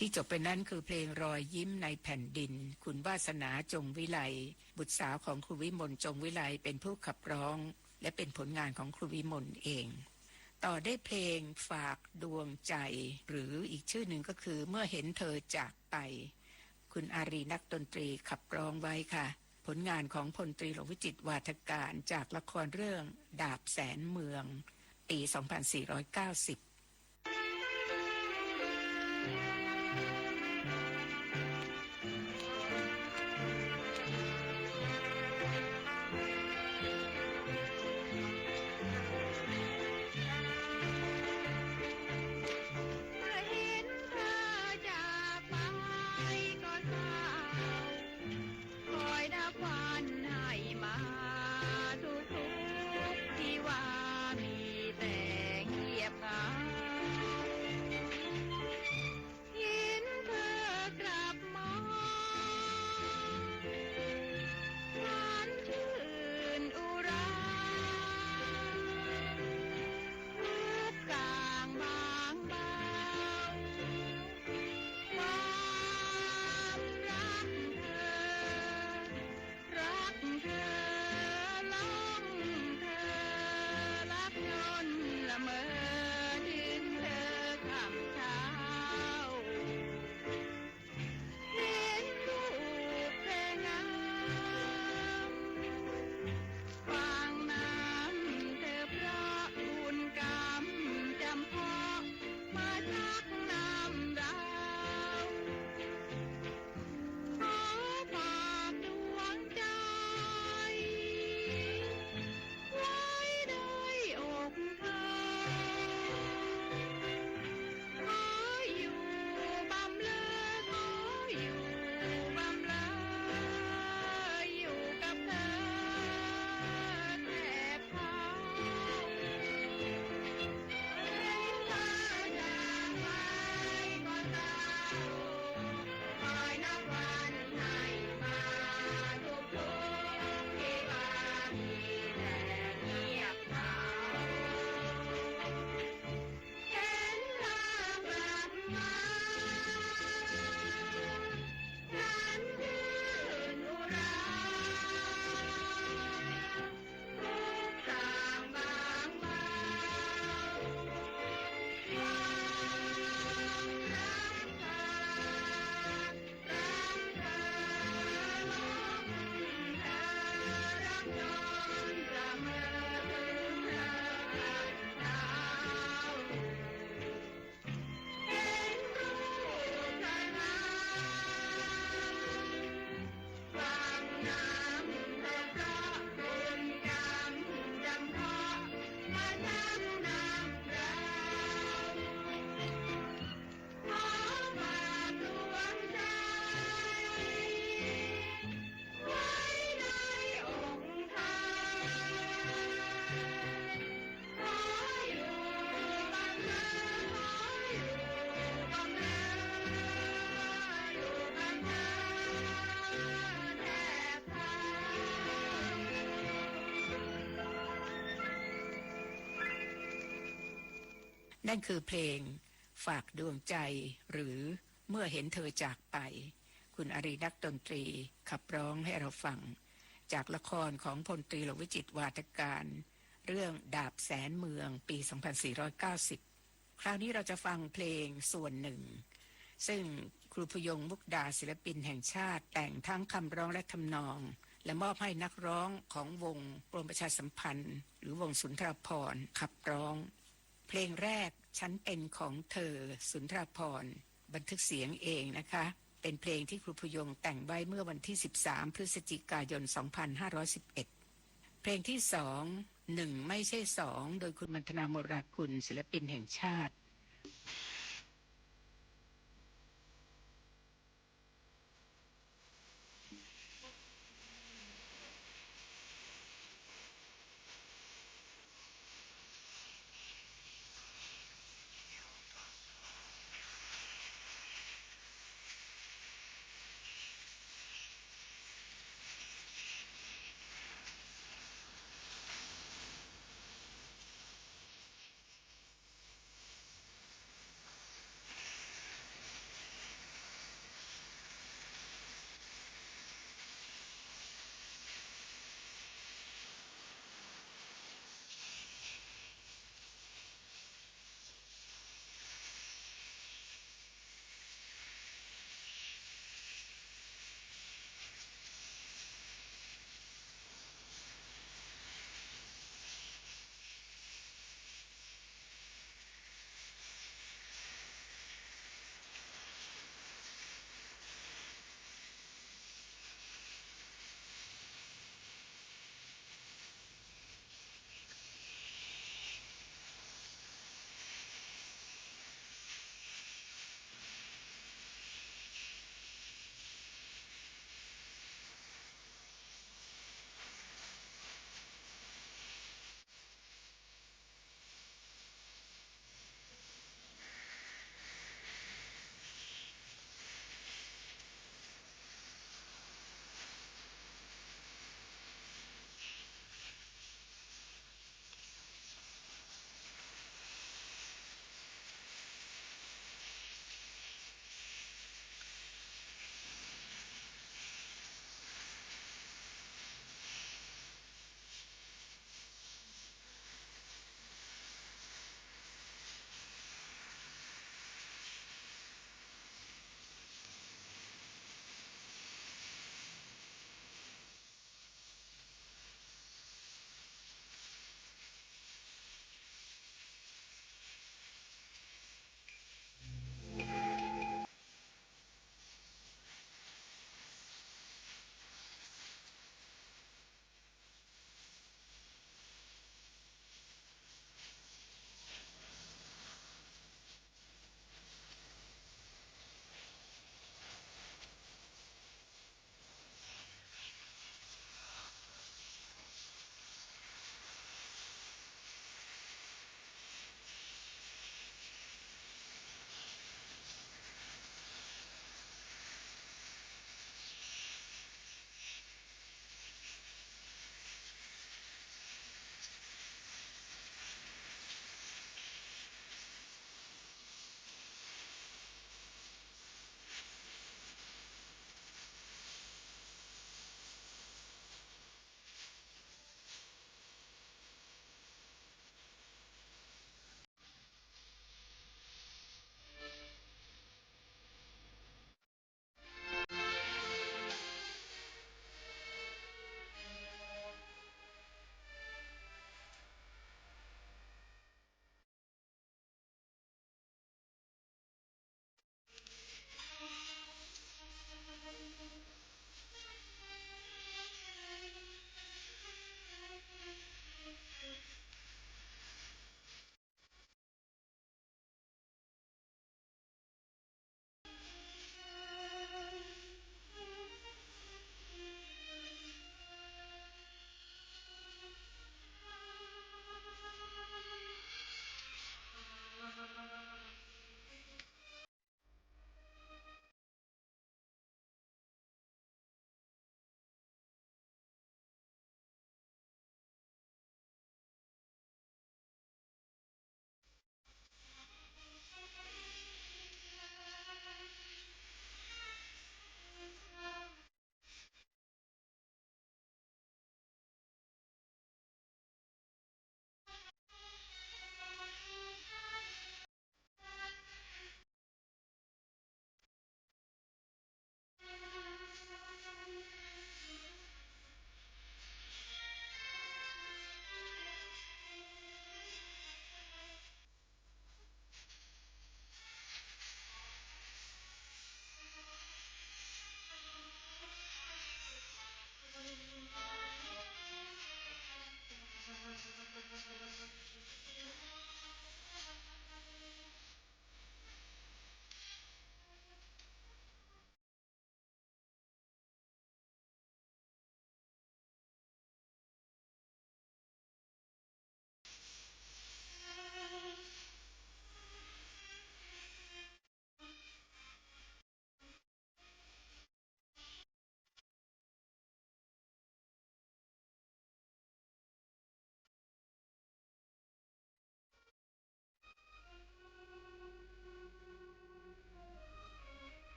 ที่จบไปนั้นคือเพลงรอยยิ้มในแผ่นดินคุณวาสนาจงวิไลบุตรสาวของครูวิมลจงวิไลเป็นผู้ขับร้องและเป็นผลงานของครูวิมลเองต่อได้เพลงฝากดวงใจหรืออีกชื่อหนึ่งก็คือเมื่อเห็นเธอจากไปคุณอารีนักดนตรีขับร้องไว้ค่ะผลงานของพลตรีหลวงวิจิตรวาทการจากละครเรื่องดาบแสนเมืองปี 2490ที่ว่ามีแต่เงียบเหงา นั่นคือเพลงฝากดวงใจหรือเมื่อเห็นเธอจากไปคุณอรินักดนตรีขับร้องให้เราฟังจากละครของพลตรีหลวงวิจิตรวาทการเรื่องดาบแสนเมืองปี 2490 คราวนี้เราจะฟังเพลงส่วนหนึ่งซึ่งครูพยงมุกดาศิลปินแห่งชาติแต่งทั้งคำร้องและทำนองและมอบให้นักร้องของวงกรมประชาสัมพันธ์หรือวงสุนทรภรณ์ขับร้องเพลงแรกฉันเป็นของเธอสุนทรภรณ์บันทึกเสียงเองนะคะเป็นเพลงที่ครูพยงแต่งไว้เมื่อวันที่ 13 พฤศจิกายน 2511 เพลงที่สองหนึ่งไม่ใช่สองโดยคุณมัณฑนาโมราคุณศิลปินแห่งชาติ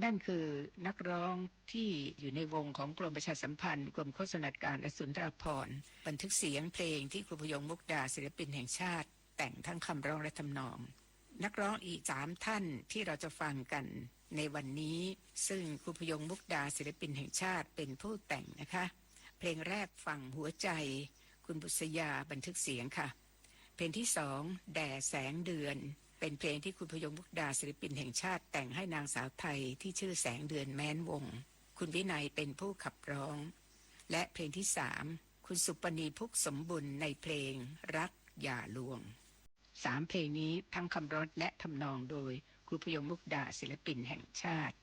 นั่นคือนักร้องที่อยู่ในวงของกรมประชาสัมพันธ์กรมโฆษณาการและสุนทรภรณ์บันทึกเสียงเพลงที่ครูพยงมุกดาศิลปินแห่งชาติแต่งทั้งคำร้องและทำนอง นักร้องอีก3ท่านที่เราจะฟังกันในวันนี้ซึ่งครูพยงมุกดาศิลปินแห่งชาติเป็นผู้แต่งนะคะเพลงแรกฝั่งหัวใจคุณบุษยาบันทึกเสียงค่ะเพลงที่2แด่แสงเดือนเป็นเพลงที่คุณพยงมุกดาศิลปินแห่งชาติแต่งให้นางสาวไทยที่ชื่อแสงเดือนแม้นวงคุณวินัยเป็นผู้ขับร้องและเพลงที่3คุณสุปณีพุกสมบุญในเพลงรักอย่าลวง3เพลงนี้ทั้งคำร้องและทำนองโดยครูพยงมุกดาศิลปินแห่งชาติ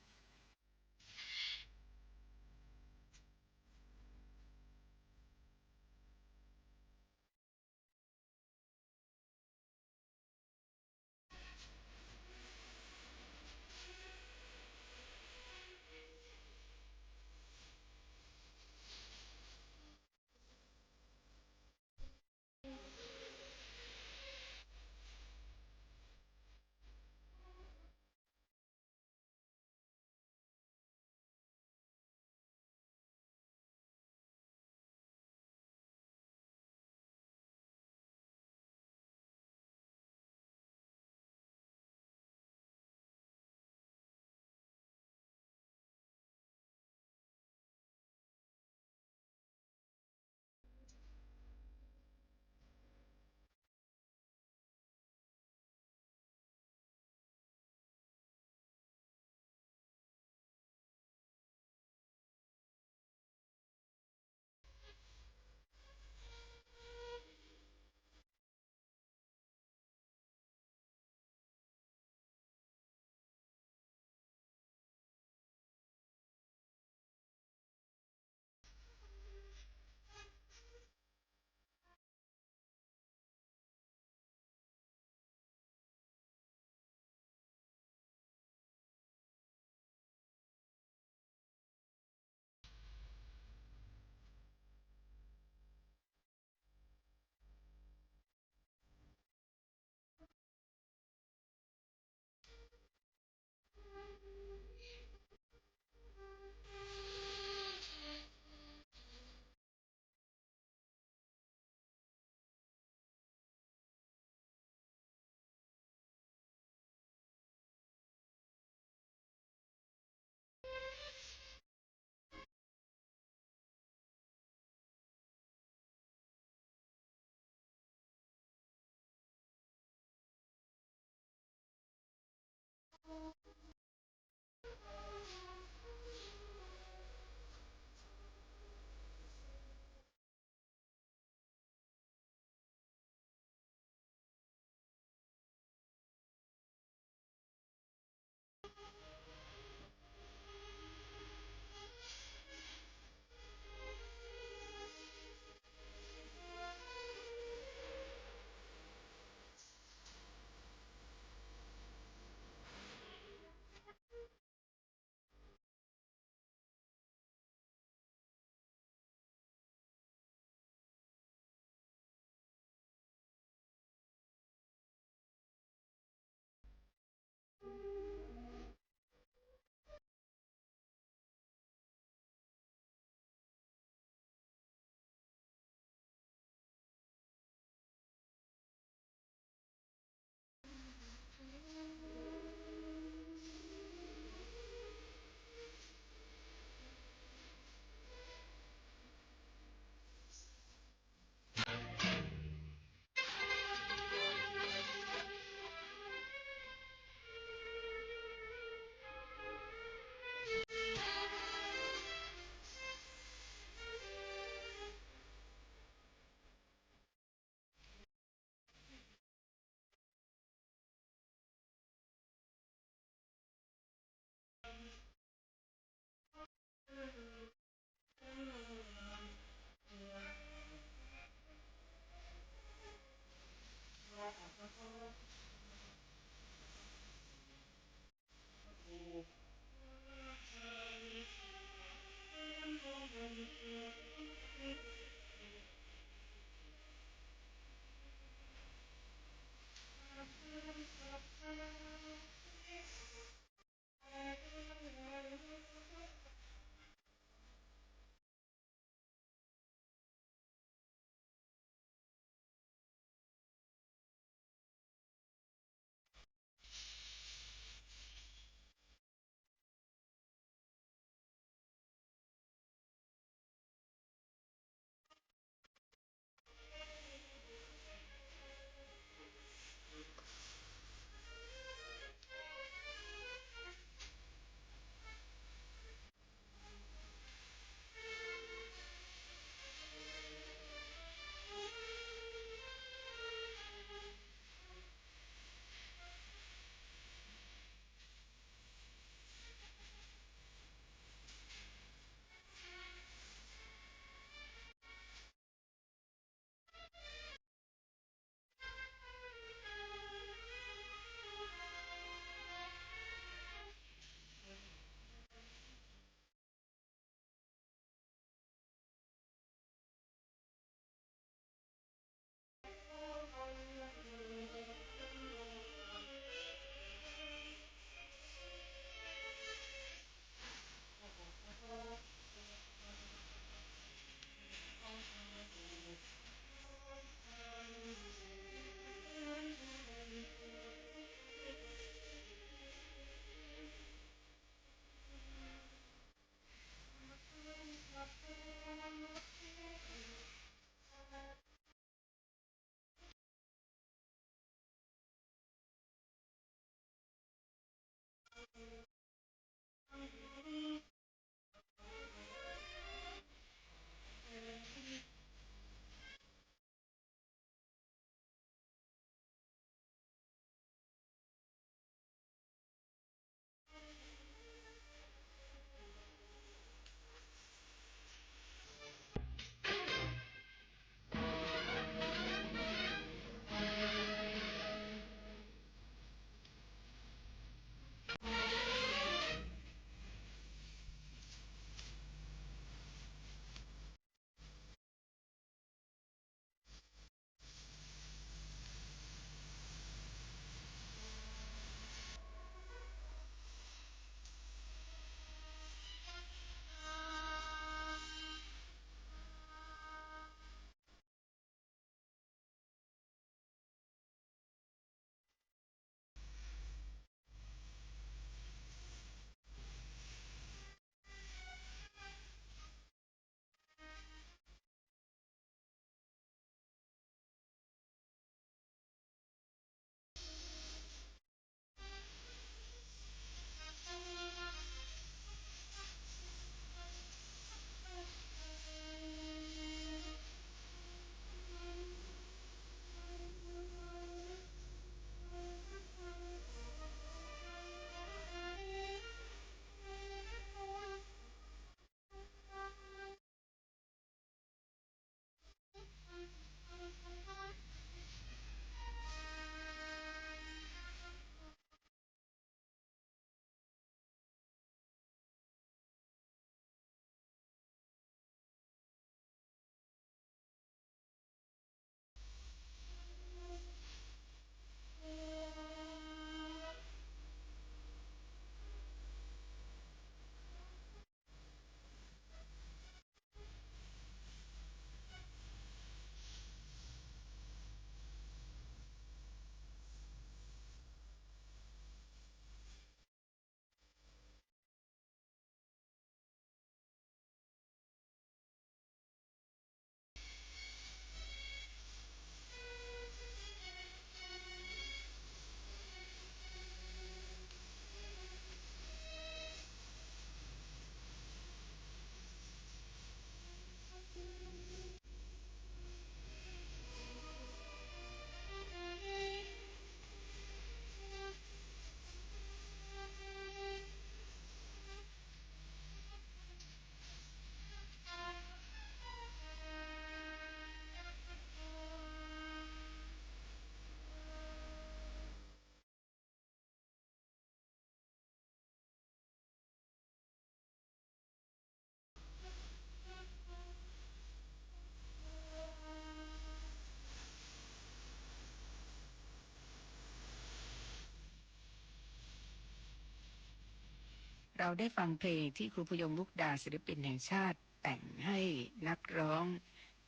เราได้ฟังเพลงที่ครูพยงมุกดาศิลปินแห่งชาติแต่งให้นักร้อง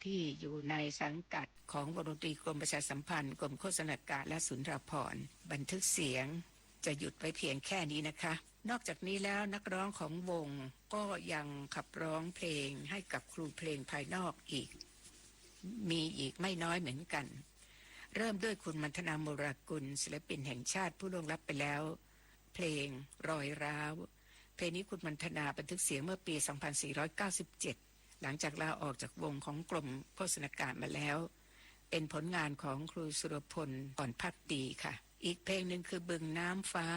ที่อยู่ในสังกัดของวงดนตรีกรมประชาสัมพันธ์กรมโฆษณาการและสุนทรภรณ์บันทึกเสียงจะหยุดไว้เพียงแค่นี้นะคะนอกจากนี้แล้วนักร้องของวงก็ยังขับร้องเพลงให้กับครูเพลงภายนอกอีกมีอีกไม่น้อยเหมือนกันเริ่มด้วยคุณมัณฑนาโมรากุลศิลปินแห่งชาติผู้ล่วงลับไปแล้วเพลงรอยร้าวเพลงนี้คุณมัณฑนาบันทึกเสียงเมื่อปี 2497 หลังจากลาออกจากวงของกรมโฆษณาการมาแล้วเป็นผลงานของครูสุรพลอ่อนภักดีค่ะอีกเพลงหนึ่งคือบึงน้ำฟ้า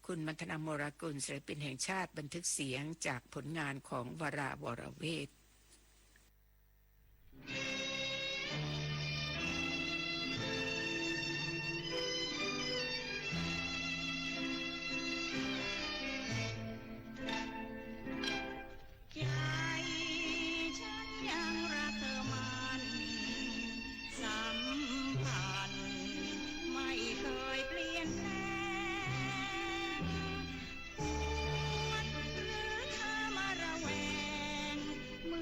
คุณมัณฑนาโมรากุลศิลปินแห่งชาติบันทึกเสียงจากผลงานของวราวรเวทเมื่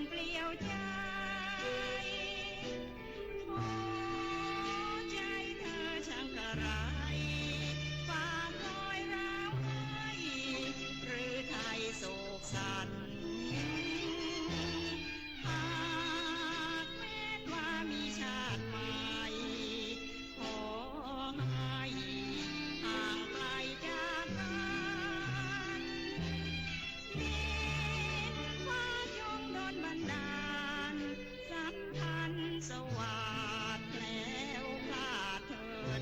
นเปลี่ยวใจโอ้ใจเธอช่างกระไรฝากรอยร้าวให้หรือไทยโศกสันหากแม้นว่ามีชาติใหม่ขอให้ห่างไกลจากกันฟ้าจงโดนบันดาลสัมพันธ์สวัสดิ์แล้วคลาดเถิด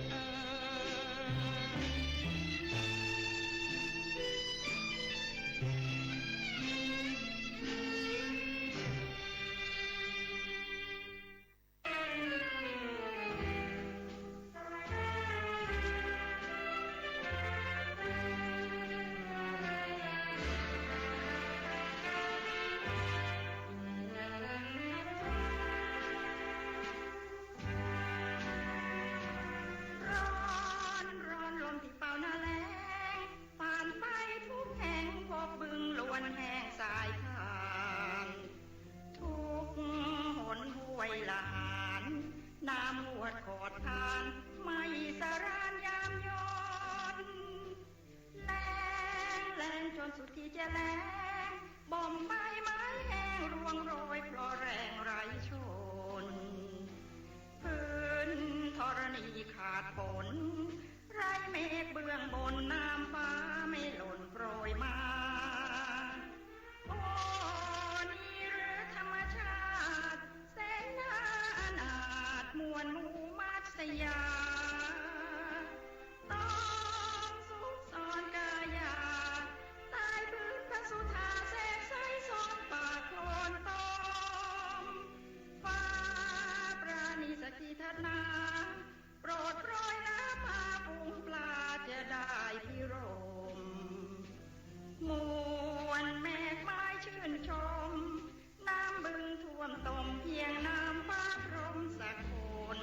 ร้อนลมที่เป่าหน้าแล้งผ่านไปทุกแห่งพบบึงล้วนแห้งสายขาดทุกหนห้วยหลานน้ำหวดขอดทานไม่สรานยามย้อนแรงจนสุดที่จะแรงบ่มใบไม้แห้งร่วงโรยเพราะแรงไร้ชนพื้นธรณีขาดฝนไร้เมฆเบื้องบนน้ำฟ้าไม่หล่นโปรยมาโอ้นี่หรือธรรมชาติแสนน่าอนาถมวลหมู่มัตยาต้องสุขซ้อนกายาใต้พื้นพระสุธาแสกใสซ้อนป่าโคลนตอมฟ้าปราณีสักทีเถิดนาโปรดโปรยน้ำมาปุงปลาจะได้พิรมมวลเมฆไม้ชื่นชมน้ำบึงท่วมตมเพียงน้ำฟ้าพรมสักคน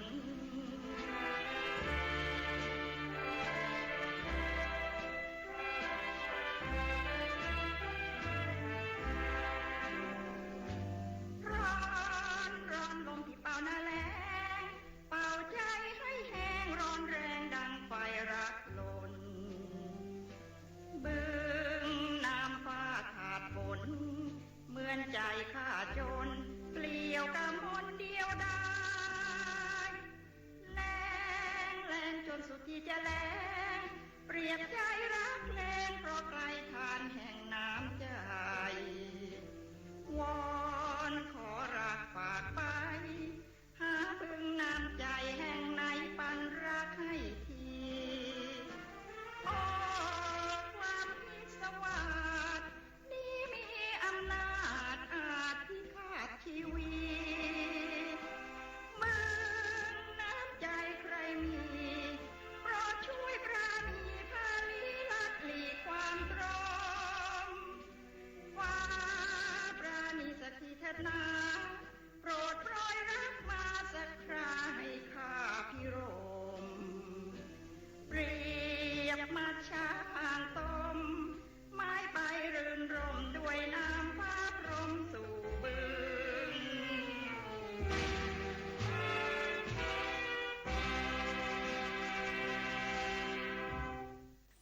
ร้อนลมที่เป่าหน้าแล้งเป่าใจให้แห้งร้อนแรงดังไฟรักลนบึงน้ำฟ้าขาดฝนเหมือนใจข้าจนเปลี่ยวกำมลเดียวดายแรงจนสุดที่จะแรงเปรียบใจรักแรงเพราะไกลทานแห่งน้ำใจวอนขอรักฝากไปหาบึงน้ำใจแห่งไหนปันรักให้ทีโอ้ความพิศวาสนี้มีอำนาจอาจพิฆาตชีวิตมึงน้ำใจใครมีโปรดช่วยปราณีพาลีลัดหลีกความตรมฟ้าปราณีสักทีเถิดนาโปรดโปรยรักมาสักคราให้ข้าพิรมเปรียบมาช้างต้มไม้ใบรื่นรมด้วยน้ำฟ้าพรมสู่บึง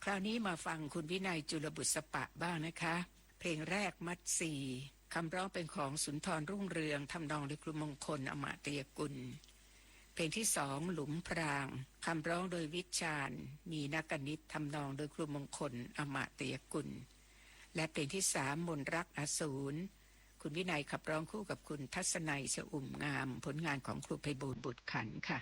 คราวนี้มาฟังคุณวินัยจุลบุษปะบ้างนะคะ เพลงแรกมัดสี่คำร้องเป็นของสุนทรรุ่งเรืองทำนองโดยครูมงคลอมาตยกุล เพลงที่สองหลุมพรางคำร้องโดยวิชาญมีนักนิตทำนองโดยครูมงคลอมาตยกุล และเพลงที่สามมนรักอสูรคุณวินัยขับร้องคู่กับคุณทัศนัยชอุ่มงามผลงานของครูไพบูลย์บุตรขันธ์ค่ะ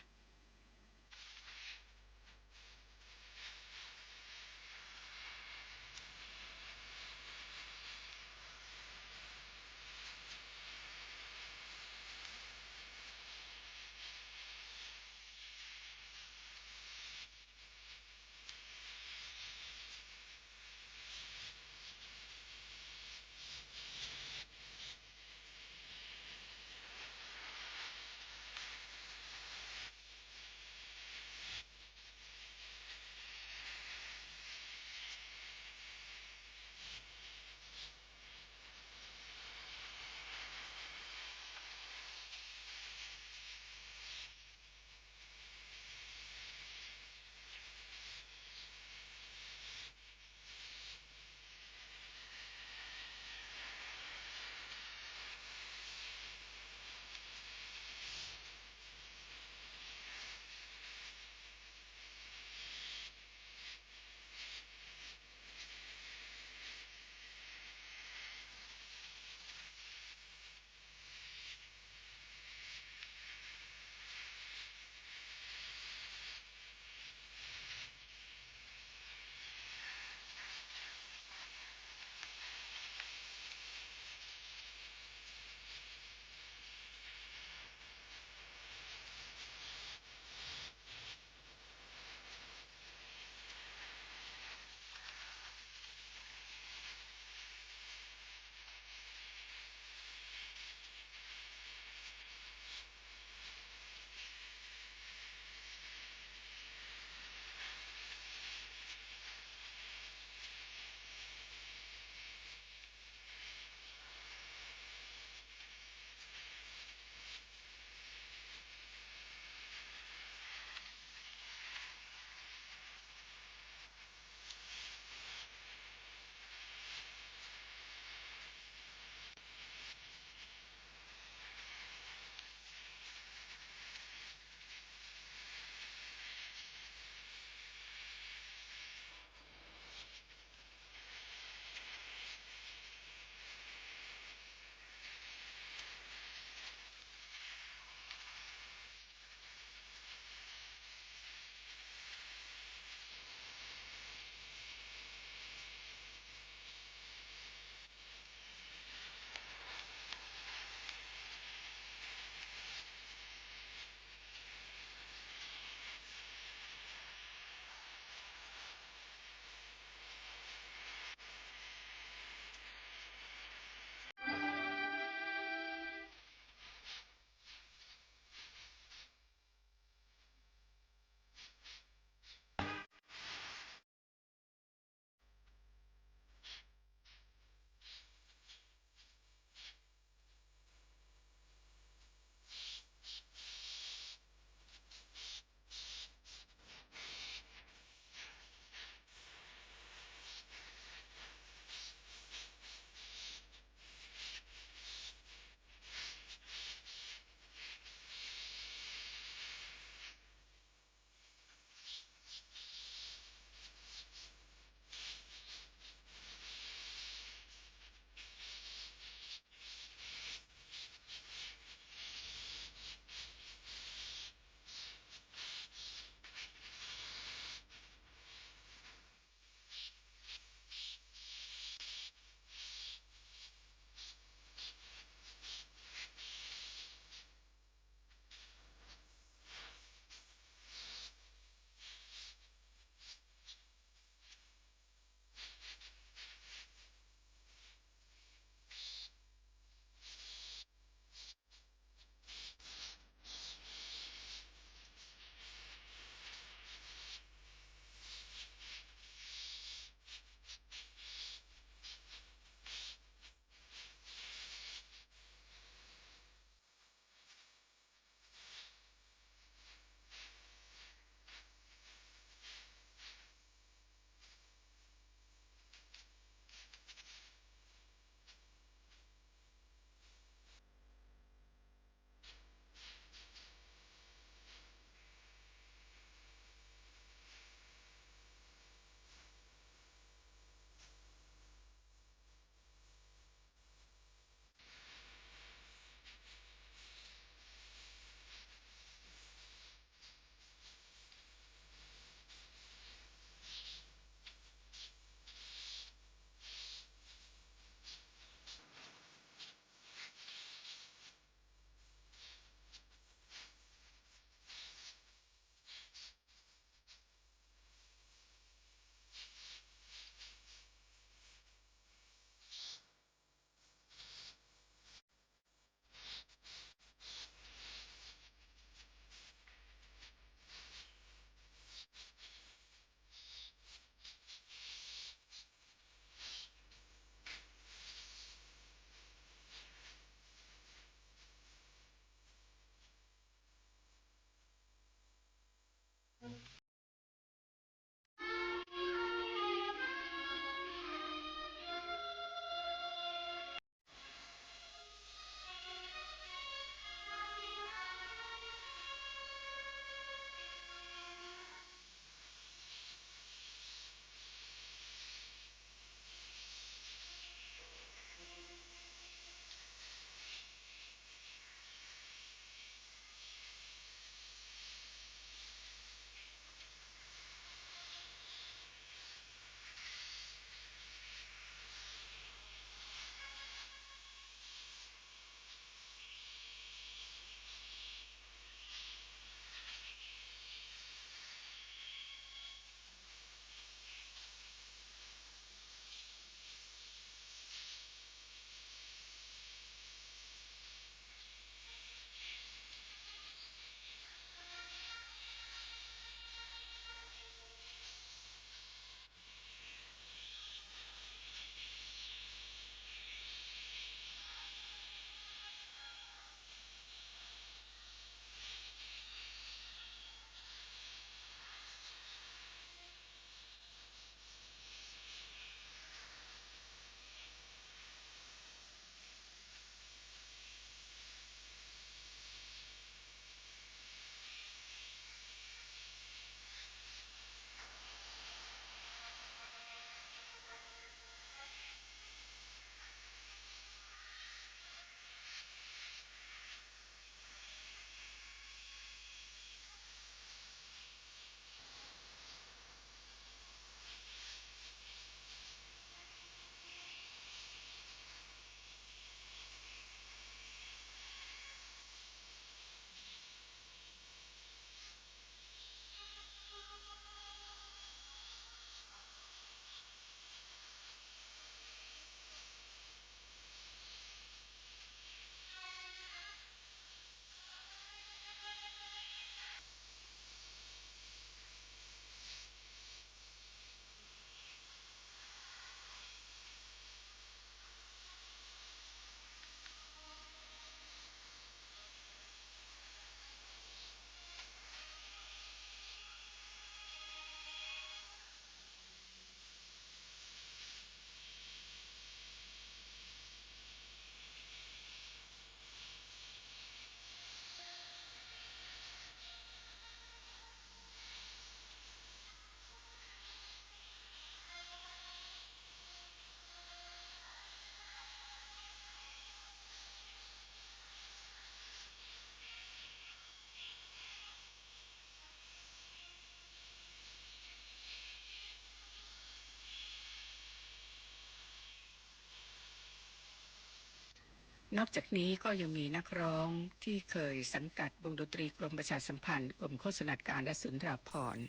นอกจากนี้ก็ยังมีนักร้องที่เคยสังกัดวงดนตรีกรมประชาสัมพันธ์กรมโฆษณาการและสุนทรภรณ์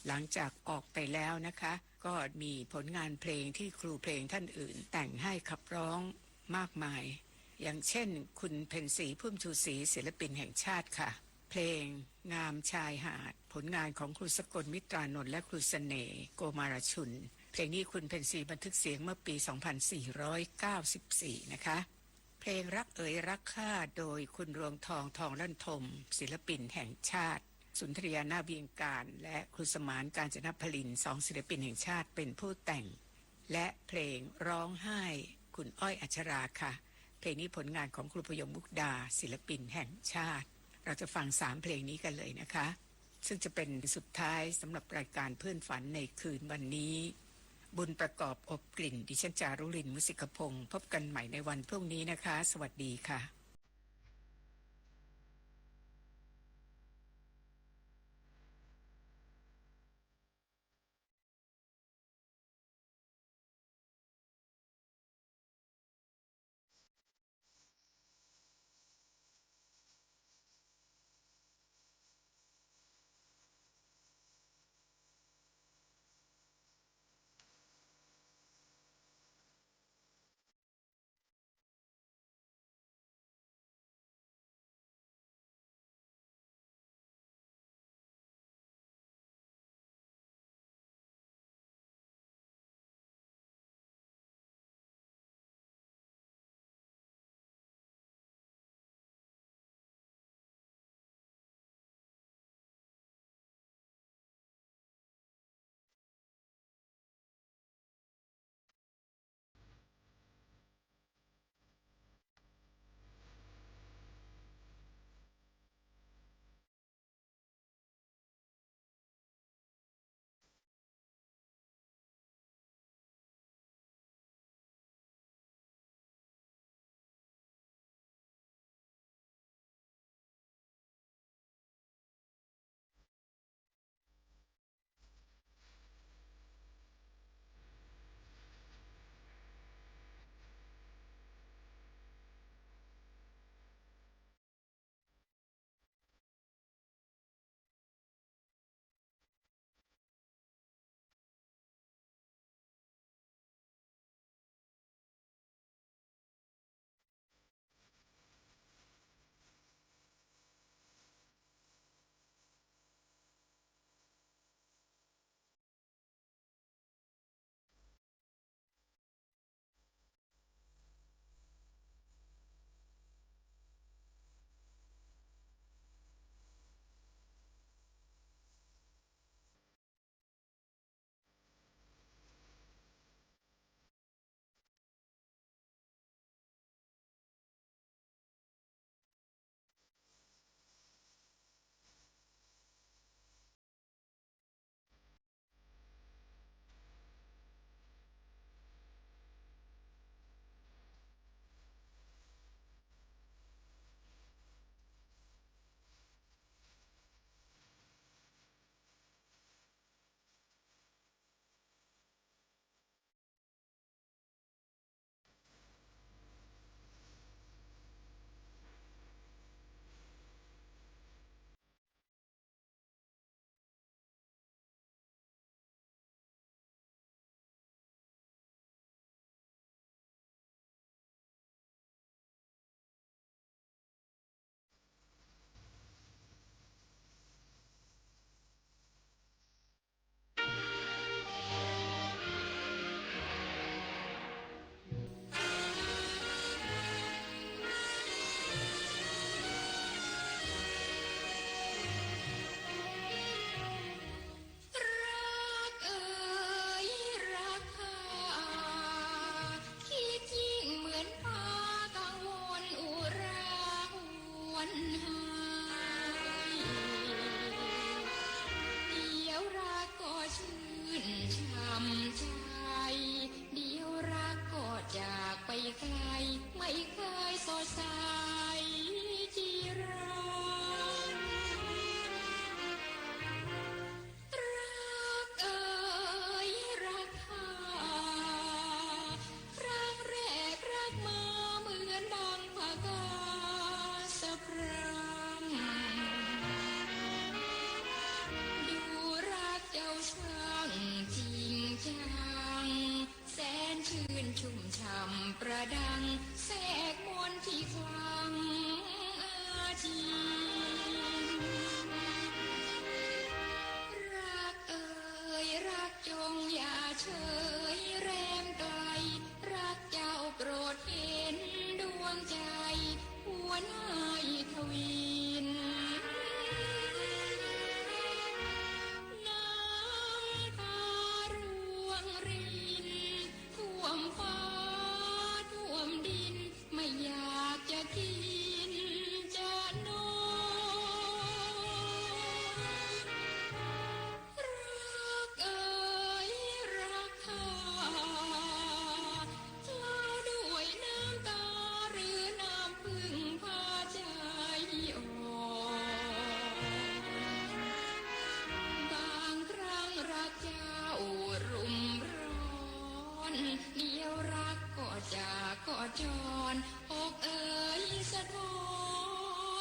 หลังจากออกไปแล้วนะคะก็มีผลงานเพลงที่ครูเพลงท่านอื่นแต่งให้ขับร้องมากมายอย่างเช่นคุณเพ็ญศรีพุ่มชูศรีศิลปินแห่งชาติค่ะเพลงงามชายหาดผลงานของครูสกลมิตรานนท์และครูเสน่ห์โกมารชุนเพลงนี้คุณเพ็ญศรีบันทึกเสียงเมื่อปี 2494 นะคะเพลงรักเอ๋ยรักข้าโดยคุณรวงทองทองลั่นทมศิลปินแห่งชาติสุนทรียานาเวียงการและครูสมานกาญจนพลินสองศิลปินแห่งชาติเป็นผู้แต่งและเพลงร้องไห้คุณอ้อยอัชราค่ะเพลงนี้ผลงานของครูพยงมุกดาศิลปินแห่งชาติเราจะฟัง3เพลงนี้กันเลยนะคะซึ่งจะเป็นสุดท้ายสำหรับรายการเพื่อนฝันในคืนวันนี้บุญประกอบอบกลิ่นดิฉันจารุลินมุสิกพงศ์พบกันใหม่ในวันพรุ่งนี้นะคะสวัสดีค่ะ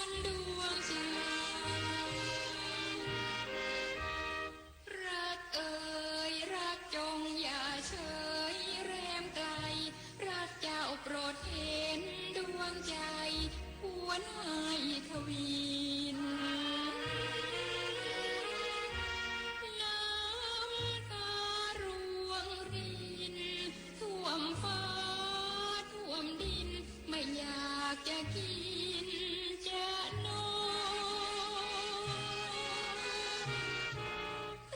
รดวงใจรักเอ่ยรักจงอย่าเฉยแรมไกลรักเจ้าโปรดเห็นดวงใจหวนให้ทวีนน้ำตาร่วงรินท่วมฟ้าท่วมดินไม่อยากจะกินจะนอน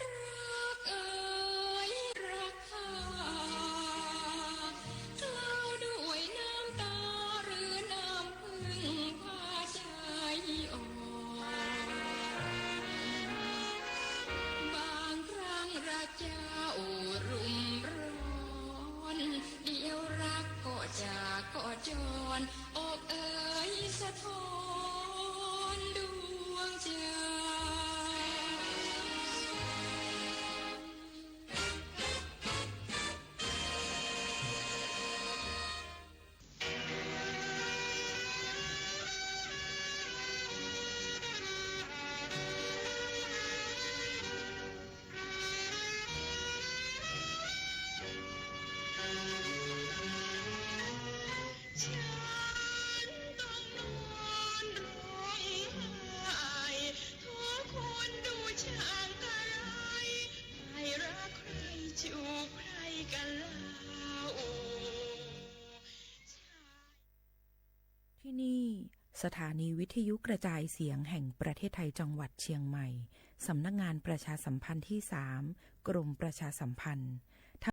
รักเอ่ยรักข้าเคล้าด้วยน้ำตาหรือน้ำพึ่งพาใจอ่อนบางครั้งรักเจ้ารุ่มร้อนเดี๋ยวรักก็จากก็จรอกเอ๋ยสะท้อนดวงใจ ฉันต้องนอนร้องไห้ทุกคนดูช่างกระไรใครรักใครจูบใครกันเล่า ที่นี่สถานีวิทยุกระจายเสียงแห่งประเทศไทยจังหวัดเชียงใหม่สำนักงานประชาสัมพันธ์ที่ 3 กรมประชาสัมพันธ์